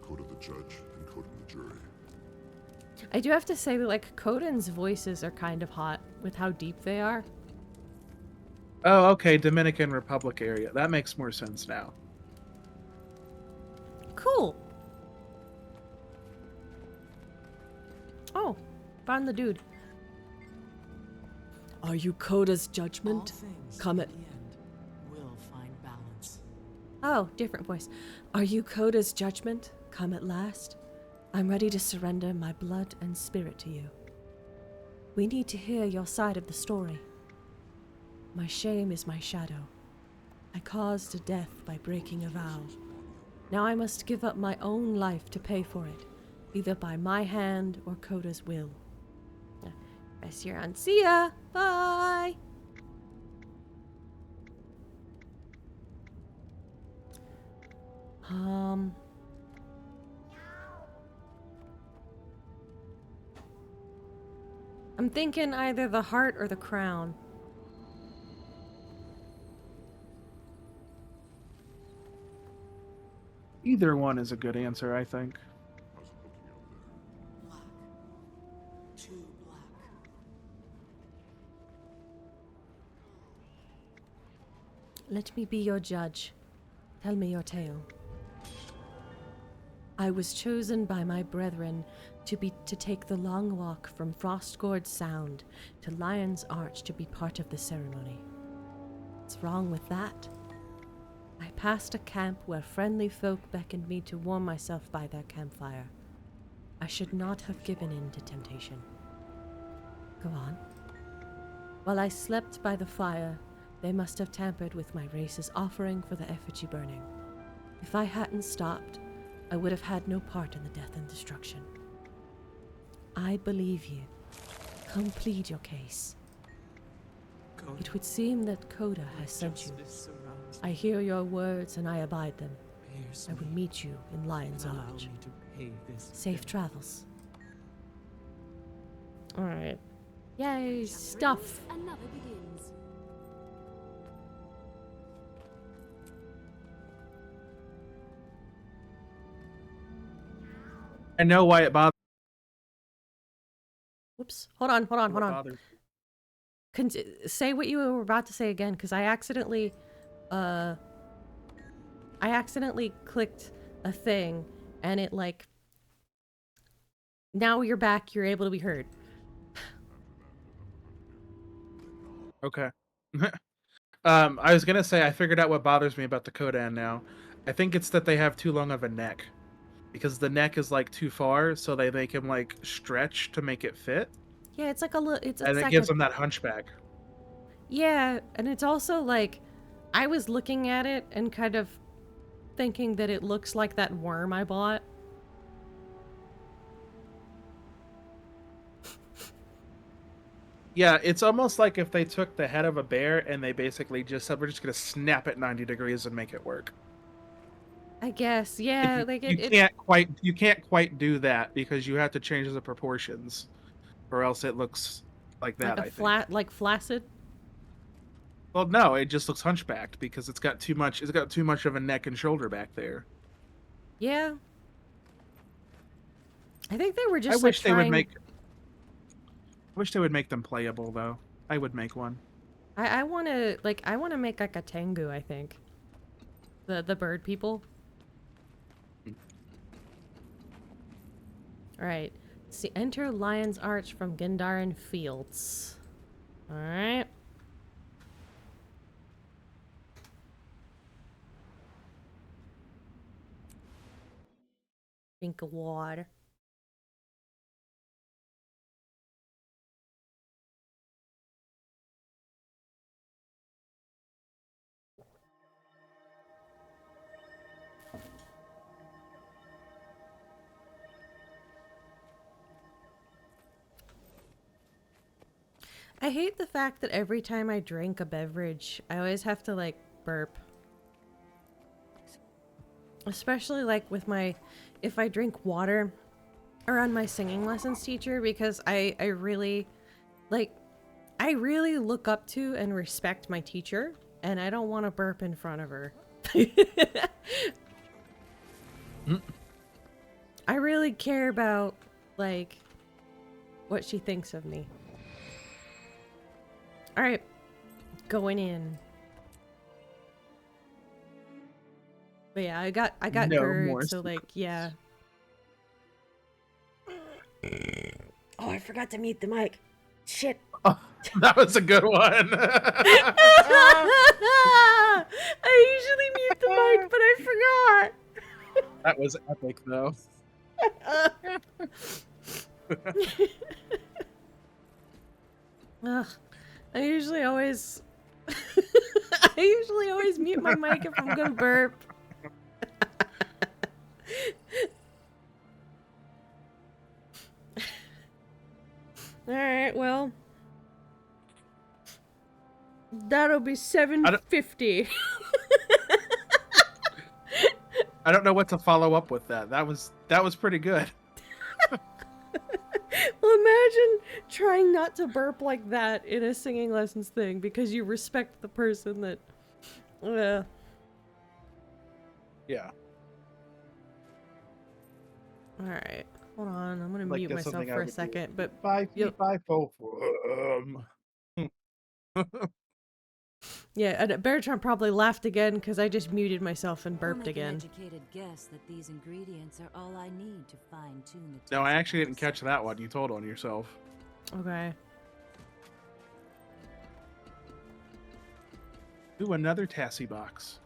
Code of the judge and code of the jury. I do have to say that, like, Coden's voices are kind of hot with how deep they are. oh, okay, Dominican Republic area. That makes more sense now. Cool. Oh, found the dude. Are you Coda's judgment? All things Come in at... the end will find balance. Oh, different voice. Are you Coda's judgment? Come at last? I'm ready to surrender my blood and spirit to you. We need to hear your side of the story. My shame is my shadow. I caused a death by breaking a vow. Now I must give up my own life to pay for it, either by my hand or Coda's will. Best you're on. See ya. Bye. I'm thinking either the heart or the crown. Either one is a good answer, I think. Black. Too black. Let me be your judge. Tell me your tale. I was chosen by my brethren to take the long walk from Frostgord Sound to Lion's Arch to be part of the ceremony. What's wrong with that? I passed a camp where friendly folk beckoned me to warm myself by their campfire. I should not have given in to temptation. Go on. While I slept by the fire, they must have tampered with my race's offering for the effigy burning. If I hadn't stopped, I would have had no part in the death and destruction. I believe you. Come plead your case. It would seem that Coda has sent you. I hear your words and I abide them. I will meet you in Lion's Arch. Safe travels. Alright. Yay, stuff. Another begins. I know why it bothers. Whoops. Hold on. Say what you were about to say again, because I accidentally clicked a thing, and it like... Now you're back, you're able to be heard. Okay. I was gonna say I figured out what bothers me about the Kodan now. I think it's that they have too long of a neck. Because the neck is like too far, so they make him like stretch to make it fit. Yeah, it's like a little... And it gives him that hunchback. Yeah, and it's also like... I was looking at it and kind of thinking that it looks like that worm I bought. Yeah, it's almost like if they took the head of a bear and they basically just said, we're just going to snap it 90 degrees and make it work. I guess, yeah. You can't quite do that because you have to change the proportions, or else it looks like that. Like like flaccid. Well, no, it just looks hunchbacked because it's got too much. It's got too much of a neck and shoulder back there. Yeah. I think they were just. I wish they would make. I wish they would make them playable though. I would make one. I want to make like a Tengu. I think. The bird people. Alright. See, enter Lion's Arch from Gendarin Fields. Alright. Drink of water. I hate the fact that every time I drink a beverage, I always have to like burp. Especially like with if I drink water around my singing lessons teacher, because I really look up to and respect my teacher, and I don't want to burp in front of her. I really care about like what she thinks of me. All right, going in. But yeah, I got No GERD, more so like yeah. Oh, I forgot to mute the mic. Shit. Oh, that was a good one. I usually mute the mic, but I forgot. That was epic, though. Ugh, I usually always mute my mic if I'm gonna burp. All right, well, that'll be $7.50. I don't know what to follow up with that. That was pretty good. Well, imagine trying not to burp like that in a singing lessons thing because you respect the person that. Yeah. All right, hold on. I'm gonna mute myself for a second. But 5 feet, 5 4. Yeah, and Beartron probably laughed again because I just muted myself and burped again. An educated guess that these ingredients are all I need to fine-tune the No, I actually didn't catch that one. You told on yourself. Okay. Ooh, another Tassie box.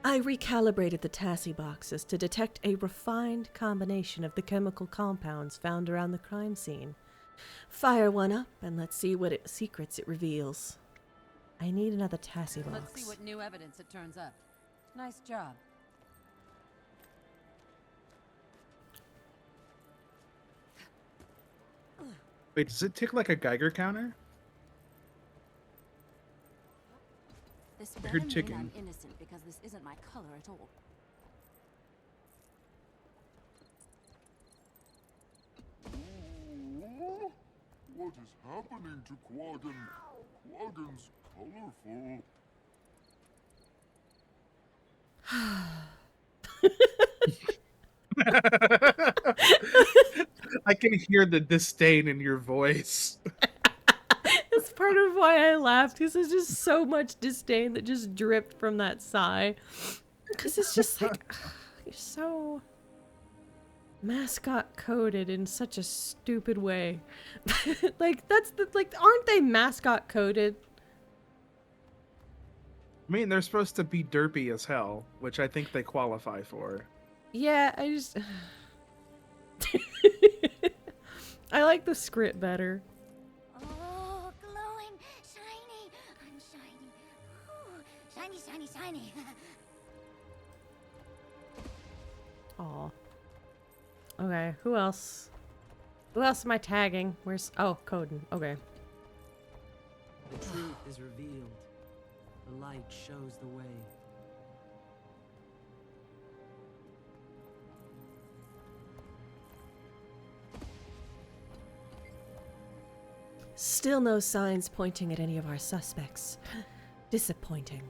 I recalibrated the Tassie boxes to detect a refined combination of the chemical compounds found around the crime scene. Fire one up and let's see what secrets it reveals. I need another Tassie box. Let's see what new evidence it turns up. Nice job. Wait, does it tick like a Geiger counter? This I heard better mean chicken. I'm innocent because this isn't my color at all. What is happening to Quaggan? Quaggan's colorful. I can hear the disdain in your voice. That's part of why I laughed, because there's just so much disdain that just dripped from that sigh. Because it's just like, you're so mascot coded in such a stupid way. Like, aren't they mascot coded? I mean, they're supposed to be derpy as hell, which I think they qualify for. Yeah, I just... I like the script better. Oh, glowing, shiny. I'm shiny. Ooh, shiny, shiny, shiny. Aw. Okay, who else? Who else am I tagging? Where's... Oh, Coden. Okay. The truth is revealed. The light shows the way. Still no signs pointing at any of our suspects. Disappointing.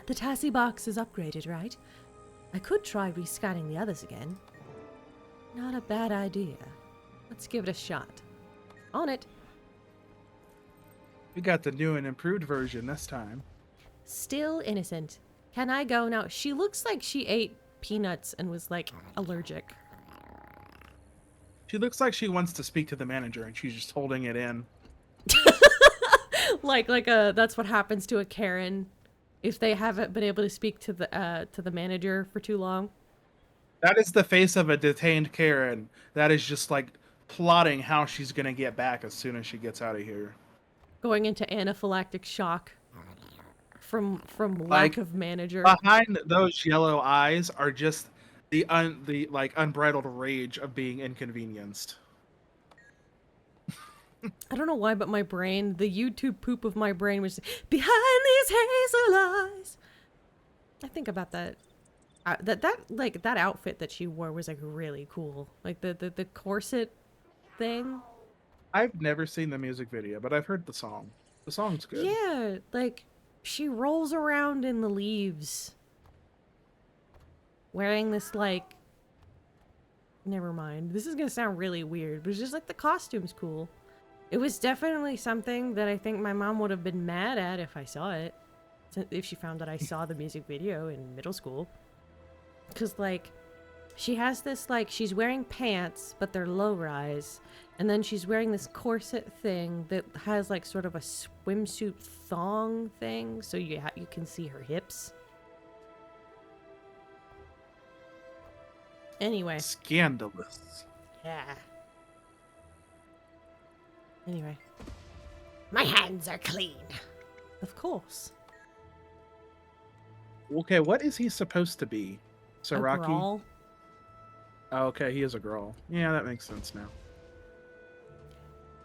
The Tassie box is upgraded, right? I could try rescanning the others again. Not a bad idea. Let's give it a shot. On it. We got the new and improved version this time. Still innocent. Can I go now? She looks like she ate peanuts and was like allergic. She looks like she wants to speak to the manager and she's just holding it in. like that's what happens to a Karen if they haven't been able to speak to the manager for too long. That is the face of a detained Karen. That is just like plotting how she's gonna get back as soon as she gets out of here. Going into anaphylactic shock from lack Like, of manager. Behind those yellow eyes are just the like unbridled rage of being inconvenienced. I don't know why, but my brain, the YouTube poop of my brain was behind these hazel eyes. I think about that. That outfit that she wore was like really cool. Like the corset thing. I've never seen the music video, but I've heard the song. The song's good. Yeah, like she rolls around in the leaves wearing this like, never mind. This is gonna sound really weird, but it's just like the costume's cool. It was definitely something that I think my mom would have been mad at if I saw it. If she found that I saw the music video in middle school. Because, like, she has this, like, she's wearing pants, but they're low-rise. And then she's wearing this corset thing that has, like, sort of a swimsuit thong thing. So you can see her hips. Anyway. Scandalous. Yeah. Anyway. My hands are clean. Of course. Okay, what is he supposed to be? Saraki? A Grawl? Oh, okay, he is a Grawl. Yeah, that makes sense now.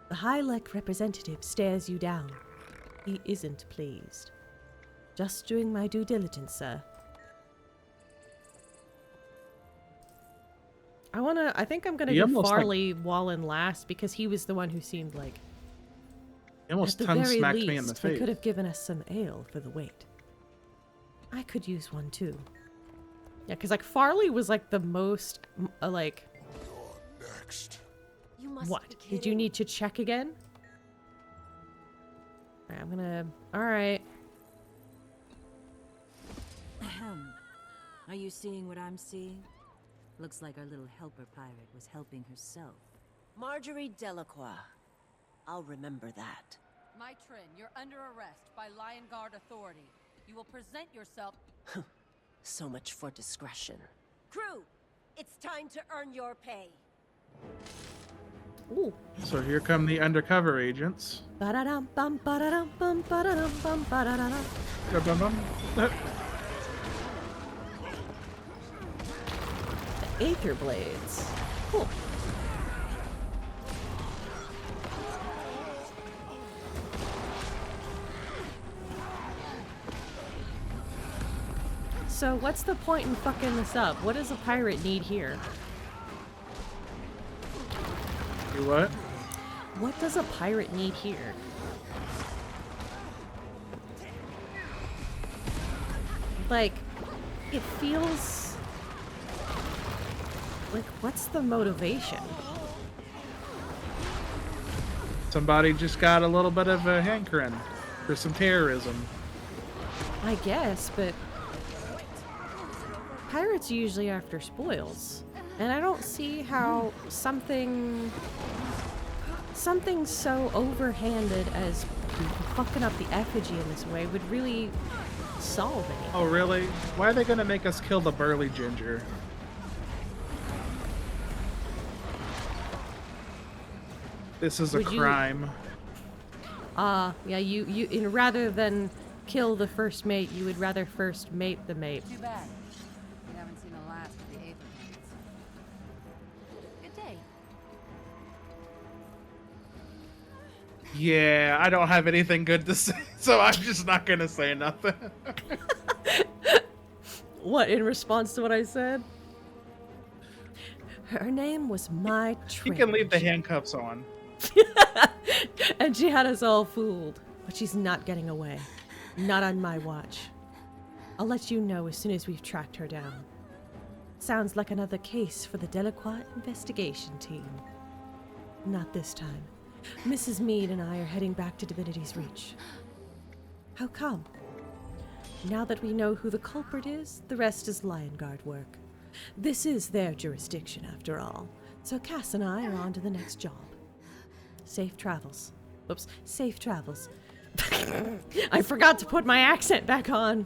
The High-Lek representative stares you down. He isn't pleased. Just doing my due diligence, sir. I think I'm gonna do Farley Wallen last because he was the one who seemed like. He almost tongue smacked me in the face. They could have given us some ale for the wait. I could use one too. Yeah, because like Farley was like the most like. You're next. You must What? be kidding. Did you need to check again? Alright, I'm gonna. Alright. Ahem. Are you seeing what I'm seeing? Looks like our little helper pirate was helping herself. Marjorie Delacroix. I'll remember that. Mitrin, you're under arrest by Lion Guard authority. You will present yourself. So much for discretion. Crew, it's time to earn your pay. Ooh. So here come the undercover agents. Ba-da-dum, bum, ba-da-dum, bum, ba-da-dum, bum, ba-da-da-dum. Dum-dum-dum. The Aether Blades. Cool. So what's the point in fucking this up? What does a pirate need here? You what? What does a pirate need here? Like, it feels like, what's the motivation? Somebody just got a little bit of a hankering for some terrorism. I guess, but pirates are usually after spoils. And I don't see how something so overhanded as fucking up the effigy in this way would really solve anything. Oh, really? Why are they gonna make us kill the burly ginger? This is a crime. Yeah, you rather than kill the first mate, you would rather first mate the mate. Too bad. We haven't seen the last of the Aether Blades. Good day. Yeah, I don't have anything good to say, so I'm just not gonna say nothing. What, in response to what I said? Her name was My You can leave the handcuffs on. And she had us all fooled. But she's not getting away. Not on my watch. I'll let you know as soon as we've tracked her down. Sounds like another case for the Delacroix investigation team. Not this time. Mrs. Mead and I are heading back to Divinity's Reach. How come? Now that we know who the culprit is, the rest is Lion Guard work. This is their jurisdiction, after all. So Cass and I are on to the next job. Safe travels. Oops, safe travels. I forgot to put my accent back on.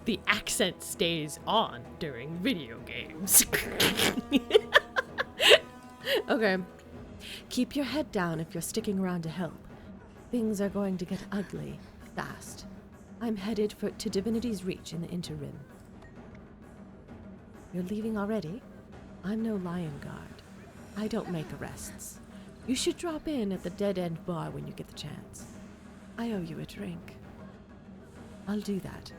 The accent stays on during video games. Okay. Keep your head down if you're sticking around to help. Things are going to get ugly fast. I'm headed to Divinity's Reach in the interim. You're leaving already? I'm no lion guard. I don't make arrests. You should drop in at the Dead End Bar when you get the chance. I owe you a drink. I'll do that.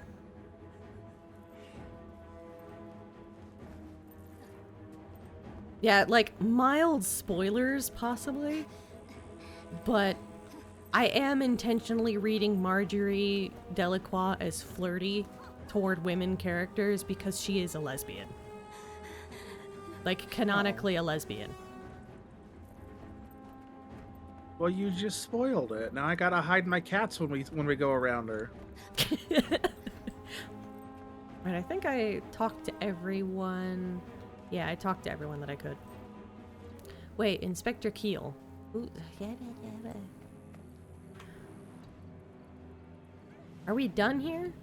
Yeah, like, mild spoilers, possibly. But I am intentionally reading Marjorie Delacroix as flirty toward women characters because she is a lesbian. Like, canonically a lesbian. Well, you just spoiled it. Now I gotta hide my cats when we go around her. Right, I think I talked to everyone. Yeah, I talked to everyone that I could. Wait, Inspector Keel. Ooh, Are we done here?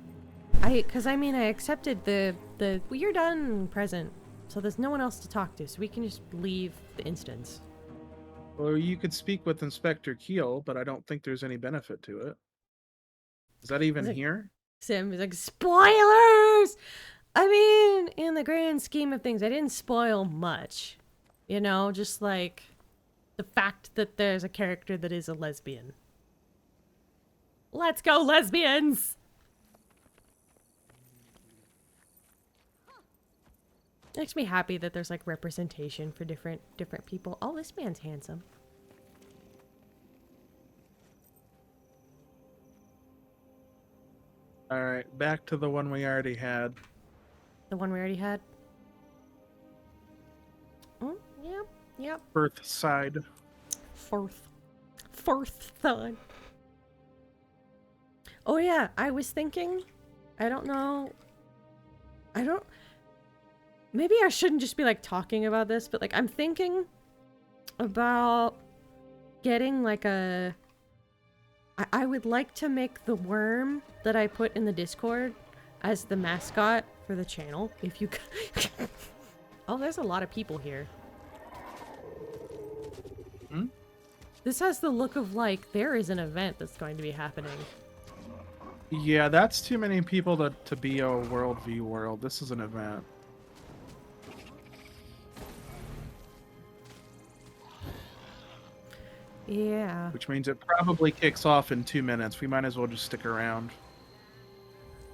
Cause I mean I accepted the well, you're done present. So there's no one else to talk to, so we can just leave the instance. Well, you could speak with Inspector Keel, but I don't think there's any benefit to it. Is that even here? Sim is like, spoilers! I mean, in the grand scheme of things, I didn't spoil much. You know, just like the fact that there's a character that is a lesbian. Let's go, lesbians! It makes me happy that there's like representation for different people. Oh, this man's handsome. All right, back to the one we already had. The one we already had? Oh, yep, yep. Firth side. Firth side. Oh yeah, I was thinking, maybe I shouldn't just be like talking about this, but like I'm thinking about getting like I would like to make the worm that I put in the Discord as the mascot for the channel, if you Oh, there's a lot of people here. Hmm? This has the look of like there is an event that's going to be happening. Yeah, that's too many people to be a worldview world. This is an event. Yeah. Which means it probably kicks off in 2 minutes. We might as well just stick around.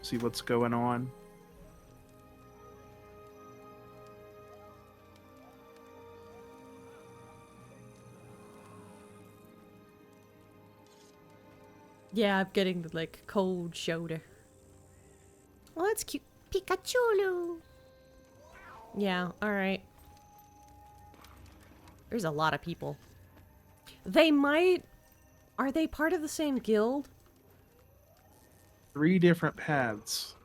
See what's going on. Yeah, I'm getting the like cold shoulder. Oh, that's cute. Pikachu. Yeah, alright. There's a lot of people. They might... Are they part of the same guild? 3 different paths.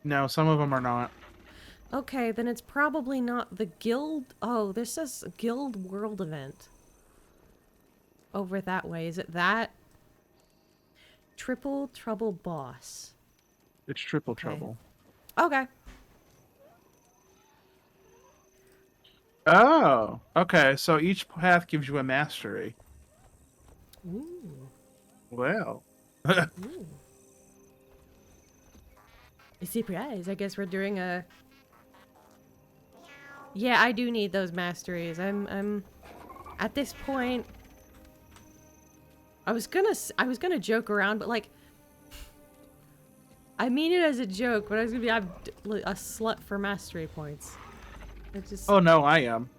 No, some of them are not. Okay, then it's probably not the guild... Oh, this says guild world event. Over that way. Is it that? Triple Trouble Boss. It's Triple Trouble. Okay. Oh, okay. So each path gives you a mastery. Ooh. Well. Ooh. A surprise. I guess we're doing a... Yeah, I do need those masteries. I'm... At this point... I was gonna joke around, but like... I mean it as a joke, but I was gonna be a slut for mastery points. It just... Oh no, I am.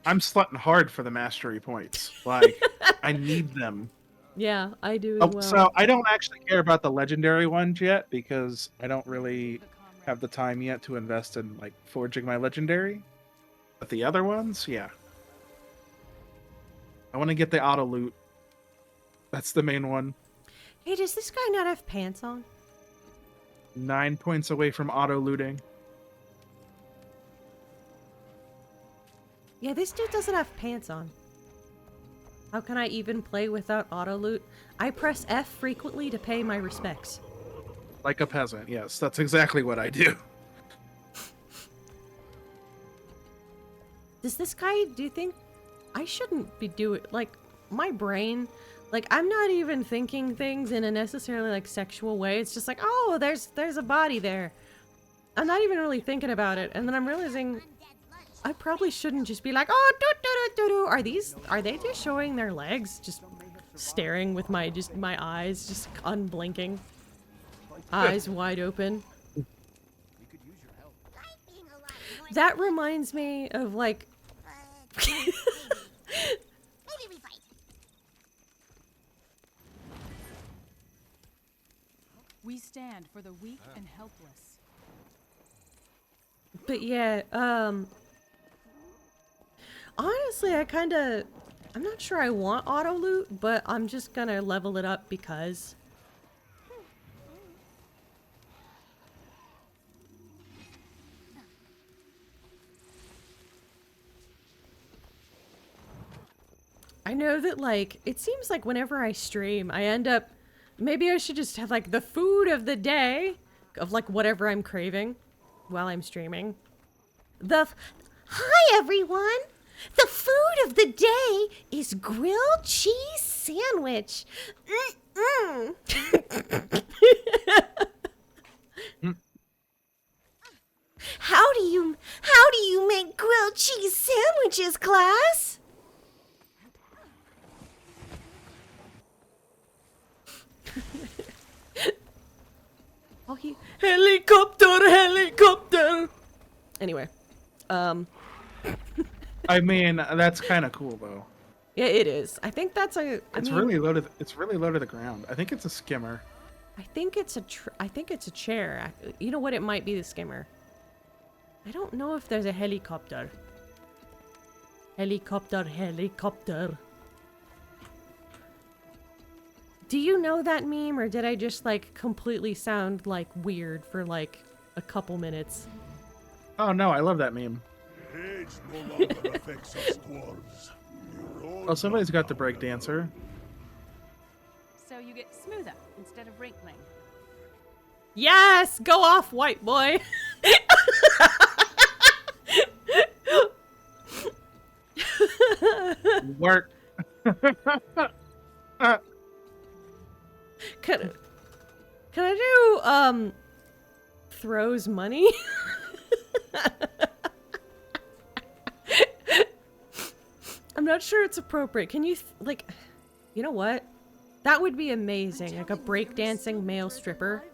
I'm slutting hard for the mastery points. Like, I need them. Yeah, I do as well. So I don't actually care about the legendary ones yet because I don't really have the time yet to invest in like forging my legendary. But the other ones, yeah. I want to get the auto loot. That's the main one. Hey, does this guy not have pants on? 9 points away from auto looting. Yeah, this dude doesn't have pants on. How can I even play without auto loot? I press F frequently to pay my respects. Like a peasant, yes. That's exactly what I do. Does this guy, do you think... I shouldn't be doing... Like, my brain... Like, I'm not even thinking things in a necessarily, like, sexual way. It's just like, oh, there's a body there. I'm not even really thinking about it, and then I'm realizing I probably shouldn't just be like, oh, do do do do. Are they just showing their legs, just staring with my eyes just unblinking, eyes wide open? That reminds me of like. We stand for the weak and helpless. But yeah, honestly, I'm not sure I want auto loot, but I'm just gonna level it up because. I know that, like, it seems like whenever I stream, I end up, maybe I should just have, like, the food of the day of, like, whatever I'm craving while I'm streaming. Hi, everyone! The food of the day is grilled cheese sandwich. Mm-mm. How do you make grilled cheese sandwiches, class? Oh, helicopter! Anyway, I mean, that's kind of cool though. yeah, it is. I think that's a. It's really low to. It's really low to the ground. I think it's a skimmer. I think it's a chair. You know what? It might be the skimmer. I don't know if there's a helicopter. Helicopter. Do you know that meme, or did I just like completely sound like weird for like a couple minutes? Oh no, I love that meme. Age no longer affects us dwarves. Oh, somebody's got the break dancer. So you get smoother instead of wrinkling. Yes! Go off, white boy! Work. Can I do, throws money? I'm not sure it's appropriate. Can you, like, you know what? That would be amazing. Like a breakdancing male stripper.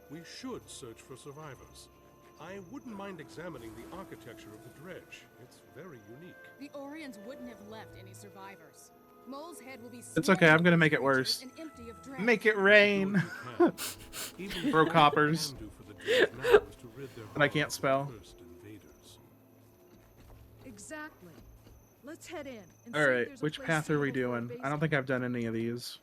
We should search for survivors. I wouldn't mind examining the architecture of the dredge. It's very unique. The Orions wouldn't have left any survivors. Mole's head will be It's okay, I'm gonna make it worse. Make it rain. Bro coppers. And I can't spell. Exactly. Let's head in. And Alright, which path are we doing? I don't think I've done any of these.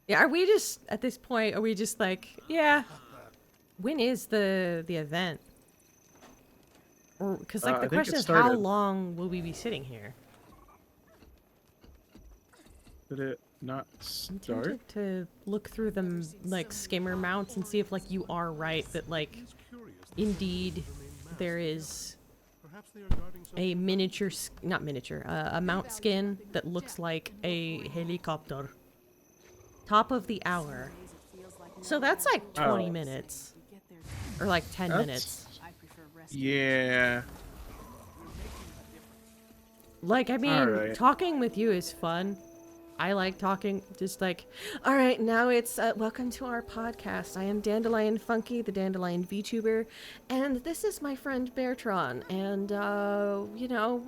Yeah, are we just, at this point, are we just like, yeah, when is the event? Or, because like the question is, how long will we be sitting here? Did it not I'm start? tempted to look through them, like, skimmer mounts and see if, like, you are right that, like, indeed there is a miniature, not miniature, a mount skin that looks like a helicopter. Top of the hour. So that's like 20 minutes. Or like 10 minutes. Yeah. Like, I mean, talking with you is fun. I like talking, just like, all right, now it's, welcome to our podcast. I am DandelionFunky, the Dandelion Vtuber, and this is my friend Beartron, and, you know,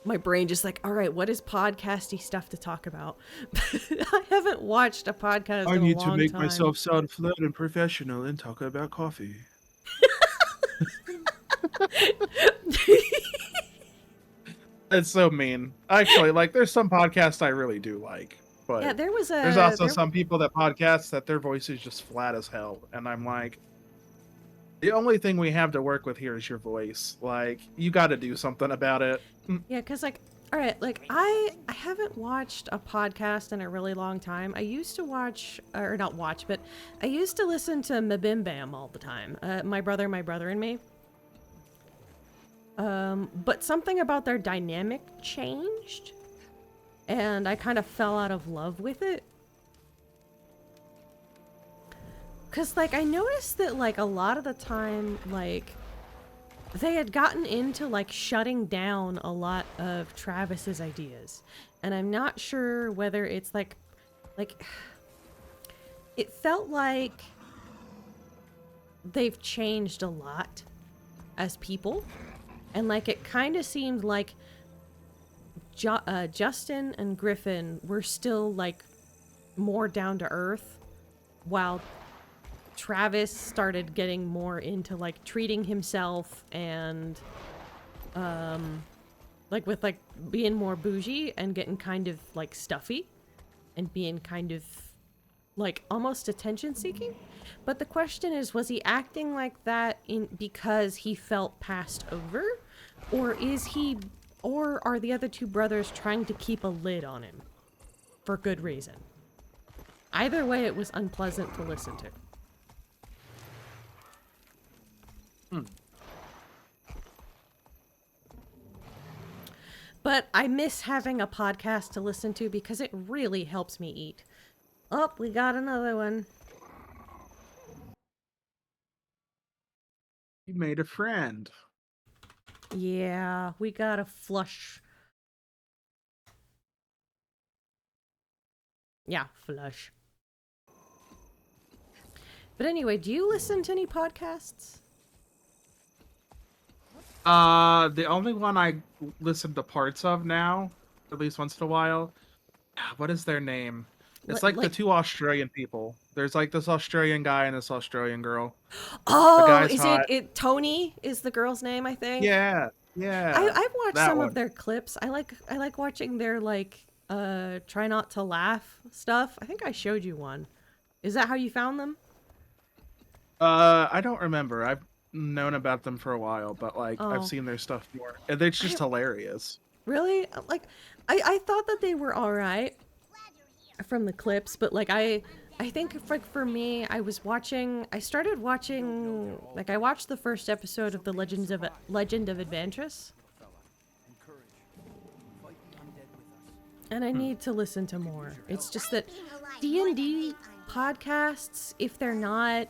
my brain just like, all right, what is podcasty stuff to talk about? I haven't watched a podcast in a long time. I need to make myself sound fluent and professional and talk about coffee. It's so mean. Actually, like, there's some podcasts I really do like, but yeah, there's also some people that podcast that their voice is just flat as hell, and I'm like, the only thing we have to work with here is your voice. Like, you got to do something about it. Yeah, because, like, all right, like, I haven't watched a podcast in a really long time. I used to watch, or not watch, but I used to listen to Mabim Bam all the time. My brother and me. But something about their dynamic changed, and I kind of fell out of love with it. 'Cause, like, I noticed that, like, a lot of the time, like, they had gotten into, like, shutting down a lot of Travis's ideas. And I'm not sure whether it's, like, it felt like they've changed a lot as people. And, like, it kind of seemed like Justin and Griffin were still, like, more down to earth, while Travis started getting more into, like, treating himself and, like, with, like, being more bougie and getting kind of, like, stuffy and being kind of, like, almost attention-seeking. But the question is, was he acting like that because he felt passed over? Or are the other two brothers trying to keep a lid on him for good reason? Either way, it was unpleasant to listen to. But I miss having a podcast to listen to because it really helps me eat. Oh, we got another one. You made a friend. Yeah, we got a flush. Yeah, flush. But anyway, do you listen to any podcasts? The only one I listen to parts of now, at least once in a while. What is their name? It's like the two Australian people. There's like this Australian guy and this Australian girl. Oh, guy's is hot. it Tony is the girl's name, I think? Yeah. I've watched that some one. of their clips. I like watching their, like, try not to laugh stuff. I think I showed you one. Is that how you found them? I don't remember. I've known about them for a while, but like Oh. I've seen their stuff more. And it's just hilarious. Really? Like, I thought that they were alright from the clips, but like I think for me, I started watching, like, I watched the first episode of the Legend of Adventress. And I need to listen to more. It's just that D&D podcasts, if they're not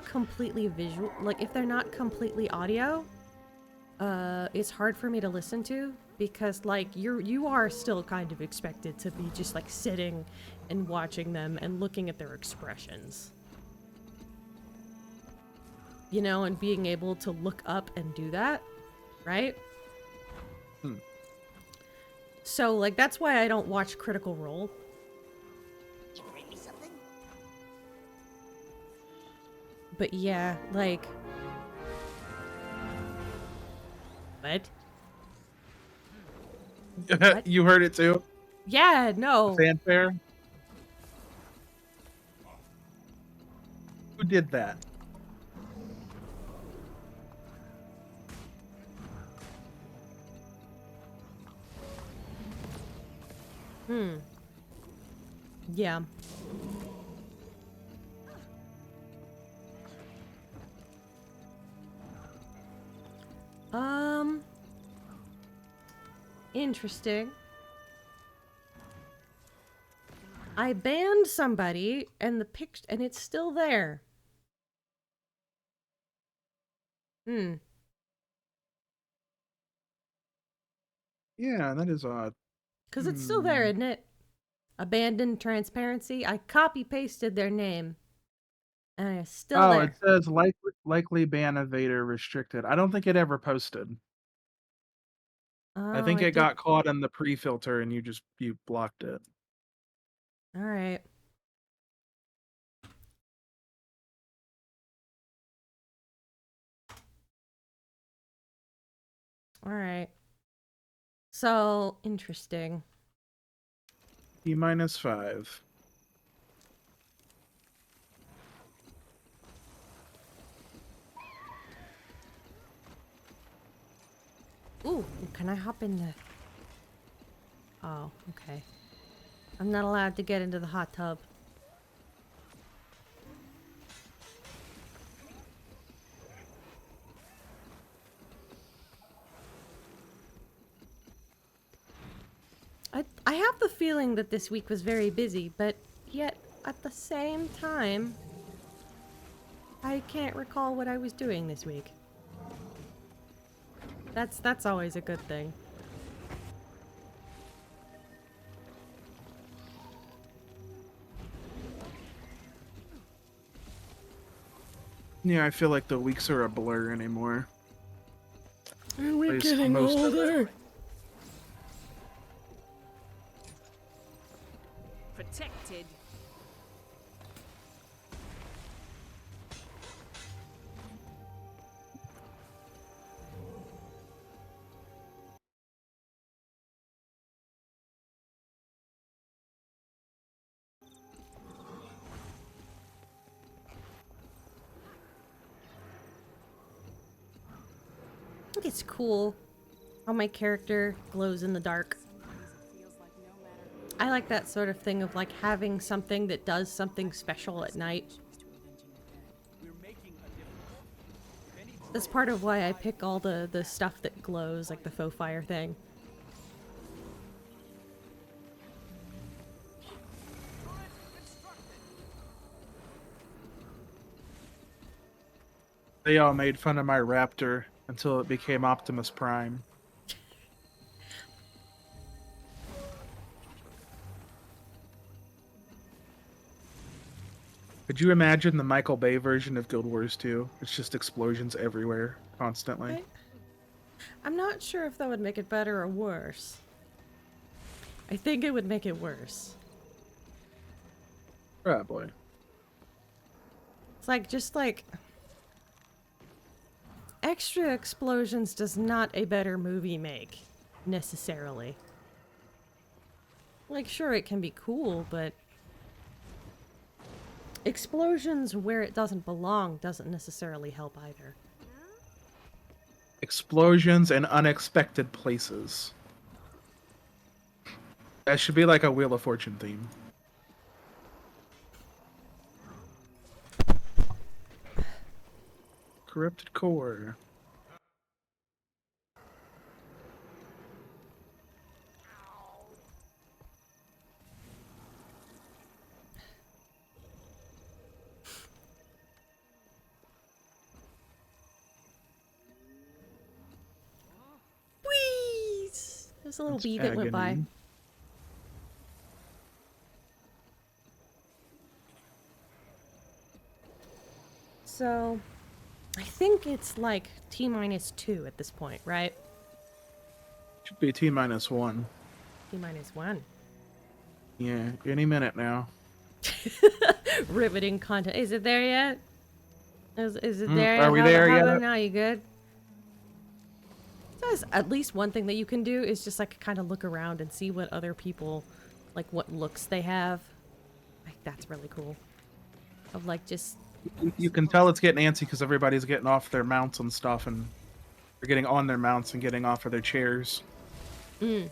completely visual, like if they're not completely audio, it's hard for me to listen to because, like, you are still kind of expected to be just like sitting and watching them and looking at their expressions. You know, and being able to look up and do that, right? So, like, that's why I don't watch Critical Role. But yeah, like... What? You heard it too? Yeah, no. Fanfare? Who did that? Yeah. Interesting. I banned somebody and and it's still there. Yeah, that is odd. Because it's still there, isn't it? Abandoned transparency. I copy-pasted their name. And it's still there. It says likely ban evader restricted. I don't think it ever posted. I think it got caught in the pre-filter and you blocked it. All right. All right. So, interesting. T-5. Ooh, can I hop in the... Oh, okay. I'm not allowed to get into the hot tub. I have the feeling that this week was very busy, but yet at the same time, I can't recall what I was doing this week. That's always a good thing. Yeah, I feel like the weeks are a blur anymore. Are we Least getting most of older? Protected. I think it's cool how my character glows in the dark. I like that sort of thing of like having something that does something special at night. That's part of why I pick all the stuff that glows, like the faux fire thing. They all made fun of my raptor until it became Optimus Prime. Could you imagine the Michael Bay version of Guild Wars 2? It's just explosions everywhere, constantly. I'm not sure if that would make it better or worse. I think it would make it worse. Probably. It's like, just like... extra explosions does not a better movie make, necessarily. Like, sure, it can be cool, but... explosions where it doesn't belong doesn't necessarily help either. Explosions in unexpected places. That should be like a Wheel of Fortune theme. Corrupted core. Wheeze! There's a little That's bee that went by. agony. So, I think it's like T-2 at this point, right? Should be T-1. T-1. Yeah, any minute now. Riveting content. Is it there yet? Is it Mm, there? are we there how yet? about now? You good? There's at least one thing that you can do is just like kind of look around and see what other people, like what looks they have. Like that's really cool. Of like just. You can tell it's getting antsy because everybody's getting off their mounts and stuff, and they're getting on their mounts and getting off of their chairs. Mm.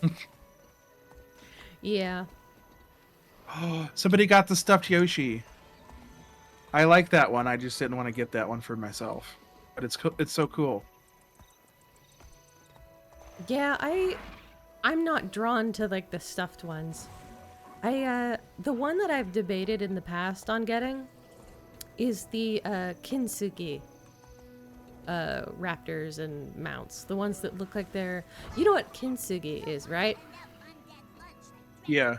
Yeah. Somebody got the stuffed Yoshi. I like that one. I just didn't want to get that one for myself, but it's so cool. Yeah, I'm not drawn to like the stuffed ones. The one that I've debated in the past on getting is the kintsugi raptors and mounts. The ones that look like they're... You know what kintsugi is, right? Yeah.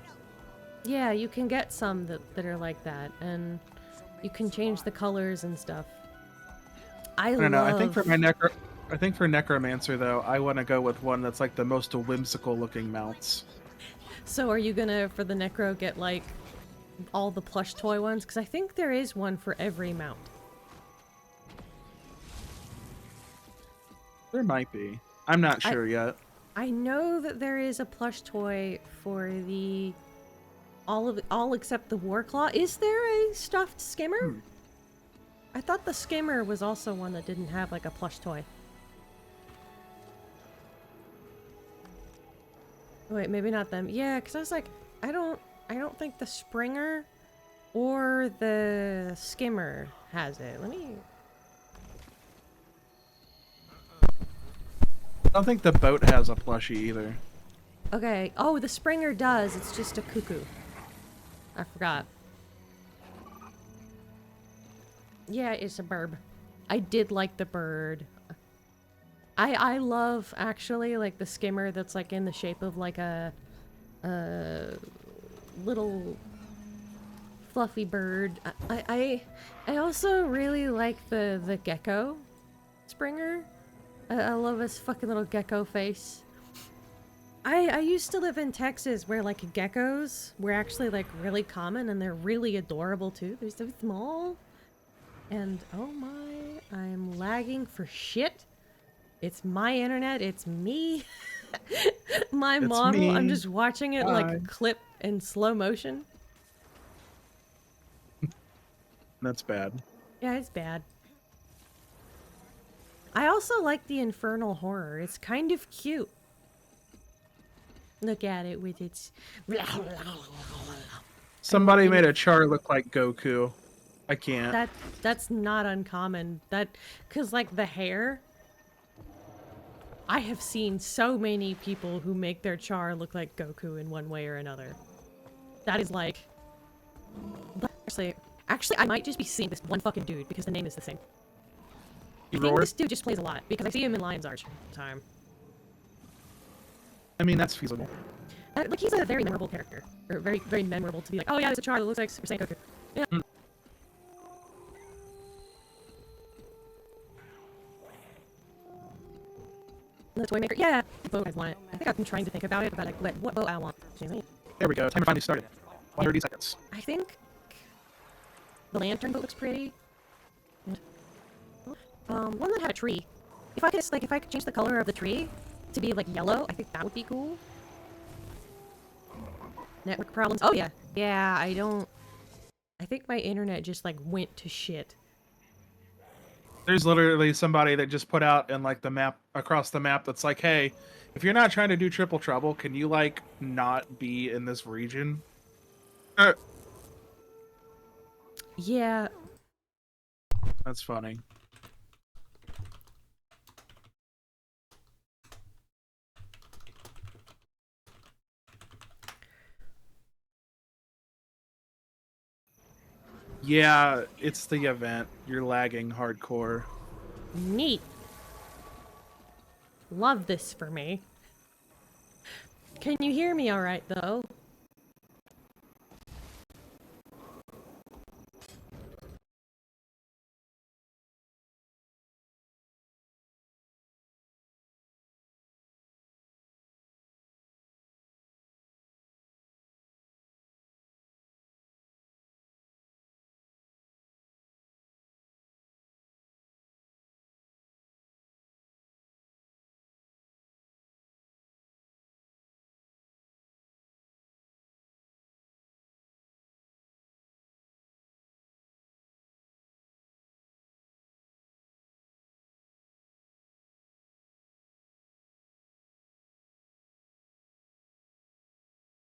Yeah, you can get some that are like that, and you can change the colors and stuff. I don't know. I think love- for Necromancer though, I want to go with one that's like the most whimsical looking mounts. So are you gonna, for the Necro, get like all the plush toy ones? Because I think there is one for every mount. There might be. I'm not sure yet. I know that there is a plush toy for the all except the Warclaw. Is there a stuffed skimmer? I thought the skimmer was also one that didn't have like a plush toy. Wait, maybe not them. Yeah, because I was like, I don't think the Springer or the Skimmer has it. Let me... I don't think the boat has a plushie either. Okay. Oh, the Springer does. It's just a cuckoo. I forgot. Yeah, it's a burb. I did like the bird. I love actually like the skimmer that's like in the shape of like a little fluffy bird. I also really like the gecko springer. I love his fucking little gecko face. I used to live in Texas where like geckos were actually like really common and they're really adorable too. They're so small. And oh my, I'm lagging for shit. It's my internet, it's me. My It's model, me. I'm just watching it Hi. like clip in slow motion. That's bad. Yeah, it's bad. I also like the infernal horror. It's kind of cute. Look at it with its... Somebody made a char look like Goku. I can't. That's not uncommon. Cause like the hair, I have seen so many people who make their char look like Goku in one way or another. That is like, actually I might just be seeing this one fucking dude because the name is the same. I think this dude just plays a lot because I see him in Lion's Arch all the time. I mean, that's feasible. Like he's a very memorable character, or very, very memorable to be like, oh yeah, there's a char that looks like Super Saiyan Goku. Yeah. The toy maker, yeah, boat I want it. I think I've been trying to think about it, about like what boat I want. There we go. Timer finally started. 130 seconds. I think the lantern boat looks pretty. One that had a tree. If I could change the color of the tree to be like yellow, I think that would be cool. Network problems. Oh yeah. Yeah, I think my internet just like went to shit. There's literally somebody that just put out in like the map across the map that's like, hey, if you're not trying to do triple trouble, can you like not be in this region? Yeah. That's funny. Yeah, it's the event. You're lagging hardcore. Neat. Love this for me. Can you hear me all right though?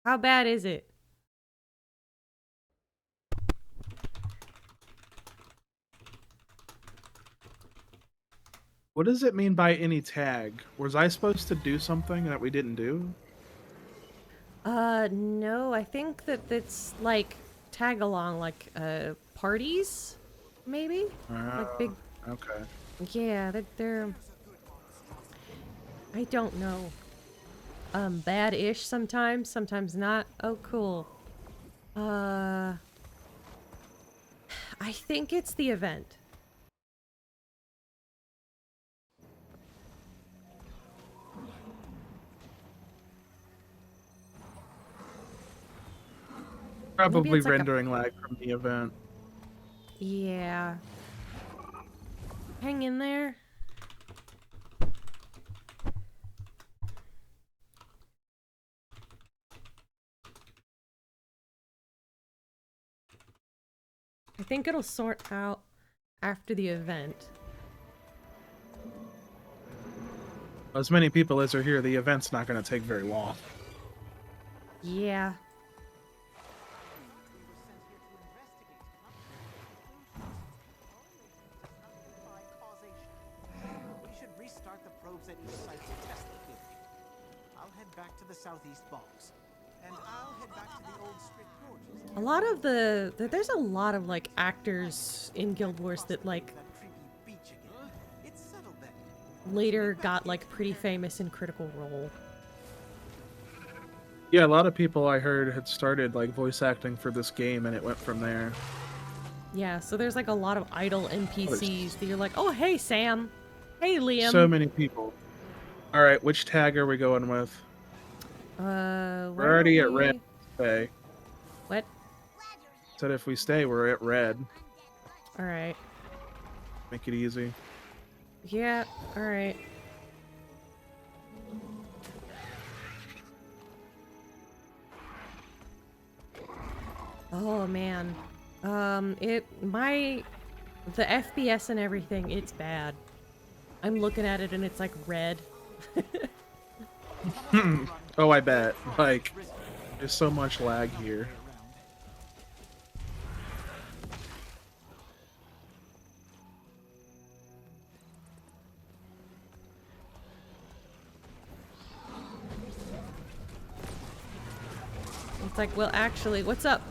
How bad is it? What does it mean by any tag? Was I supposed to do something that we didn't do? No, I think that it's like tag along, like, parties, maybe? Like big... Okay. Yeah, they're... I don't know. Bad-ish sometimes, sometimes not. Oh, cool. I think it's the event. Probably it's like rendering lag from the event. Yeah. Hang in there. I think it'll sort out after the event. As many people as are here, the event's not going to take very long. Yeah. We should restart the probes at each site to test the theory. I'll head back to the southeast box. A lot of there's a lot of like actors in Guild Wars that like later got like pretty famous in Critical Role. Yeah, a lot of people I heard had started like voice acting for this game, and it went from there. Yeah, so there's like a lot of idle NPCs that you're like, oh hey Sam, hey Liam. So many people. All right, which tag are we going with? We're already at red. Okay. What? Said if we stay, we're at red. All right. Make it easy. Yeah. All right. Oh man. The FPS and everything, it's bad. I'm looking at it and it's like red. Oh, I bet. Like, there's so much lag here. It's like, well, actually, what's up?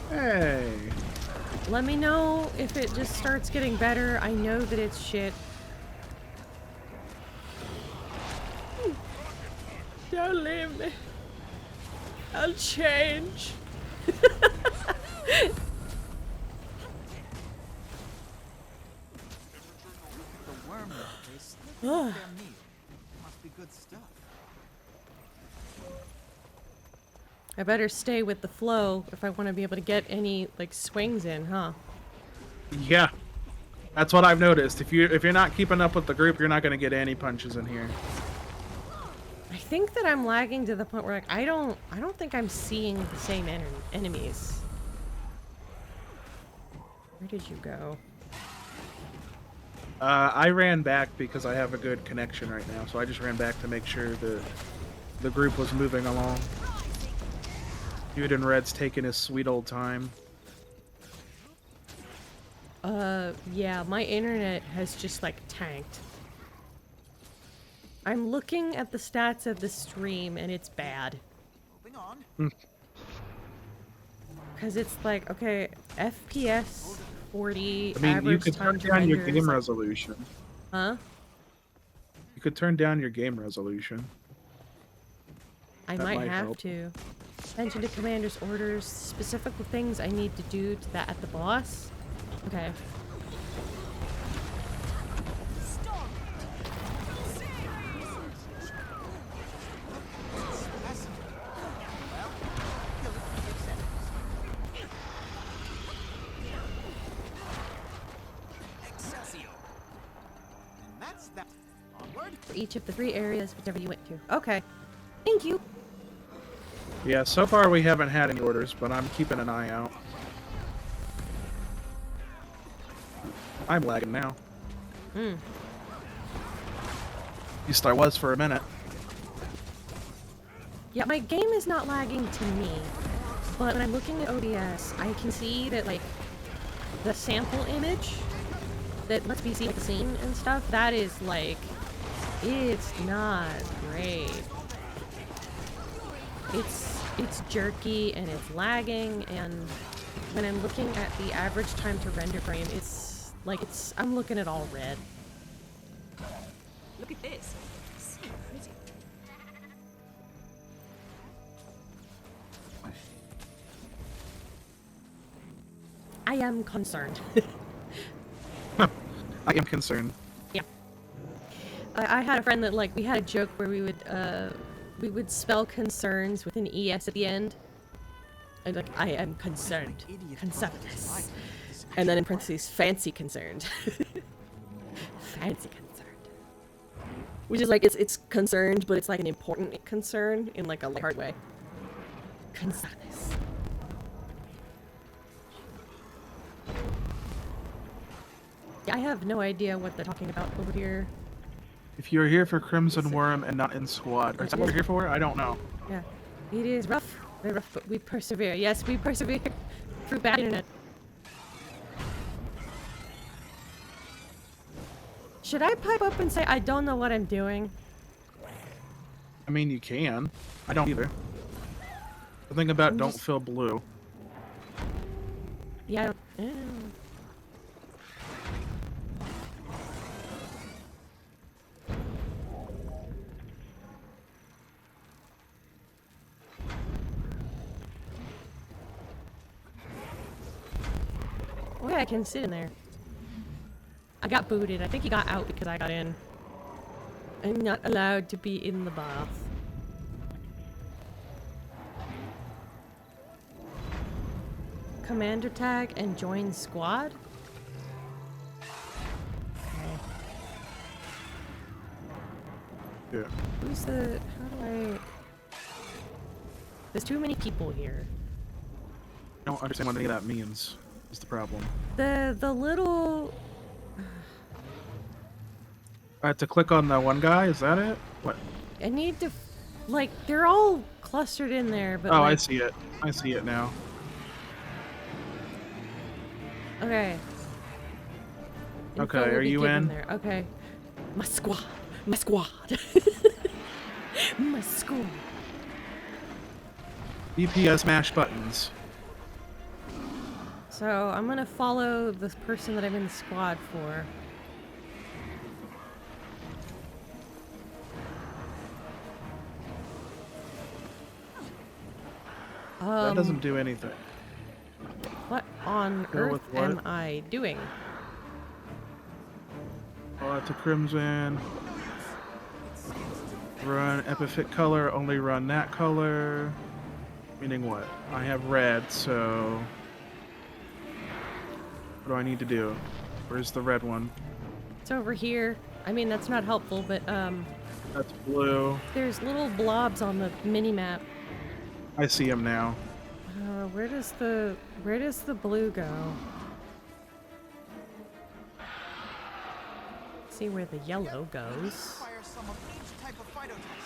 Hey. Let me know if it just starts getting better. I know that it's shit. Don't leave me. I'll change. Ugh. Must be good stuff. I better stay with the flow if I want to be able to get any like swings in, huh? Yeah, that's what I've noticed. If you're not keeping up with the group, you're not gonna get any punches in here. I think that I'm lagging to the point where like I don't think I'm seeing the same enemies. Where did you go? I ran back because I have a good connection right now, so I just ran back to make sure that the group was moving along. Dude in red's taking his sweet old time. Yeah, my internet has just like tanked. I'm looking at the stats of the stream and it's bad. Because it's like, okay, FPS 40, I mean, you average could time turn to down your render game is like- resolution. Huh? You could turn down your game resolution. I That might might have help. to. Attention to commander's orders. Specific things I need to do to that at the boss. Okay. For each of the 3 areas, whichever you went to. Okay. Thank you. Yeah, so far we haven't had any orders, but I'm keeping an eye out. I'm lagging now. Hmm. At least I was for a minute. Yeah, my game is not lagging to me, but when I'm looking at OBS, I can see that, like, the sample image that lets me see like, the scene and stuff, that is, like, it's not great. It's jerky and it's lagging, and when I'm looking at the average time to render frame, it's, like, I'm looking at all red. Look at this. So pretty. I am concerned. I am concerned. Yeah. I had a friend that, like, we had a joke where we would spell concerns with an ES at the end. And, like, I am concerned. Conceptus. And then in parentheses, fancy concerned. Fancy concerned. Which is like, it's concerned, but it's like an important concern in like a lighthearted way. Conceptus. I have no idea what they're talking about over here. If you're here for Crimson Worm and not in squad, or is that what we're here for? I don't know. Yeah. It is rough. Very rough, but we persevere. Yes, we persevere through bad internet. Should I pipe up and say I don't know what I'm doing? I mean, you can. I don't either. The thing about don't feel blue. Yeah. Oh yeah, I can sit in there. I got booted. I think he got out because I got in. I'm not allowed to be in the bath. Commander tag and join squad? Okay. Yeah. Who's the... How do I... There's too many people here. I don't understand what any of that means. Is the problem. The little... I have to click on the one guy? Is that it? What? I need to... Like, they're all clustered in there, but Oh, like... I see it. I see it now. Okay. Okay, Info will are be you given in? There. Okay. My squad. My squad. My squad. DPS mash buttons. So, I'm gonna follow this person that I'm in the squad for. That doesn't do anything. What on Go earth with what? am I doing? To Crimson. Run epiphyt color, only run that color. Meaning what? I have red, so... What do I need to do? Where's the red one? It's over here. I mean, that's not helpful, but, That's blue. there's little blobs on the mini-map. I see him now. Where does the blue go? See where the yellow goes.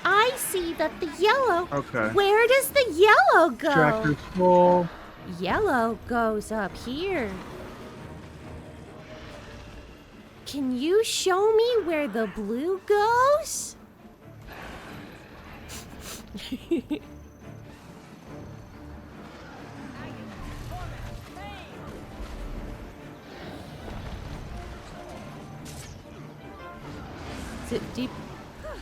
I see that the yellow. Okay. Where does the yellow go? Tractor full. Yellow goes up here. Can you show me where the blue goes? Is it deep?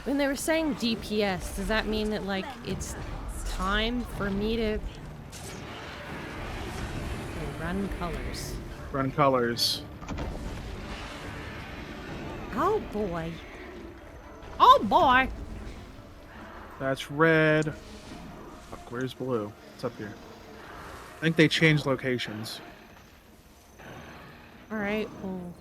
When they were saying DPS, does that mean that, like, it's time for me to run colors? Run colors. Oh boy. Oh boy! That's red. Fuck, where's blue? It's up here. I think they changed locations. Alright, well...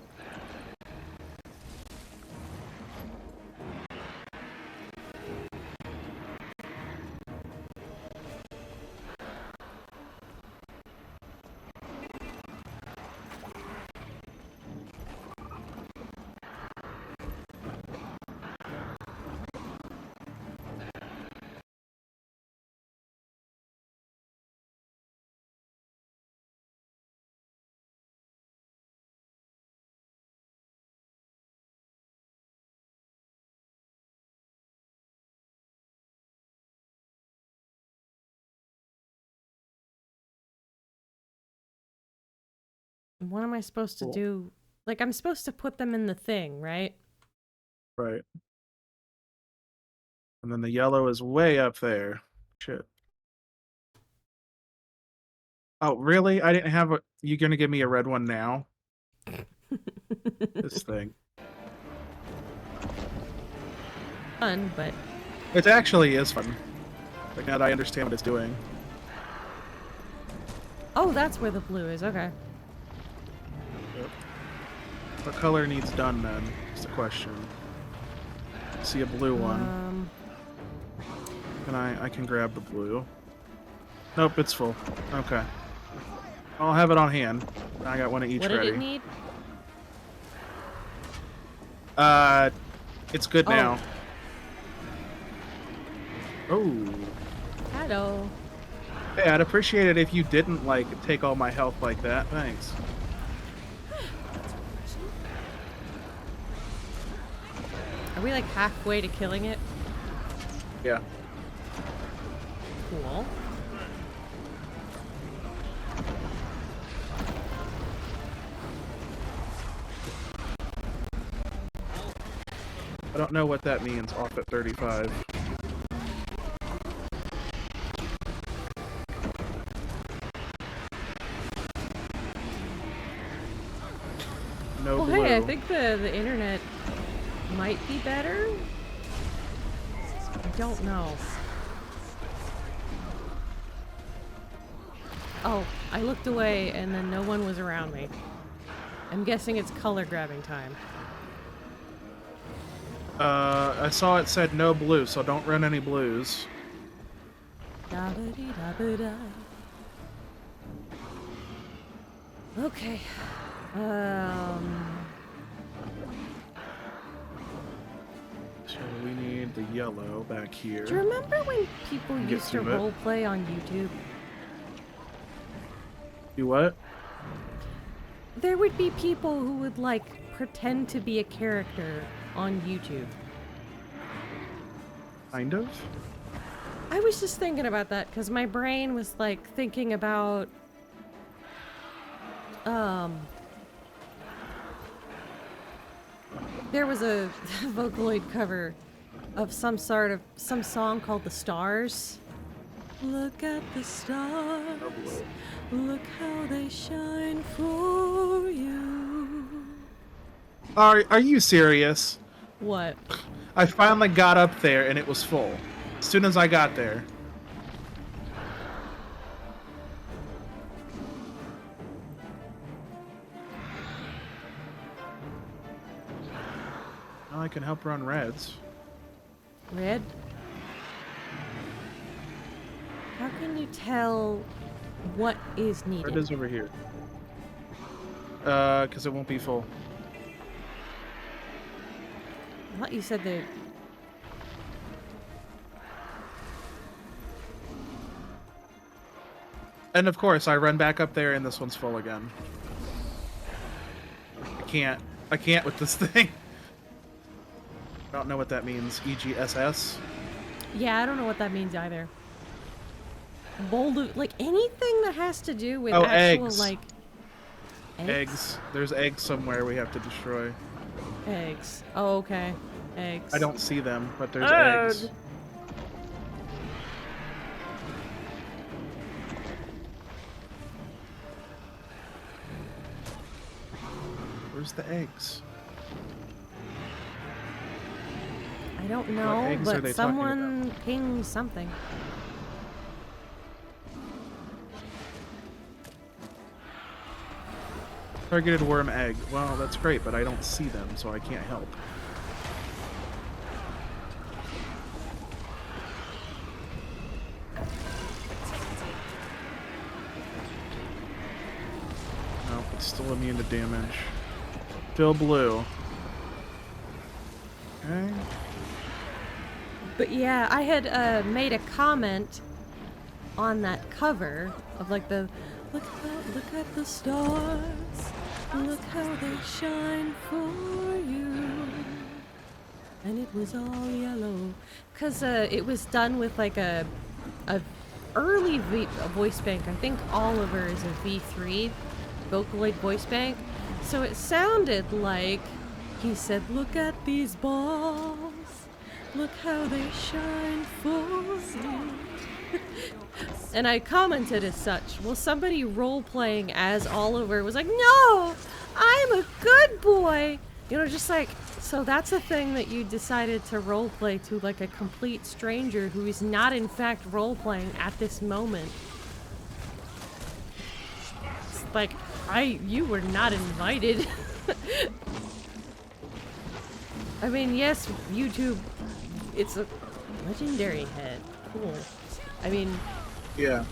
What am I supposed to do? Like, I'm supposed to put them in the thing, right? Right. And then the yellow is way up there. Shit. Oh, really? I didn't have a... You gonna give me a red one now? This thing. Fun, but... It actually is fun. Like, now that I understand what it's doing. Oh, that's where the blue is, okay. Yep. What color needs done, then? Is the question. See a blue one. And I can grab the blue. Nope, it's full. Okay. I'll have it on hand. I got one of each What ready. did it need? It's good now. Oh. Hello. Hey, I'd appreciate it if you didn't, like, take all my health like that. Thanks. Are we like halfway to killing it? Yeah. Cool. I don't know what that means, off at 35. No Well, blue. hey, I think the internet might be better. I don't know. Oh, I looked away and then no one was around me. I'm guessing it's color grabbing time. I saw it said no blue, so don't run any blues. Da-ba-dee-da-ba-da. Okay. So we need the yellow back here. Do you remember when people Get used to to it. roleplay on YouTube? Do what? There would be people who would, like, pretend to be a character on YouTube. Kind of? I was just thinking about that because my brain was, like, thinking about... There was a Vocaloid cover of some song called The Stars. Look at the stars, look how they shine for you. Are you serious? What? I finally got up there and it was full. As soon as I got there. Now I can help run reds. Red? How can you tell what is needed? Red is over here. Because it won't be full. I thought you said that. And of course, I run back up there and this one's full again. I can't with this thing. I don't know what that means. EGSS? Yeah, I don't know what that means either. Bold, like anything that has to do with Oh, actual, eggs. like... Eggs. There's eggs somewhere we have to destroy. Eggs. Oh, okay. Eggs. I don't see them, but there's eggs. Where's the eggs? I don't What know, eggs are but they talking someone pinged something. Targeted worm egg. Well, that's great, but I don't see them, so I can't help. No, it's still immune to damage. Fill blue. Okay. But yeah, I had made a comment on that cover of like the look at the stars, look how they shine for you, and it was all yellow, cause it was done with like a early voice bank. I think Oliver is a V3 Vocaloid voice bank, so it sounded like he said, "Look at these balls. Look how they shine for you." And I commented as such. Well, somebody role-playing as Oliver was like, "No! I'm a good boy!" You know, just like, so that's a thing that you decided to role-play to, like, a complete stranger who is not, in fact, role-playing at this moment. It's like, you were not invited. I mean, yes, YouTube, it's a legendary head. Cool. I mean... Yeah.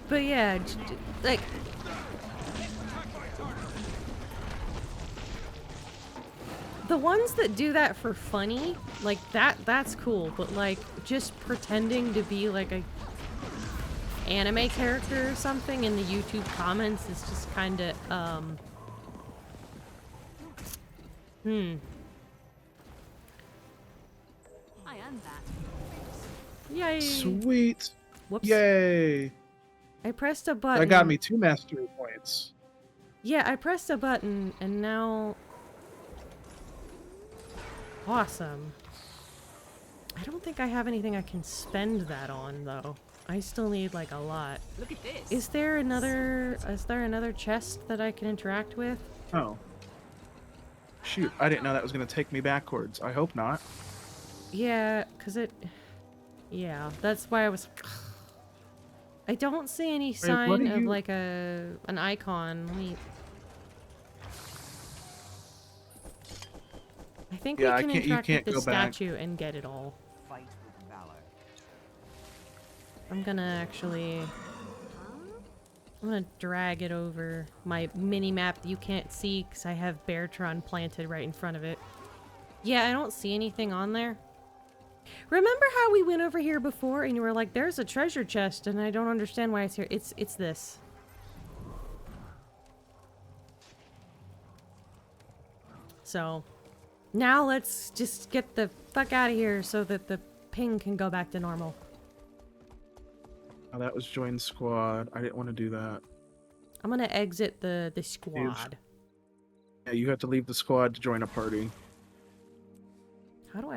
But yeah, like... The ones that do that for funny, like, that's cool. But, like, just pretending to be, like, a anime character or something in the YouTube comments is just kind of, and that. Yay! Sweet. Whoops. Yay. I pressed a button. That got me 2 mastery points. Yeah, I pressed a button and now... Awesome. I don't think I have anything I can spend that on, though. I still need, like, a lot. Look at this. Is there another chest that I can interact with? Oh. Shoot, I didn't know that was going to take me backwards. I hope not. Yeah, because it... Yeah, that's why I was... I don't see any sign of, like, an icon. Let me... I think we can interact with the statue and get it all. Fight with valor. I'm gonna actually... I'm gonna drag it over my mini-map that you can't see because I have Beartron planted right in front of it. Yeah, I don't see anything on there. Remember how we went over here before and you were like, there's a treasure chest and I don't understand why it's here. It's this. So, now let's just get the fuck out of here so that the ping can go back to normal. Oh, that was join squad. I didn't want to do that. I'm gonna exit the squad. Yeah, you have to leave the squad to join a party. How do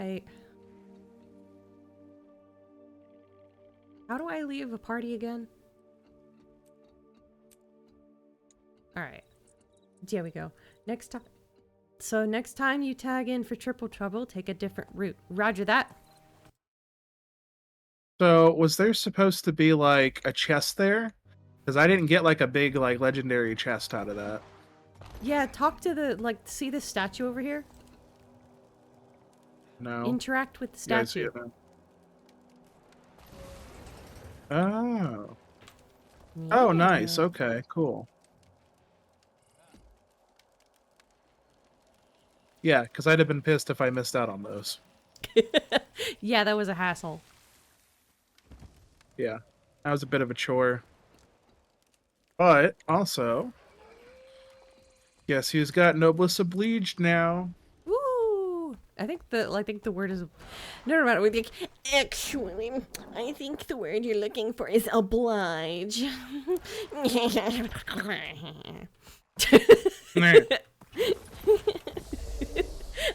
I leave a party again? Alright. There we go. Next time. So next time you tag in for Triple Trouble, take a different route. Roger that. So, was there supposed to be, like, a chest there? Because I didn't get, like, a big, like, legendary chest out of that. Yeah, talk to the, like, see this statue over here? No. Interact with the Yeah, I see statue. it now. Oh. Oh, nice. Okay, cool. Yeah, because I'd have been pissed if I missed out on those. Yeah, that was a hassle. Yeah, that was a bit of a chore. But, also, guess who's got Noblesse Obliged now? Woo! I think the word is... Never mind. We think... Actually, I think the word you're looking for is oblige.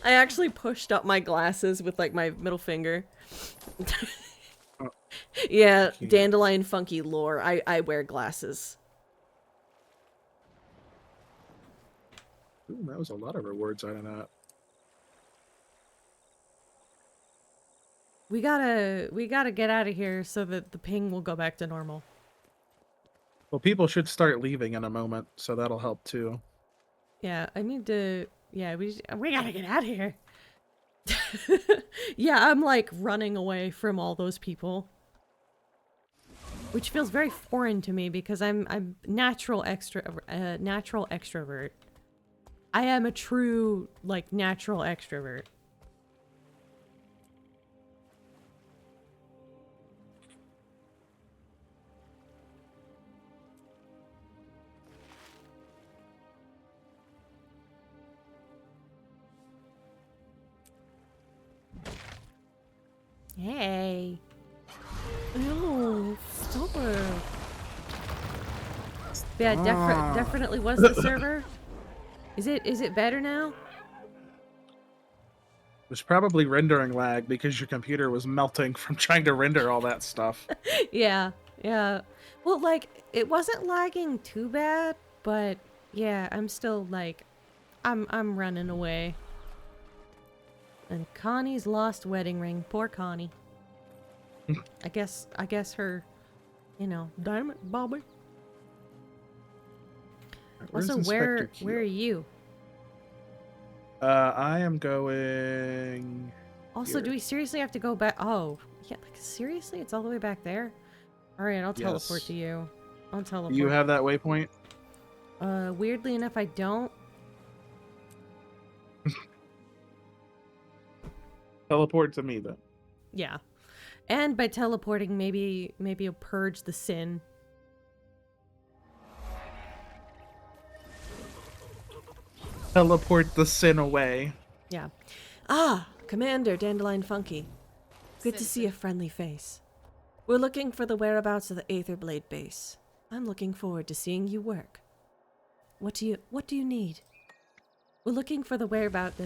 I actually pushed up my glasses with, like, my middle finger. Yeah, DandelionFunky lore. I wear glasses. Ooh, that was a lot of rewards out of that. We gotta get out of here so that the ping will go back to normal. Well, people should start leaving in a moment, so that'll help too. Yeah, I need to... Yeah, we gotta get out of here. Yeah, I'm like running away from all those people. Which feels very foreign to me because I'm natural extrovert. I am a true, like, natural extrovert. Hey. No, stop it. Yeah, definitely was the server. Is it better now? It was probably rendering lag because your computer was melting from trying to render all that stuff. Yeah. Well, like, it wasn't lagging too bad, but yeah, I'm still like, I'm running away. And Connie's lost wedding ring. Poor Connie. I guess her, you know, damn it, Bobby. Also, where are you? I am going... Also, here. do we seriously have to go back? Oh, yeah, like, seriously? It's all the way back there? Alright, I'll teleport to you. I'll teleport. You have that waypoint? Weirdly enough, I don't. Teleport to me, then. Yeah. And by teleporting, maybe you'll purge the sin. Teleport the sin away. Yeah. Ah, Commander DandelionFunky. Good to see a friendly face. We're looking for the whereabouts of the Aetherblade base. I'm looking forward to seeing you work. What do you need? We're looking for the whereabouts.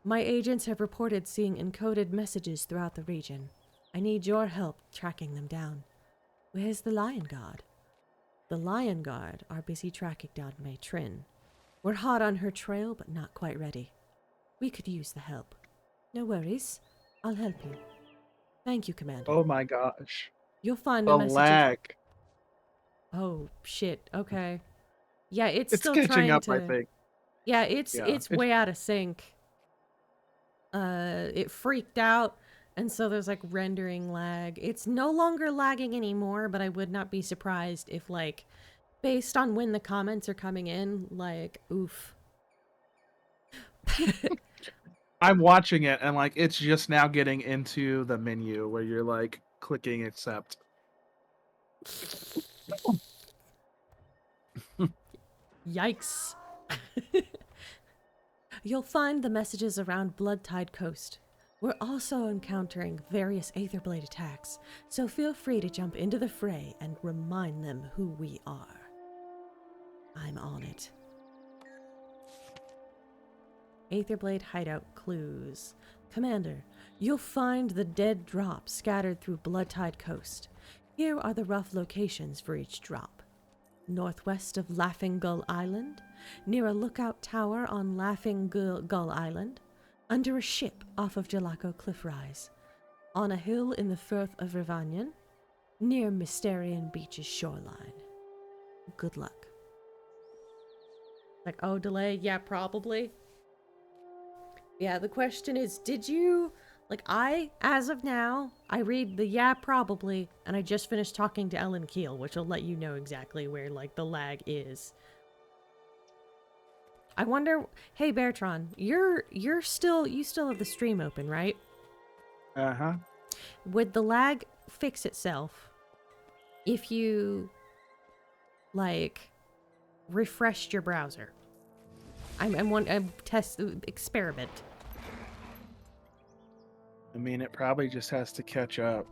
My agents have reported seeing encoded messages throughout the region. I need your help tracking them down. Where's the Lion Guard? The Lion Guard are busy tracking down May Trin. We're hot on her trail, but not quite ready. We could use the help. No worries. I'll help you. Thank you, Commander. Oh my gosh. You'll find The the messages. lag. Oh shit. Okay. Yeah, it's still catching trying up, to. I think. Yeah, it's way out of sync. It freaked out, and so there's like rendering lag. It's no longer lagging anymore, but I would not be surprised if, like, based on when the comments are coming in, like, oof. I'm watching it, and like it's just now getting into the menu where you're like clicking accept. Yikes. You'll find the messages around Bloodtide Coast. We're also encountering various Aetherblade attacks, so feel free to jump into the fray and remind them who we are. I'm on it. Aetherblade hideout clues. Commander, you'll find the dead drops scattered through Bloodtide Coast. Here are the rough locations for each drop. Northwest of Laughing Gull Island, near a lookout tower on Laughing Gull Island, under a ship off of Jalaco Cliff Rise, on a hill in the Firth of Rivanyan, near Mysterian Beach's shoreline. Good luck. Like, oh, delay? Yeah, probably. Yeah, the question is, did you... Like, as of now, I read the yeah, probably, and I just finished talking to Ellen Keel, which will let you know exactly where, like, the lag is. I wonder... Hey, Beartron, you still have the stream open, right? Uh-huh. Would the lag fix itself if you, like, refreshed your browser? I'm experiment. I mean, it probably just has to catch up.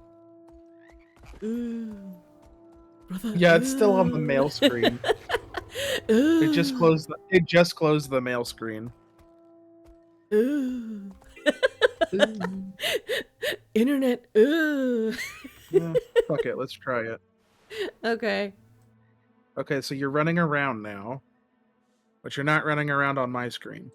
Yeah, it's still on the mail screen. It just closed the mail screen. Internet. Yeah, fuck it, let's try it. Okay. Okay, so you're running around now, but you're not running around on my screen.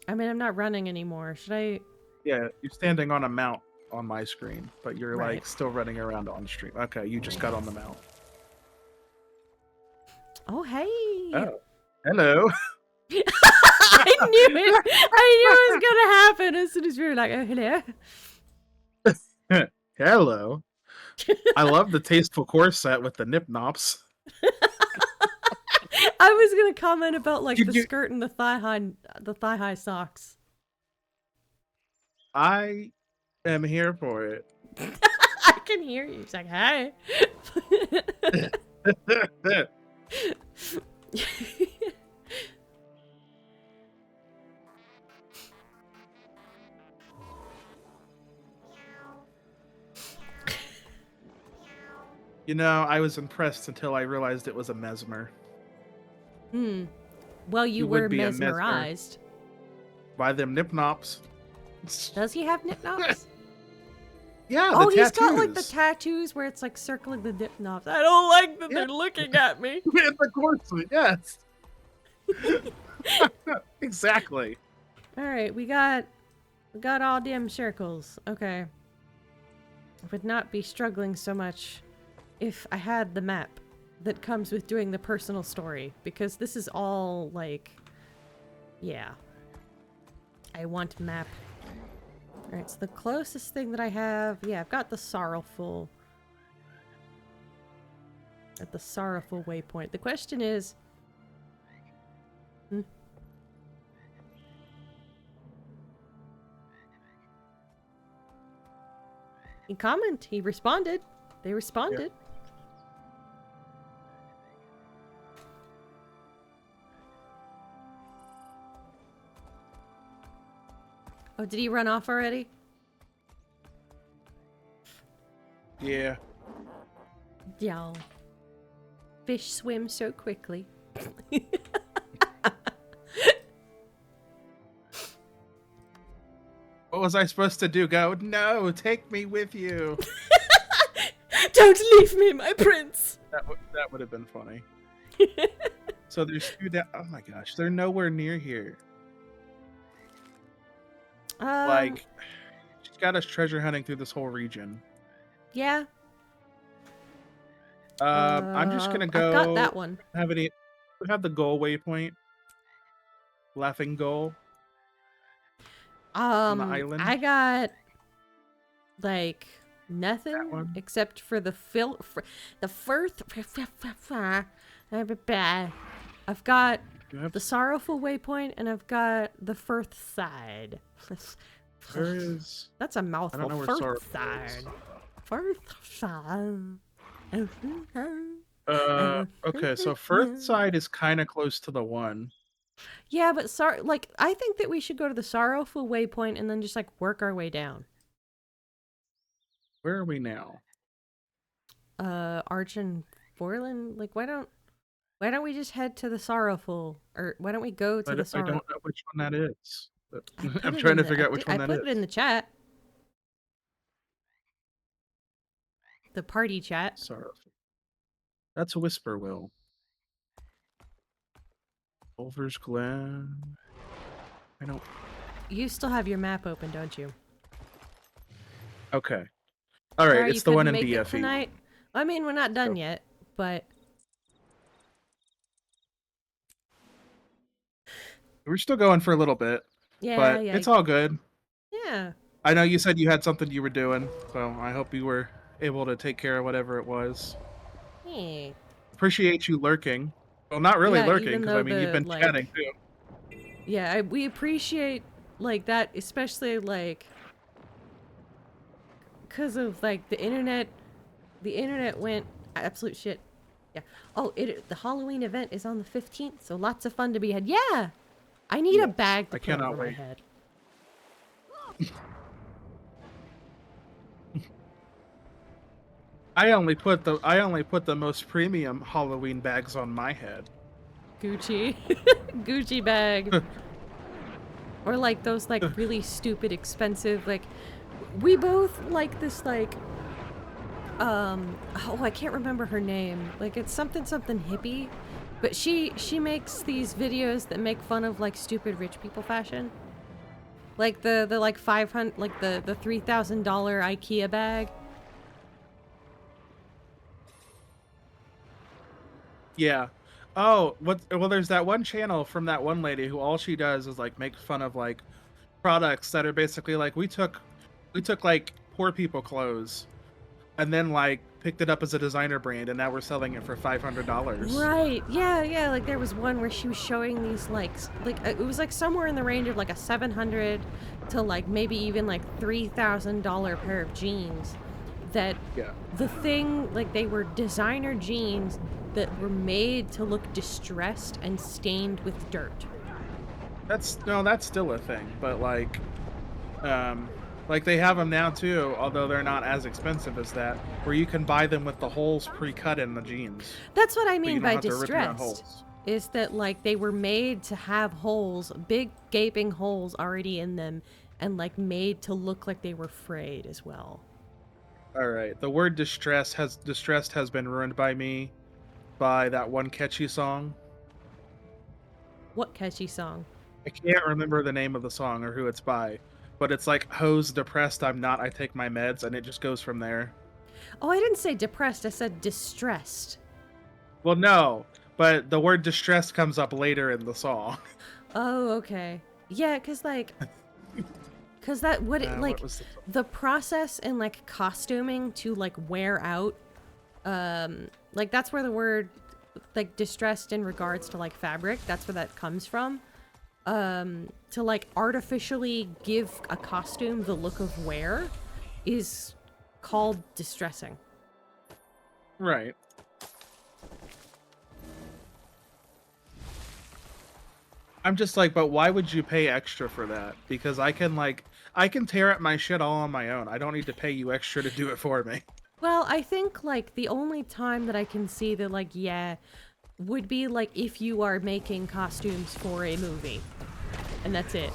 I mean, I'm not running anymore. Should I? Yeah, you're standing on a mount on my screen, but you're Right. like still running around on stream. Okay, you just got on the mount. Oh, hey. Oh, hello. I knew it was gonna happen as soon as we were like, oh, hello. Hello. I love the tasteful corset with the nip nops. I was gonna comment about like Did the you- skirt and the thigh high socks. I am here for it. I can hear you. It's like, hey. You know, I was impressed until I realized it was a mesmer. Well, you would were be a mesmer. mesmerized. By them nip nops. Does he have nip nops? Yeah, Oh, the he's tattoos. got like the tattoos where it's like circling the nip nops. I don't like that they're looking at me. It's a corset, yes. Exactly. All right, we got all them circles. Okay. I would not be struggling so much if I had the map that comes with doing the personal story, because this is all like, yeah. I want map. All right, so the closest thing that I have, yeah, I've got the sorrowful. At the sorrowful waypoint. The question is, he responded. They responded. Oh, did he run off already? Yeah. Yeah. Fish swim so quickly. What was I supposed to do? Go, no, take me with you. Don't leave me, my prince. That would have been funny. So there's two down. Oh my gosh, they're nowhere near here. Like, she's got us treasure hunting through this whole region. Yeah. I'm just gonna go. I've got that one. We have the goal waypoint. Laughing goal. On the island. I got like nothing except for the first. I've got the sorrowful waypoint, and I've got the first side. Where is? That's a mouthful. I don't know where First side. First side. Okay, so first side is kind of close to the one. Yeah, but I think that we should go to the sorrowful waypoint and then just like work our way down. Where are we now? Arch and Borland. Like, why don't we just head to the sorrowful, or why don't we go to the sorrowful? I don't know which one that is. I'm trying to figure out which one that is. I put it in the chat. The party chat. Sorrowful. That's Whisperwill. Ulver's Glen. I don't. You still have your map open, don't you? Okay. All right, it's the one in DFE. Tonight? I mean, we're not done yet, but we're still going for a little bit. Yeah, but yeah. It's all good. Yeah. I know you said you had something you were doing, so I hope you were able to take care of whatever it was. Yeah. Appreciate you lurking. Well, not really lurking, because I mean you've been chatting too. Yeah, we appreciate like that, especially like because of like the internet. The internet went absolute shit. Yeah. Oh, the Halloween event is on the 15th, so lots of fun to be had. Yeah. I need a bag to put over my head. I only put the most premium Halloween bags on my head. Gucci. Gucci bag. Or like those like really stupid expensive like we both like this like oh, I can't remember her name. Like it's something hippie, but she makes these videos that make fun of like stupid rich people fashion. Like the like 500 like the $3,000 IKEA bag. Yeah. Oh, well, there's that one channel from that one lady who all she does is like make fun of like products that are basically like we took like poor people clothes and then like picked it up as a designer brand and now we're selling it for $500. Right. Yeah. Like there was one where she was showing these like it was like somewhere in the range of like a $700 to like maybe even like $3,000 pair of jeans. That the thing like they were designer jeans that were made to look distressed and stained with dirt. That's still a thing, but like they have them now too, although they're not as expensive as that, where you can buy them with the holes pre-cut in the jeans. That's what I mean by distressed. Is that like they were made to have holes, big gaping holes already in them, and like made to look like they were frayed as well. All right, the word distressed has been ruined by me by that one catchy song. What catchy song? I can't remember the name of the song or who it's by, but it's like "Hoes depressed, I'm not, I take my meds," and it just goes from there. Oh, I didn't say depressed, I said distressed. Well, no, but the word distressed comes up later in the song. Oh, okay. Yeah, because like... Because that would like the process in like costuming to like wear out, like that's where the word like distressed in regards to like fabric, that's where that comes from. To like artificially give a costume the look of wear is called distressing. Right. I'm just like, but why would you pay extra for that? Because I can tear up my shit all on my own. I don't need to pay you extra to do it for me. Well, I think, like, the only time that I can see that, like, yeah, would be, like, if you are making costumes for a movie. And that's it.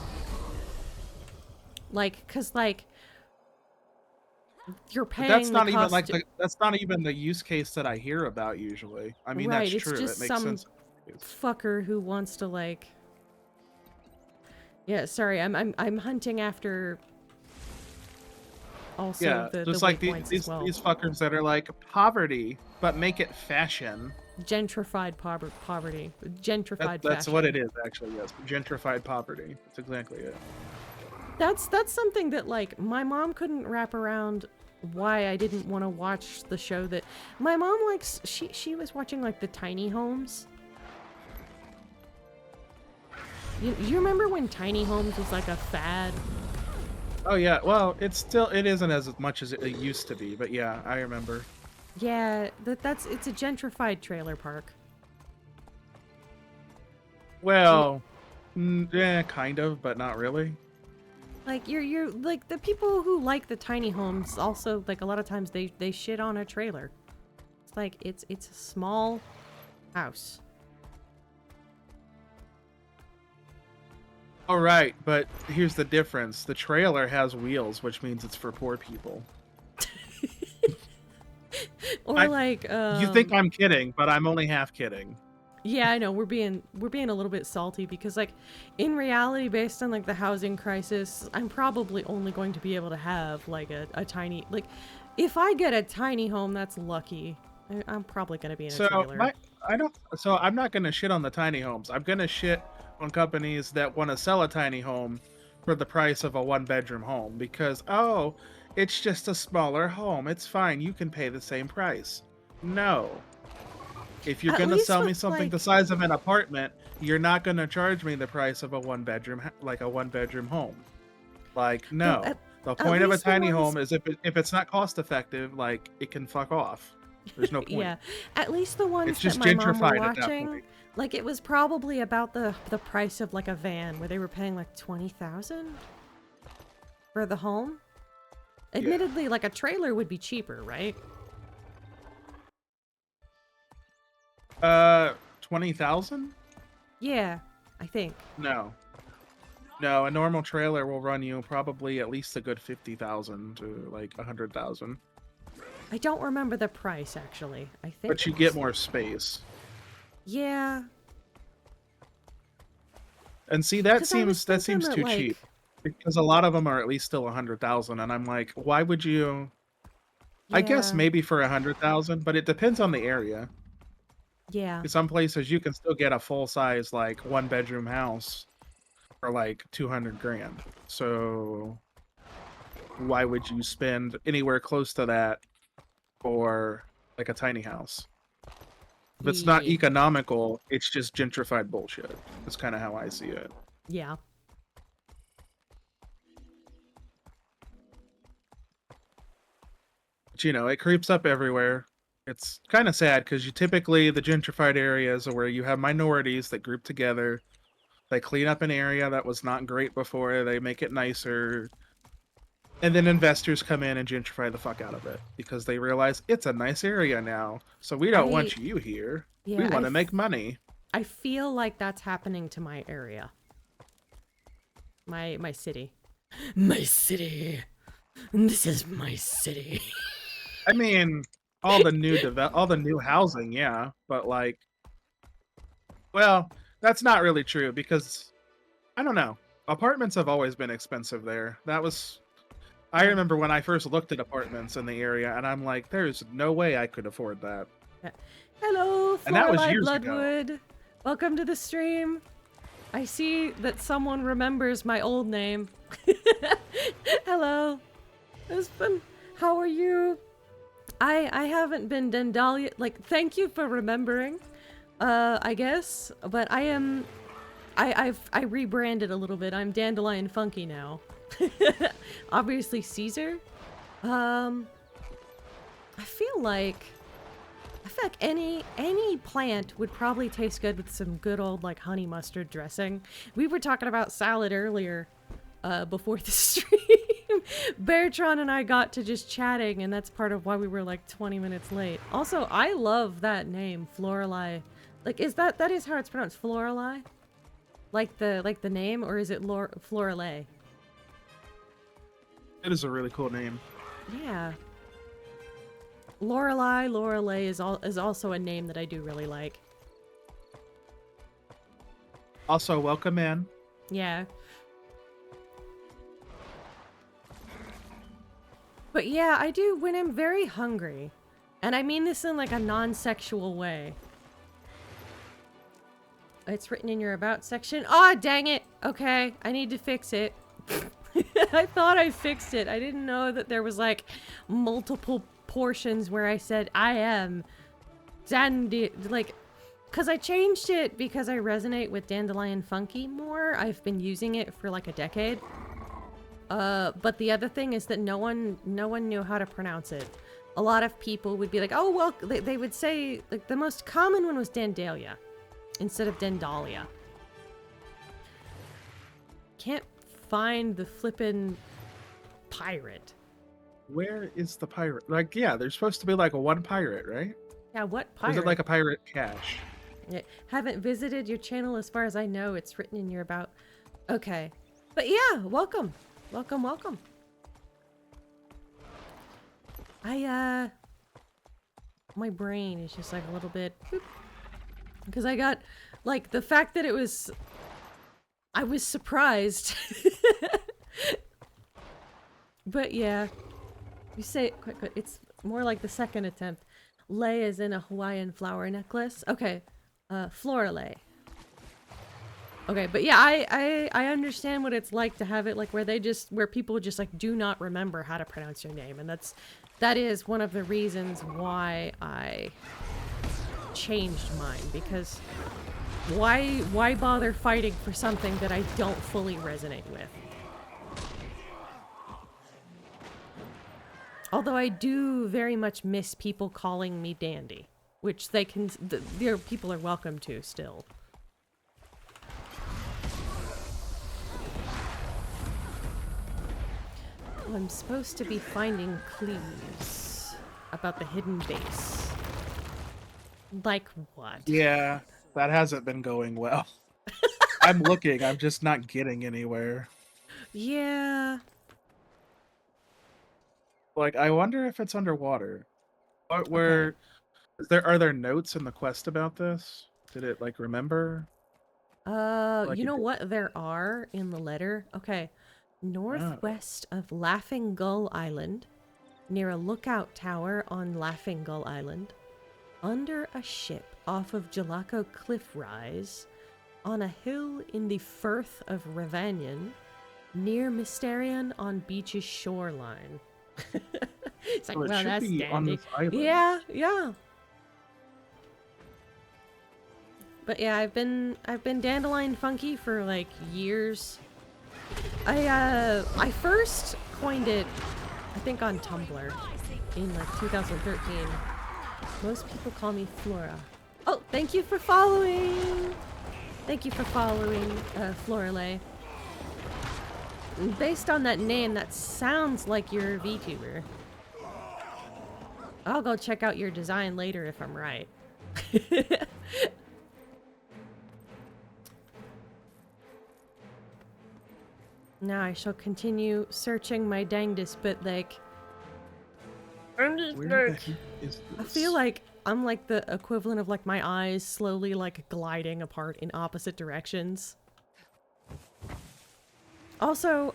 Like, cause, like, you're paying That's not the even like costume. that's not even the use case that I hear about usually. I mean, Right, that's it's true. just It makes some sense. fucker who wants to, like... Yeah, sorry, I'm hunting after... Also Yeah, the just like waypoints these as well. these fuckers that are like poverty, but make it fashion. Gentrified poverty. Gentrified That's fashion. what it is, actually. Yes, gentrified poverty. That's exactly it. That's something that, like, my mom couldn't wrap around why I didn't want to watch the show that... My mom likes... She was watching, like, the tiny homes. You remember when tiny homes was, like, a fad? Oh yeah, well, it isn't as much as it used to be, but yeah, I remember. Yeah, it's a gentrified trailer park. Well, yeah, kind of, but not really. Like, you're like, the people who like the tiny homes also, like, a lot of times they shit on a trailer. It's like, it's a small house. All right, but here's the difference. The trailer has wheels, which means it's for poor people. Or You think I'm kidding, but I'm only half kidding. Yeah, I know, we're being a little bit salty because, like, in reality, based on, like, the housing crisis, I'm probably only going to be able to have, like, a tiny, like, if I get a tiny home, that's lucky. I'm probably gonna be in a trailer. So I'm not gonna shit on the tiny homes. I'm gonna shit on companies that want to sell a tiny home for the price of a 1-bedroom home because, oh, it's just a smaller home. It's fine. You can pay the same price. No. If you're going to sell me something the size of an apartment, you're not going to charge me the price of a 1-bedroom, like a 1-bedroom home. Like, no. The point of a tiny home is if it's not cost effective, like, it can fuck off. There's no point. Yeah, at least the ones It's just that my mom were gentrified at that watching, point. like, it was probably about the price of, like, a van, where they were paying, like, $20,000 for the home. Admittedly, like, a trailer would be cheaper, right? 20,000? Yeah, I think. No. No, a normal trailer will run you probably at least a good 50,000 to like 100,000. I don't remember the price, actually. I think. But you get more space. Yeah. And see, that seems too like... cheap. Because a lot of them are at least still 100,000, and I'm like, why would you? Yeah. I guess maybe for 100,000, but it depends on the area. Yeah. In some places, you can still get a full size like 1-bedroom house for like 200 grand. So why would you spend anywhere close to that for like a tiny house? If it's not economical, it's just gentrified bullshit. That's kind of how I see it. Yeah. But, you know, it creeps up everywhere. It's kind of sad because the gentrified areas are where you have minorities that group together. They clean up an area that was not great before. They make it nicer. And then investors come in and gentrify the fuck out of it because they realize it's a nice area now. So we don't want you here. Yeah, we want to make money. I feel like that's happening to my area. My city. My city. This is my city. I mean, all the new housing, yeah, but like, well, that's not really true because I don't know. Apartments have always been expensive there. I remember when I first looked at apartments in the area, and I'm like, there's no way I could afford that. Hello, And that was Floralight years Bloodwood. ago. Welcome to the stream. I see that someone remembers my old name. Hello. How are you? I haven't been Dandelion. Like, thank you for remembering. I guess, but I am. I rebranded a little bit. I'm DandelionFunky now. Obviously Caesar. I feel feel like any plant would probably taste good with some good old like honey mustard dressing. We were talking about salad earlier, before the stream. Beartron and I got to just chatting, and that's part of why we were like 20 minutes late. Also, I love that name, Florali. Like, that is how it's pronounced, Florali? Like the name, or is it Florale? It is a really cool name. Yeah. Lorelei is also a name that I do really like. Also, welcome in. Yeah. But yeah, I do when I'm very hungry. And I mean this in like a non-sexual way. It's written in your about section. Aw, dang it. Okay, I need to fix it. I thought I fixed it. I didn't know that there was like multiple portions where I said I am like, because I changed it because I resonate with DandelionFunky more. I've been using it for like a decade. But the other thing is that no one knew how to pronounce it. A lot of people would be like, oh, well, they would say, like, the most common one was Dandalia instead of Dandalia. Can't find the flippin' pirate. Where is the pirate? Like, yeah, there's supposed to be like a one pirate, right? Yeah, what Or pirate? is it like a pirate cache? Yeah, haven't visited your channel as far as I know. It's written in your about. Okay. But yeah, welcome. Welcome, welcome. My brain is just like a little bit, because I got, like, the fact that I was surprised. But yeah, you say it quite good. It's more like the second attempt. Lei is in a Hawaiian flower necklace. Okay, Florale. Okay, but yeah, I understand what it's like to have it like where people just like do not remember how to pronounce your name, and that is one of the reasons why I changed mine, because why bother fighting for something that I don't fully resonate with? Although I do very much miss people calling me Dandy, which their people are welcome to still. Well, I'm supposed to be finding clues about the hidden base. Like what? Yeah, that hasn't been going well. I'm looking, I'm just not getting anywhere. Yeah. Like, I wonder if it's underwater. Where are there notes in the quest about this? Did it like remember? Like You know what there are in the letter? Okay. Northwest of Laughing Gull Island, near a lookout tower on Laughing Gull Island, under a ship off of Jellicoe Cliff Rise, on a hill in the Firth of Ravanion, near Mysterion on Beach's shoreline. It's like, So it well, should that's be on dandy. this island. Yeah, yeah. But yeah, I've been DandelionFunky for like years. I first coined it, I think, on Tumblr in like 2013. Most people call me Flora. Oh, thank you for following. Thank you for following, Florale. Based on that name, that sounds like you're a VTuber. I'll go check out your design later if I'm right. Now I shall continue searching my dangdest, but like... I feel like I'm like the equivalent of like my eyes slowly like gliding apart in opposite directions. Also,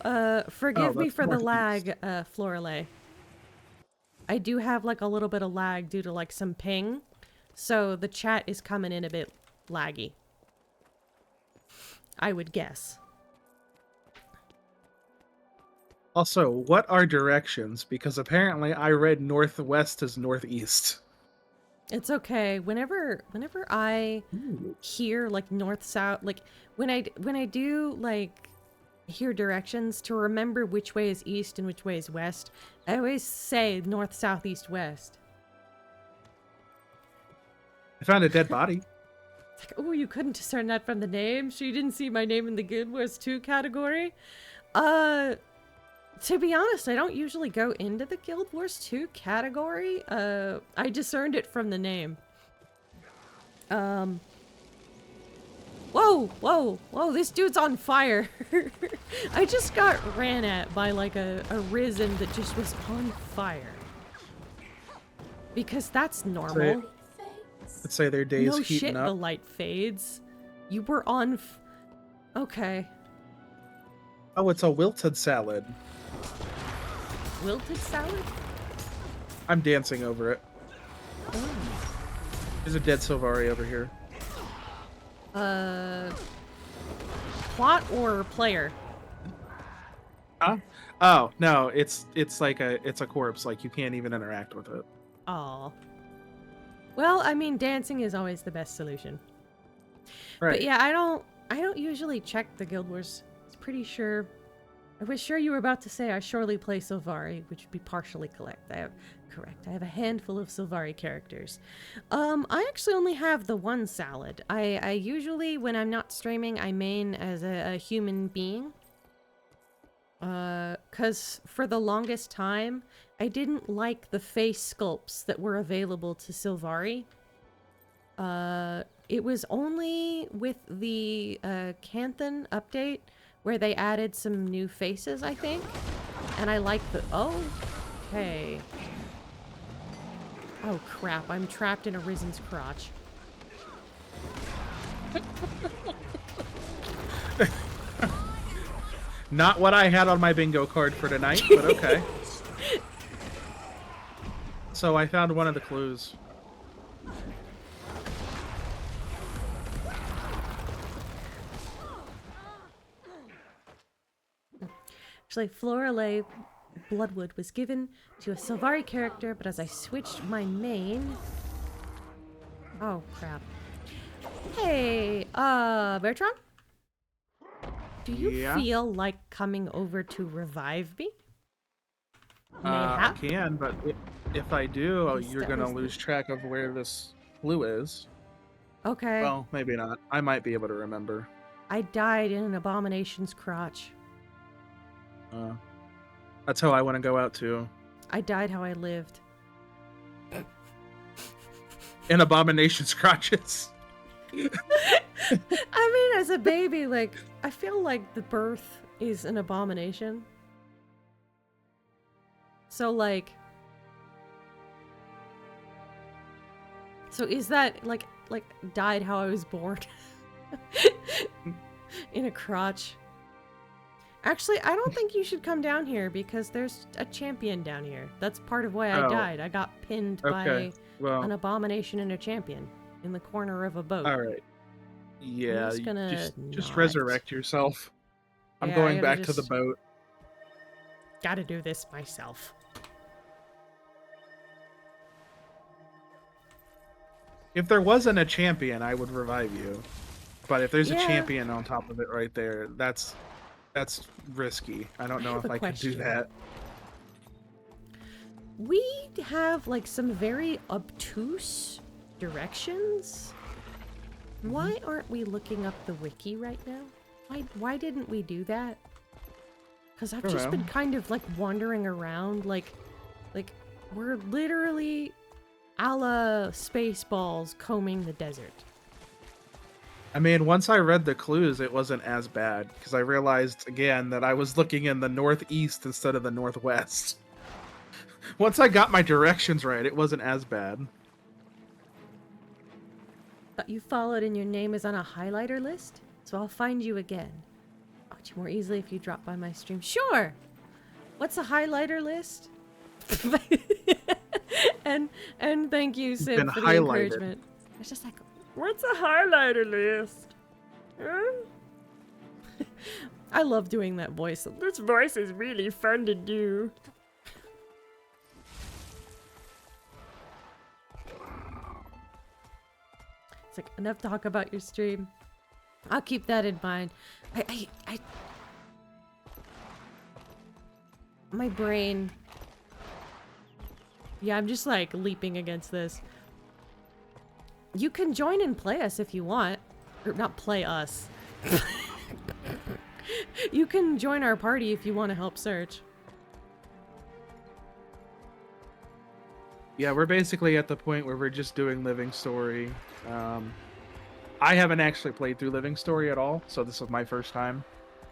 forgive me for the lag, Florale. I do have like a little bit of lag due to like some ping, so the chat is coming in a bit laggy, I would guess. Also, what are directions? Because apparently I read northwest as northeast. It's okay. Whenever I hear like north south, like when I do like hear directions to remember which way is east and which way is west, I always say north, south, east, west. found a dead body. It's like, oh, you couldn't discern that from the name? So you didn't see my name in the Guild Wars 2 category? To be honest, I don't usually go into the Guild Wars 2 category. I discerned it from the name. Whoa, whoa, whoa, this dude's on fire. I just got ran at by like a risen that just was on fire. Because that's normal. Let's say their day is No heating shit, up. the light fades. You were on okay. Oh, it's a wilted salad. Wilted salad? I'm dancing over it. Oh. There's a dead Sylvari over here. Plot or player? Huh? Oh, no, it's like it's a corpse, like you can't even interact with it. Aw. Well, I mean, dancing is always the best solution. Right. But yeah, I don't usually check the Guild Wars. It's pretty sure. I was sure you were about to say I surely play Sylvari, which would be partially correct. I have a handful of Sylvari characters. I actually only have the one salad. I usually, when I'm not streaming, I main as a human being. 'Cause for the longest time, I didn't like the face sculpts that were available to Sylvari. It was only with the Canthan update where they added some new faces, I think. And I like the... Oh, okay. Oh crap, I'm trapped in a Risen's crotch. Not what I had on my bingo card for tonight, but okay. So I found one of the clues. Actually, Florale Bloodwood was given to a Sylvari character, but as I switched my main... Oh, crap. Hey, Beartron? Do you feel like coming over to revive me? I can, but if I do, Yes, you're that gonna was lose track of where this clue is. Okay. Well, maybe not. I might be able to remember. I died in an abomination's crotch. That's how I want to go out too. I died how I lived. In abomination's crotches. I mean, as a baby, like, I feel like the birth is an abomination. So, like... So is that, like, died how I was born? In a crotch. Actually, I don't think you should come down here because there's a champion down here. That's part of why I died. I got pinned by an abomination and a champion in the corner of a boat. All right. Yeah, just gonna just resurrect yourself. I'm Yeah, going I back gotta to the boat. Gotta do this myself. If there wasn't a champion, I would revive you. But if there's a Yeah. champion on top of it right there, that's risky. I don't know have if a I could do question. that. We have, like, some very obtuse directions. Why aren't we looking up the wiki right now? Why didn't we do that? Because I've I don't just know. been kind of, like, wandering around, like, we're literally a la Spaceballs combing the desert. I mean, once I read the clues, it wasn't as bad because I realized again that I was looking in the northeast instead of the northwest. Once I got my directions right, it wasn't as bad. But you followed and your name is on a highlighter list, so I'll find you again. Find you more easily if you drop by my stream. Sure! What's a highlighter list? and thank you, Sid, been for the highlighted. encouragement. It's just like, what's a highlighter list? I love doing that voice. This voice is really fun to do. It's like, enough talk about your stream. I'll keep that in mind. My brain. Yeah, I'm just like leaping against this. You can join and play us if you want. Or not play us. You can join our party if you want to help search. Yeah, we're basically at the point where we're just doing Living Story. I haven't actually played through Living Story at all, so this is my first time.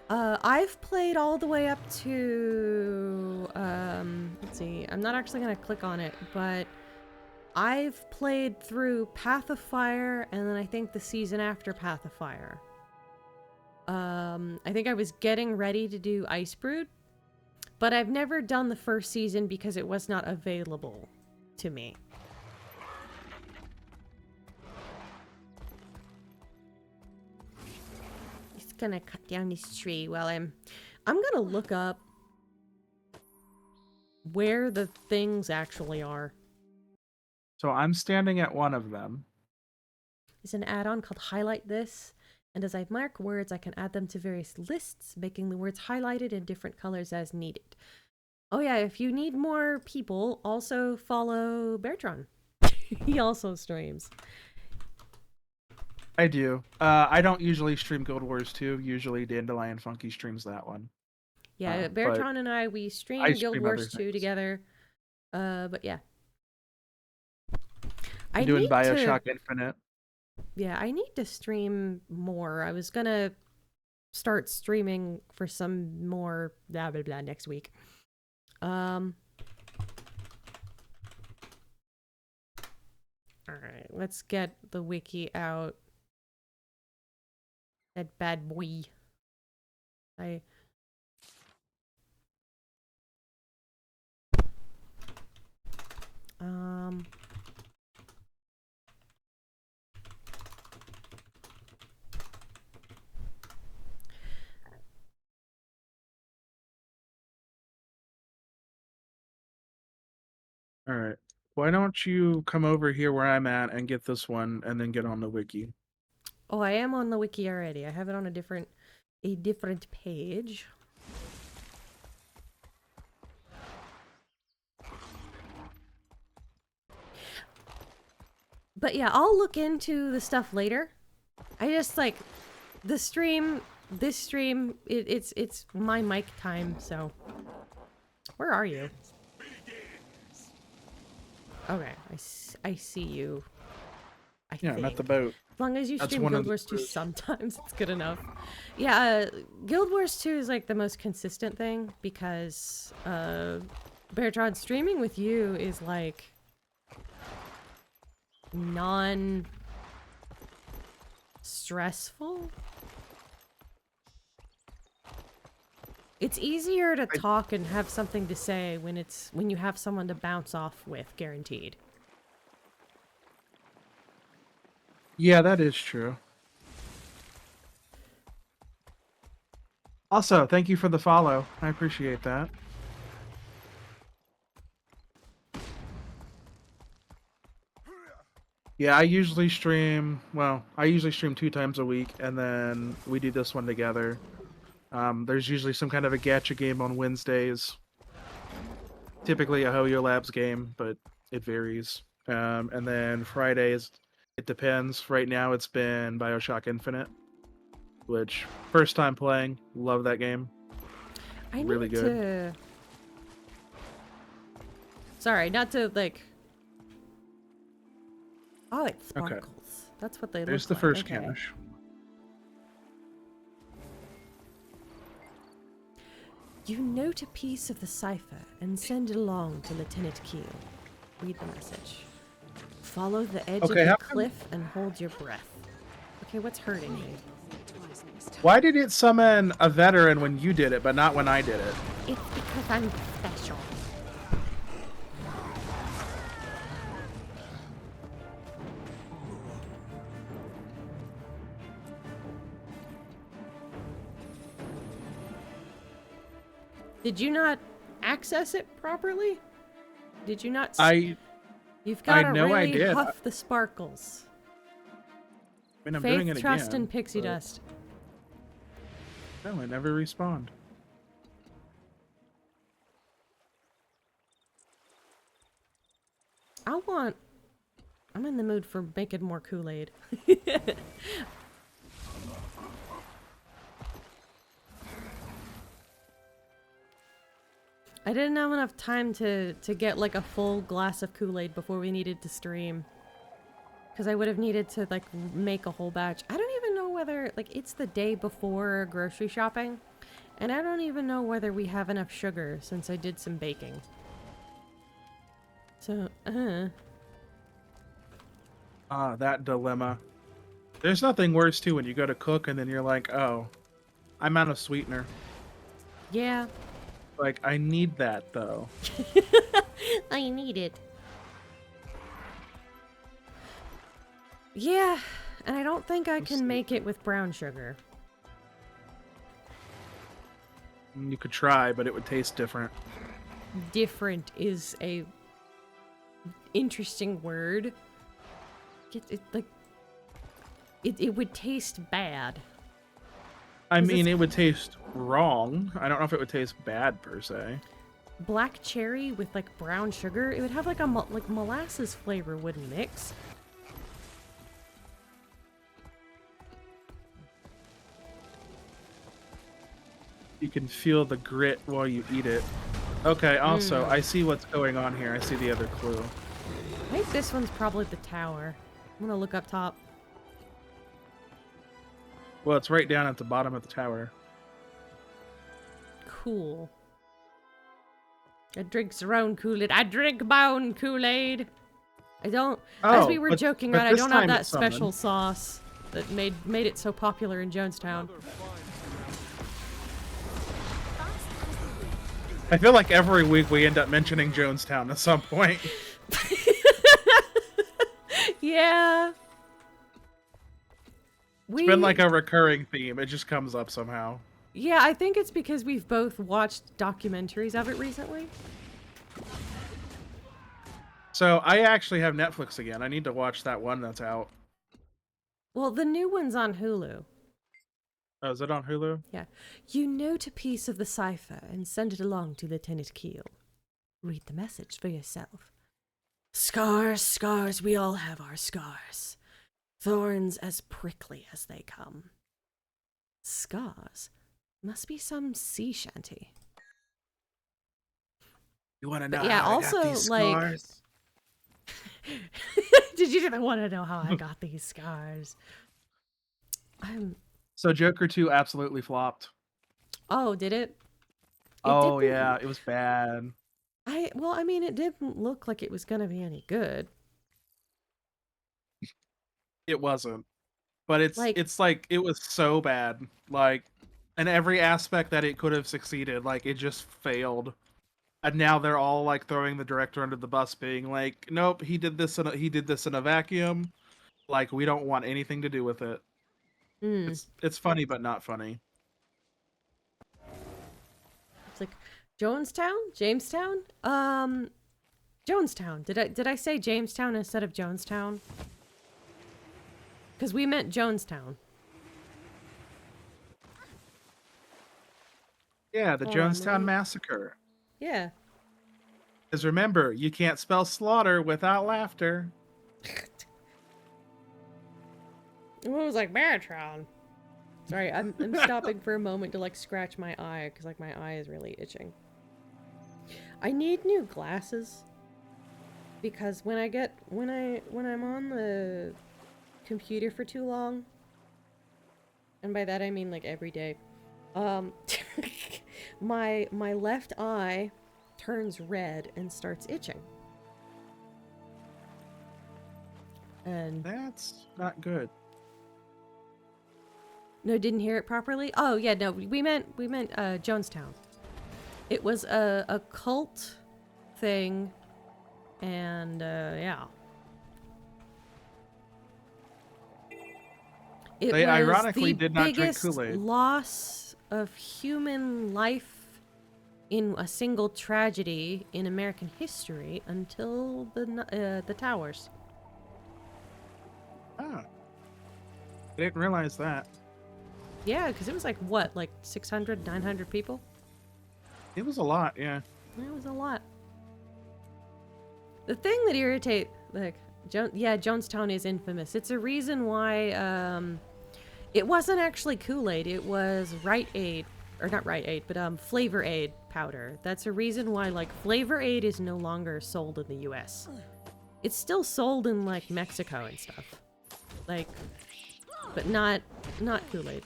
I've played all the way up to, let's see, I'm not actually going to click on it, but I've played through Path of Fire, and then I think the season after Path of Fire. I think I was getting ready to do Icebrood, but I've never done the first season because it was not available to me. Just gonna cut down this tree while I'm gonna look up where the things actually are. So I'm standing at one of them. There's an add-on called Highlight This, and as I mark words, I can add them to various lists, making the words highlighted in different colors as needed. Oh yeah, if you need more people, also follow Beartron. He also streams. I do. I don't usually stream Guild Wars 2. Usually DandelionFunky streams that one. Yeah, Beartron and we stream Guild Wars 2 together. But yeah. I'm doing Bioshock Infinite. Yeah, I need to stream more. I was gonna start streaming for some more blah blah blah next week. Alright, let's get the wiki out. That bad boy. All right. Why don't you come over here where I'm at and get this one and then get on the wiki? Oh, I am on the wiki already. I have it on a different page. But yeah, I'll look into the stuff later. I just like this stream, it's my mic time, so where are you? Okay, I see you. I think. I'm at the boat. As long as you stream Guild Wars 2 sometimes, it's good enough. Yeah, Guild Wars 2 is like the most consistent thing because Beartron streaming with you is like non-stressful. It's easier to talk and have something to say when you have someone to bounce off with, guaranteed. Yeah, that is true. Also, thank you for the follow. I appreciate that. Yeah, I usually stream 2 times a week, and then we do this one together. There's usually some kind of a gacha game on Wednesdays. Typically a Hoyo Labs game, but it varies. And then Fridays, it depends. Right now it's been Bioshock Infinite, which first time playing, love that game. Really good. Sorry, not to like. Oh, it sparkles. Okay. That's what they look like. There's the first cache. You note a piece of the cipher and send it along to Lieutenant Keel. Read the message. Follow the edge of the cliff and hold your breath. Okay, what's hurting me? Why did it summon a veteran when you did it, but not when I did it? It's because I'm special. Did you not access it properly? Did you not? You've got to really huff the sparkles. I mean, I'm Faith, doing it trust, again, and pixie dust. No, I never respawned. I want I'm in the mood for making more Kool-Aid. I didn't have enough time to get like a full glass of Kool-Aid before we needed to stream. Because I would have needed to like make a whole batch. I don't even know whether, like, it's the day before grocery shopping. And I don't even know whether we have enough sugar since I did some baking. So, that dilemma. There's nothing worse too when you go to cook and then you're like, oh, I'm out of sweetener. Yeah. Like, I need that though. I need it. Yeah, and I don't think I can make it with brown sugar. You could try, but it would taste different. Different is a interesting word. It would taste bad. I mean, it would taste wrong. I don't know if it would taste bad per se. Black cherry with like brown sugar, it would have like a molasses flavor wouldn't mix. You can feel the grit while you eat it. Okay, also, I see what's going on here. I see the other clue. I think this one's probably the tower. I'm gonna look up top. Well, it's right down at the bottom of the tower. Cool. I drink your own Kool-Aid. I drink my own Kool-Aid. I don't. As we were joking about, I don't have that special sauce that made it so popular in Jonestown. I feel like every week we end up mentioning Jonestown at some point. Yeah. It's been like a recurring theme. It just comes up somehow. Yeah, I think it's because we've both watched documentaries of it recently. So I actually have Netflix again. I need to watch that one that's out. Well, the new one's on Hulu. Oh, is it on Hulu? Yeah. You note a piece of the cipher and send it along to Lieutenant Keel. Read the message for yourself. Scars, scars, we all have our scars. Thorns as prickly as they come. Scars must be some sea shanty. You want to know? Yeah, how also, I got these like. scars? Did you want to know how I got these scars? So Joker 2 absolutely flopped. Oh, did it? Oh yeah, it was bad. Well, I mean, it didn't look like it was gonna be any good. It wasn't. But it's like it was so bad. Like, in every aspect that it could have succeeded, like it just failed. And now they're all like throwing the director under the bus, being like, "Nope, he did this in a vacuum. Like, we don't want anything to do with it." It's funny, but not funny. It's like Jonestown, Jamestown, Jonestown. Did I say Jamestown instead of Jonestown? Because we meant Jonestown. Yeah, the Jonestown Massacre. Yeah. Because remember, you can't spell slaughter without laughter. It was like Beartron. Sorry, I'm stopping for a moment to like scratch my eye because like my eye is really itching. I need new glasses because when I'm on the computer for too long, and by that I mean like every day, my left eye turns red and starts itching. And that's not good. No, didn't hear it properly? Oh, yeah, no, we meant Jonestown. It was a cult thing, and, yeah. They ironically did not drink biggest Kool-Aid. Loss of human life in a single tragedy in American history until the towers. Ah. I didn't realize that. Yeah, because it was like, what, like 600, 900 people? It was a lot, yeah. It was a lot. The thing that Yeah, Jonestown is infamous. It's a reason why it wasn't actually Kool-Aid. It was Rite Aid, or not Rite Aid, but Flavor Aid powder. That's a reason why like Flavor Aid is no longer sold in the U.S. It's still sold in like Mexico and stuff, like, but not Kool-Aid,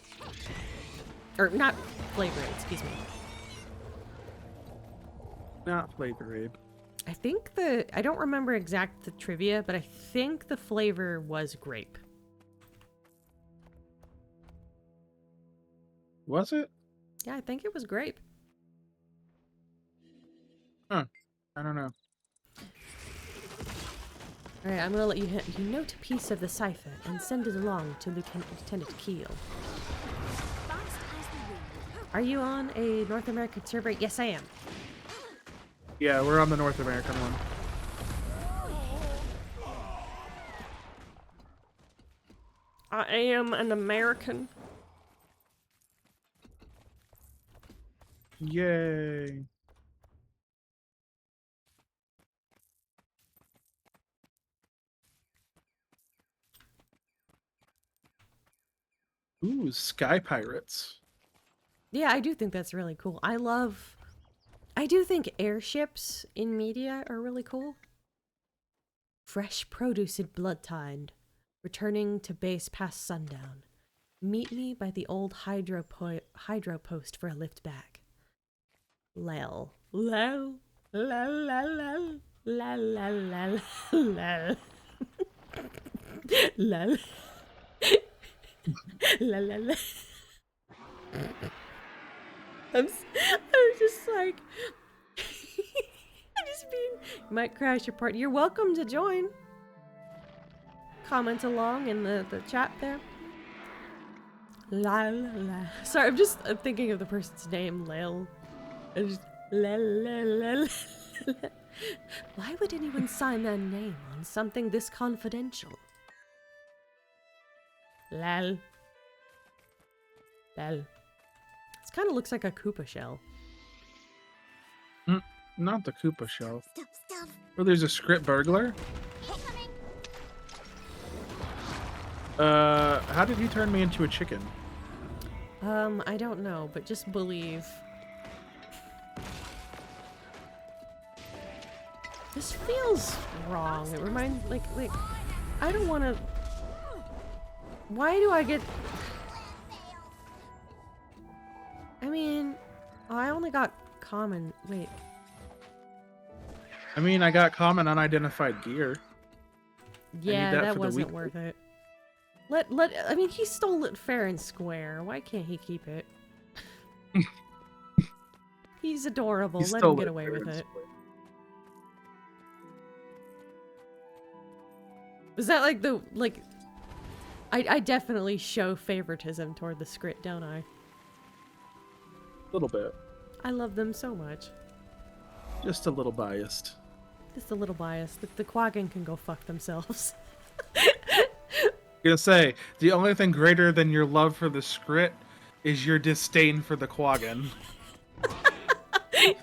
or not Flavor Aid. Excuse me. Not Flavor Aid. I think I don't remember the trivia, but I think the flavor was grape. Was it? Yeah, I think it was grape. Huh. I don't know. Alright, I'm gonna let you note a piece of the cipher and send it along to Lieutenant Keel. Are you on a North American server? Yes, I am. Yeah, we're on the North American one. I am an American. Yay. Ooh, Sky Pirates. Yeah, I do think that's really cool. I do think airships in media are really cool. Fresh produce in Bloodtide. Returning to base past sundown. Meet me by the old hydro post for a lift back. Lel. Lel. Lel. Lel. Lel. Lel. Lel. Lel. La la la. I'm just like, you might crash your party. You're welcome to join. Comment along in the chat there. La la la. Sorry, I'm thinking of the person's name, Lil. La la la la. Why would anyone sign their name on something this confidential? Lal. Lal. This kind of looks like a Koopa shell. Not the Koopa shell. Oh, there's a script burglar? How did you turn me into a chicken? I don't know, but just believe. This feels wrong. It reminds, like, I don't want to... Why do I get... I mean, I only got common. Wait. I mean, I got common unidentified gear. Yeah, that wasn't worth it. I mean, he stole it fair and square. Why can't he keep it? He's adorable. Let him get away with it. Is that like the, like... I definitely show favoritism toward the script, don't I? A little bit. I love them so much. Just a little biased. Just a little biased. The Quaggan can go fuck themselves. I'm gonna say, the only thing greater than your love for the script is your disdain for the Quaggan.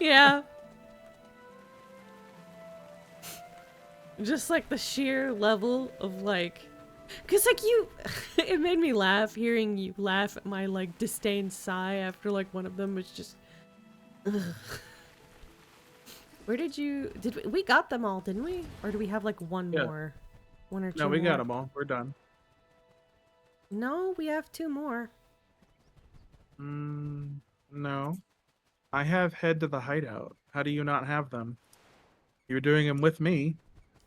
Yeah. Just like the sheer level of like... Cause like you... it made me laugh hearing you laugh at my like disdain sigh after like one of them was just... Ugh. Where did you... we got them all, didn't we? Or do we have like one more? One or two more? No, we got them all. We're done. No, we have two more. No. I have head to the hideout. How do you not have them? You're doing them with me.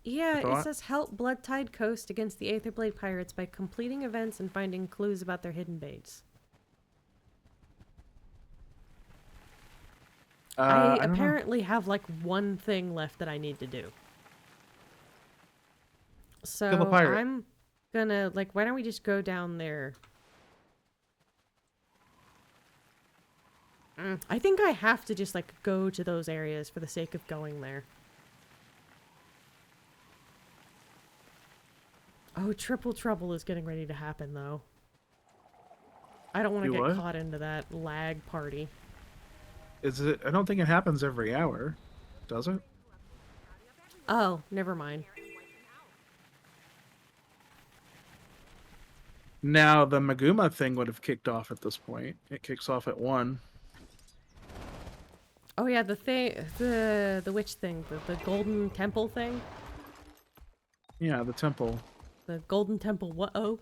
Yeah, it says help Bloodtide Coast against the Aetherblade Pirates by completing events and finding clues about their hidden baits. I apparently have like one thing left that I need to do. So I'm gonna, like, why don't we just go down there? I think I have to just like go to those areas for the sake of going there. Oh, Triple Trouble is getting ready to happen, though. I don't want to get caught into that lag party. Is it? I don't think it happens every hour. Does it? Oh, never mind. Now the Maguma thing would have kicked off at this point. It kicks off at 1. Oh yeah, the thing, the witch thing, the golden temple thing. Yeah, the temple. The golden temple. What? Oh,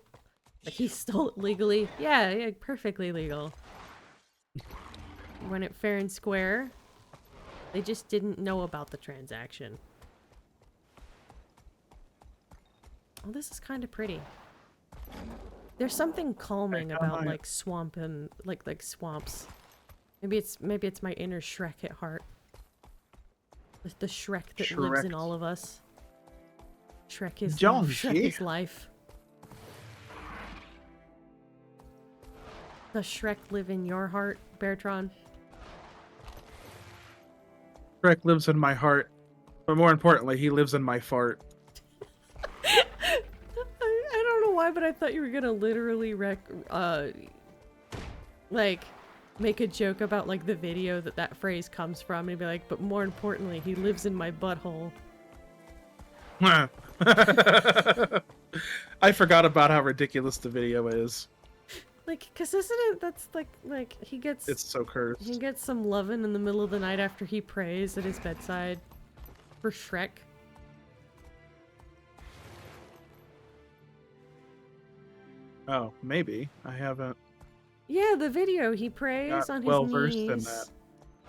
like he stole it legally. Yeah, yeah, perfectly legal. Run it fair and square. They just didn't know about the transaction. Oh, this is kind of pretty. There's something calming about like swamp and like swamps. Maybe it's my inner Shrek at heart. The Shrek that lives in all of us. Shrek is life. Does Shrek live in your heart, Beartron? Shrek lives in my heart, but more importantly, he lives in my fart. I don't know why, but I thought you were gonna literally like make a joke about like the video that phrase comes from and be like, but more importantly, he lives in my butthole. I forgot about how ridiculous the video is. Like, cause isn't it, that's like he gets... It's so cursed. He gets some lovin' in the middle of the night after he prays at his bedside for Shrek. Oh, maybe. I haven't... Yeah, the video, he prays on his versed in knees that.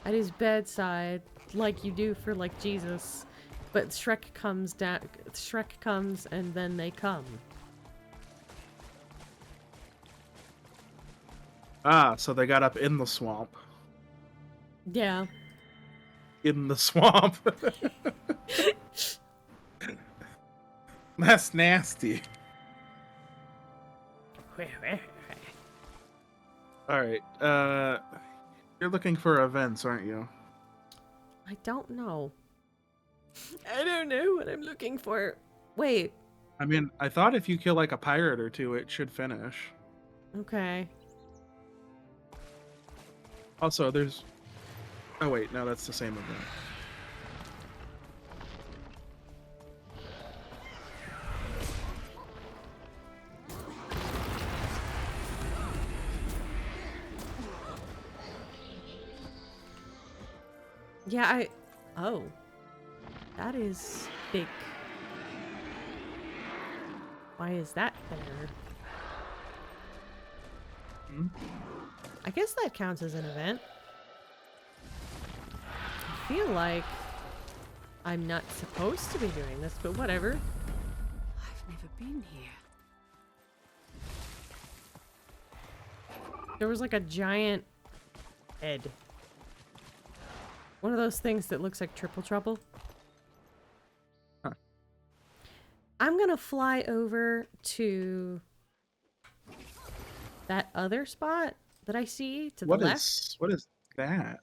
at his bedside, like you do for like Jesus. But Shrek comes down, Shrek comes and then they come. Ah, so they got up in the swamp. Yeah. In the swamp. That's nasty. Alright, you're looking for events, aren't you? I don't know. I don't know what I'm looking for. Wait. I mean, I thought if you kill like a pirate or two, it should finish. Okay. Also, there's... Oh wait, no, that's the same event. Yeah, Oh. That is big. Why is that there? Hmm? I guess that counts as an event. I feel like I'm not supposed to be doing this, but whatever. I've never been here. There was like a giant head. One of those things that looks like Triple Trouble. Huh. I'm gonna fly over to that other spot that I see to the left. What is that?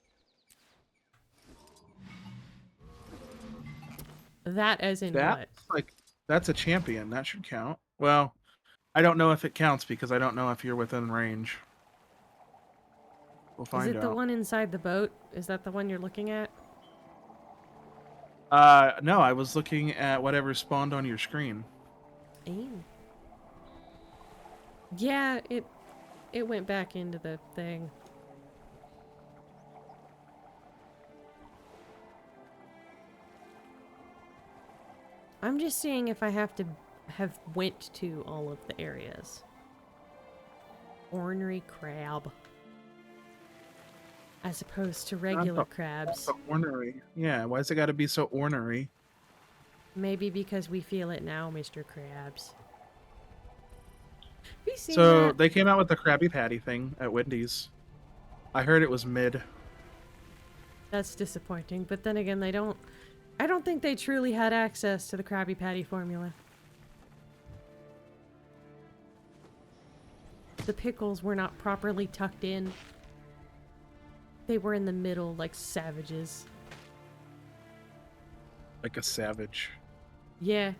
That as in what? That's a champion. That should count. Well, I don't know if it counts because I don't know if you're within range. We'll find out. Is it the one inside the boat? Is that the one you're looking at? No, I was looking at whatever spawned on your screen. Ew. Yeah, it went back into the thing. I'm just seeing if I have to have went to all of the areas. Ornery crab. As opposed to regular crabs. So ornery. Yeah, why's it gotta be so ornery? Maybe because we feel it now, Mr. Krabs. Have you seen So that? they came out with the Krabby Patty thing at Wendy's. I heard it was mid. That's disappointing, but then again, I don't think they truly had access to the Krabby Patty formula. The pickles were not properly tucked in. They were in the middle like savages. Like a savage. Yeah.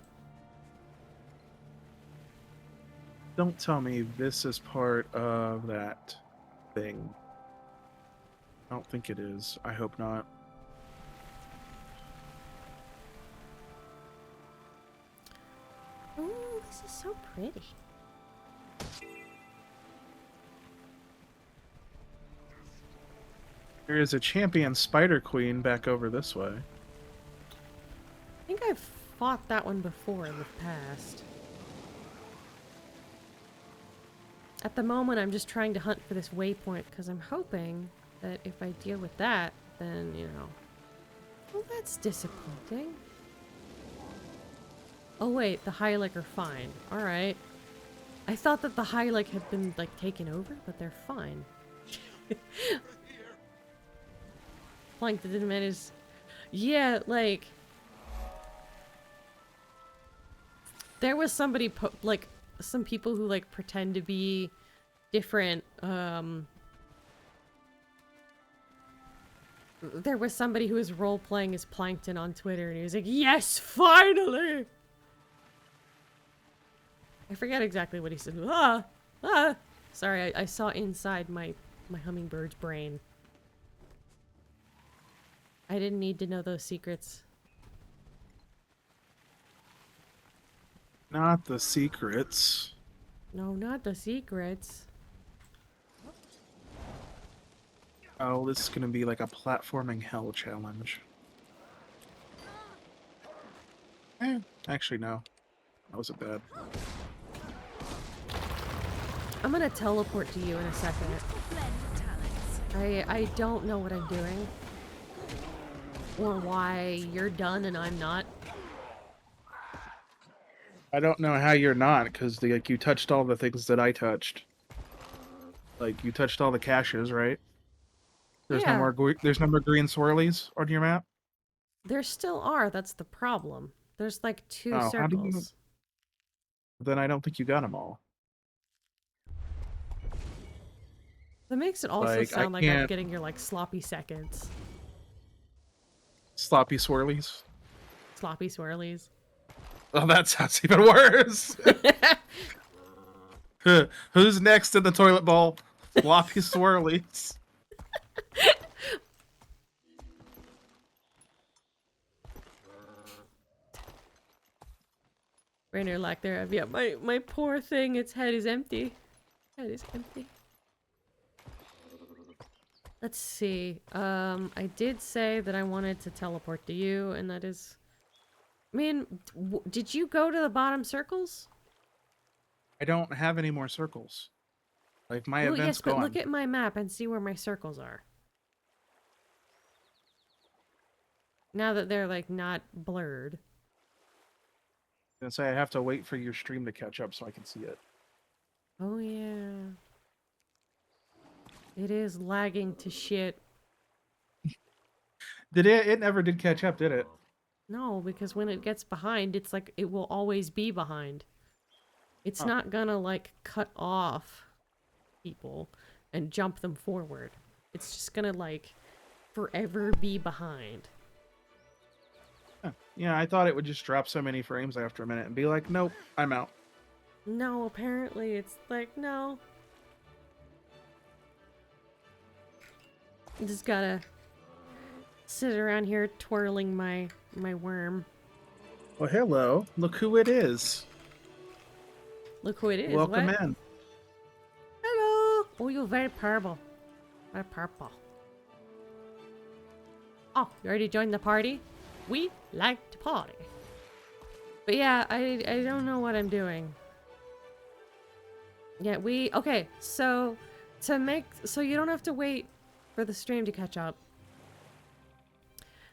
Don't tell me this is part of that thing. I don't think it is. I hope not. Ooh, this is so pretty. There is a champion Spider Queen back over this way. I think I've fought that one before in the past. At the moment, I'm just trying to hunt for this waypoint because I'm hoping that if I deal with that, then, you know... Well, that's disappointing. Oh wait, the Hylic are fine. Alright. I thought that the Hylic had been, like, taken over, but they're fine. Plankton Man is... Yeah, like... There was somebody, like, some people who, like, pretend to be different, There was somebody who was role-playing as Plankton on Twitter, and he was like, yes, finally! I forget exactly what he said. Ah! Ah! Sorry, I saw inside my hummingbird's brain. I didn't need to know those secrets. Not the secrets. No, not the secrets. Oh, this is gonna be like a platforming hell challenge. Actually, no. That wasn't bad. I'm gonna teleport to you in a second. I don't know what I'm doing. Or why you're done and I'm not. I don't know how you're not, because like you touched all the things that I touched. Like you touched all the caches, right? There's Yeah. there's no more green swirlies on your map. There still are, that's the problem. There's like 2 Oh, how do you... circles. Then I don't think you got them all. That makes it also Like, sound I like I'm can't- getting your like sloppy seconds. Sloppy swirlies. Sloppy swirlies. Oh, that sounds even worse. Who's next in the toilet bowl? Sloppy swirlies. Rainer lack thereof. Yeah, my poor thing, its head is empty. Head is empty. Let's see. I did say that I wanted to teleport to you, and that is... I mean, did you go to the bottom circles? I don't have any more circles. Like, my Well, event's yes, but gone. look at my map and see where my circles are. Now that they're, like, not blurred. And say I have to wait for your stream to catch up so I can see it. Oh, yeah. It is lagging to shit. Did it? It never did catch up, did it? No, because when it gets behind, it's like it will always be behind. It's not gonna, like, cut off people and jump them forward. It's just gonna, like, forever be behind. Huh. Yeah, I thought it would just drop so many frames after a minute and be like, nope, I'm out. No, apparently it's like, no. I just gotta sit around here twirling my worm. Well, hello. Look who it is. Look who it is. Welcome what? in. Hello. Oh, you're very purple. Very purple. Oh, you already joined the party? We like to party. But yeah, I don't know what I'm doing. Yeah, okay, so so you don't have to wait for the stream to catch up.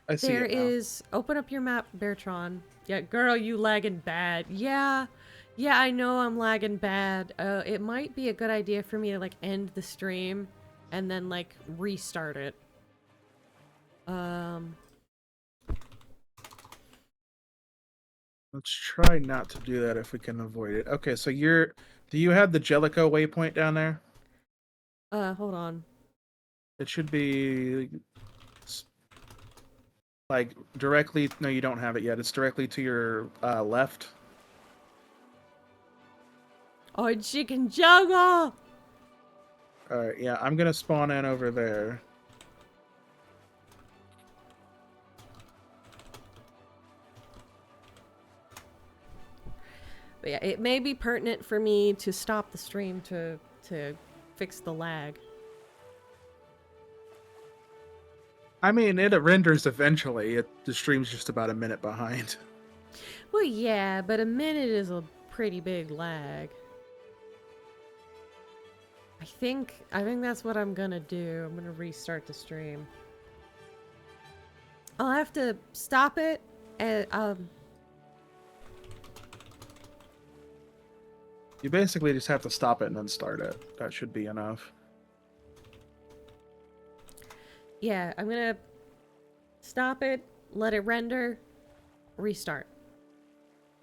I see There it now. is, open up your map, Beartron. Yeah, girl, you lagging bad. Yeah, I know I'm lagging bad. It might be a good idea for me to, like, end the stream and then, like, restart it. Let's try not to do that if we can avoid it. Okay, so do you have the Jellicoe waypoint down there? Hold on. It should be like directly, no, you don't have it yet. It's directly to your left. Oh, chicken jungle! Alright, yeah, I'm gonna spawn in over there. But yeah, it may be pertinent for me to stop the stream to fix the lag. I mean, it renders eventually. The stream's just about a minute behind. Well, yeah, but a minute is a pretty big lag. I think that's what I'm gonna do. I'm gonna restart the stream. I'll have to stop it and You basically just have to stop it and then start it. That should be enough. yeah, I'm gonna stop it, let it render, restart.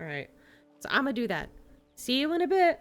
Alright. So I'm gonna do that. See you in a bit.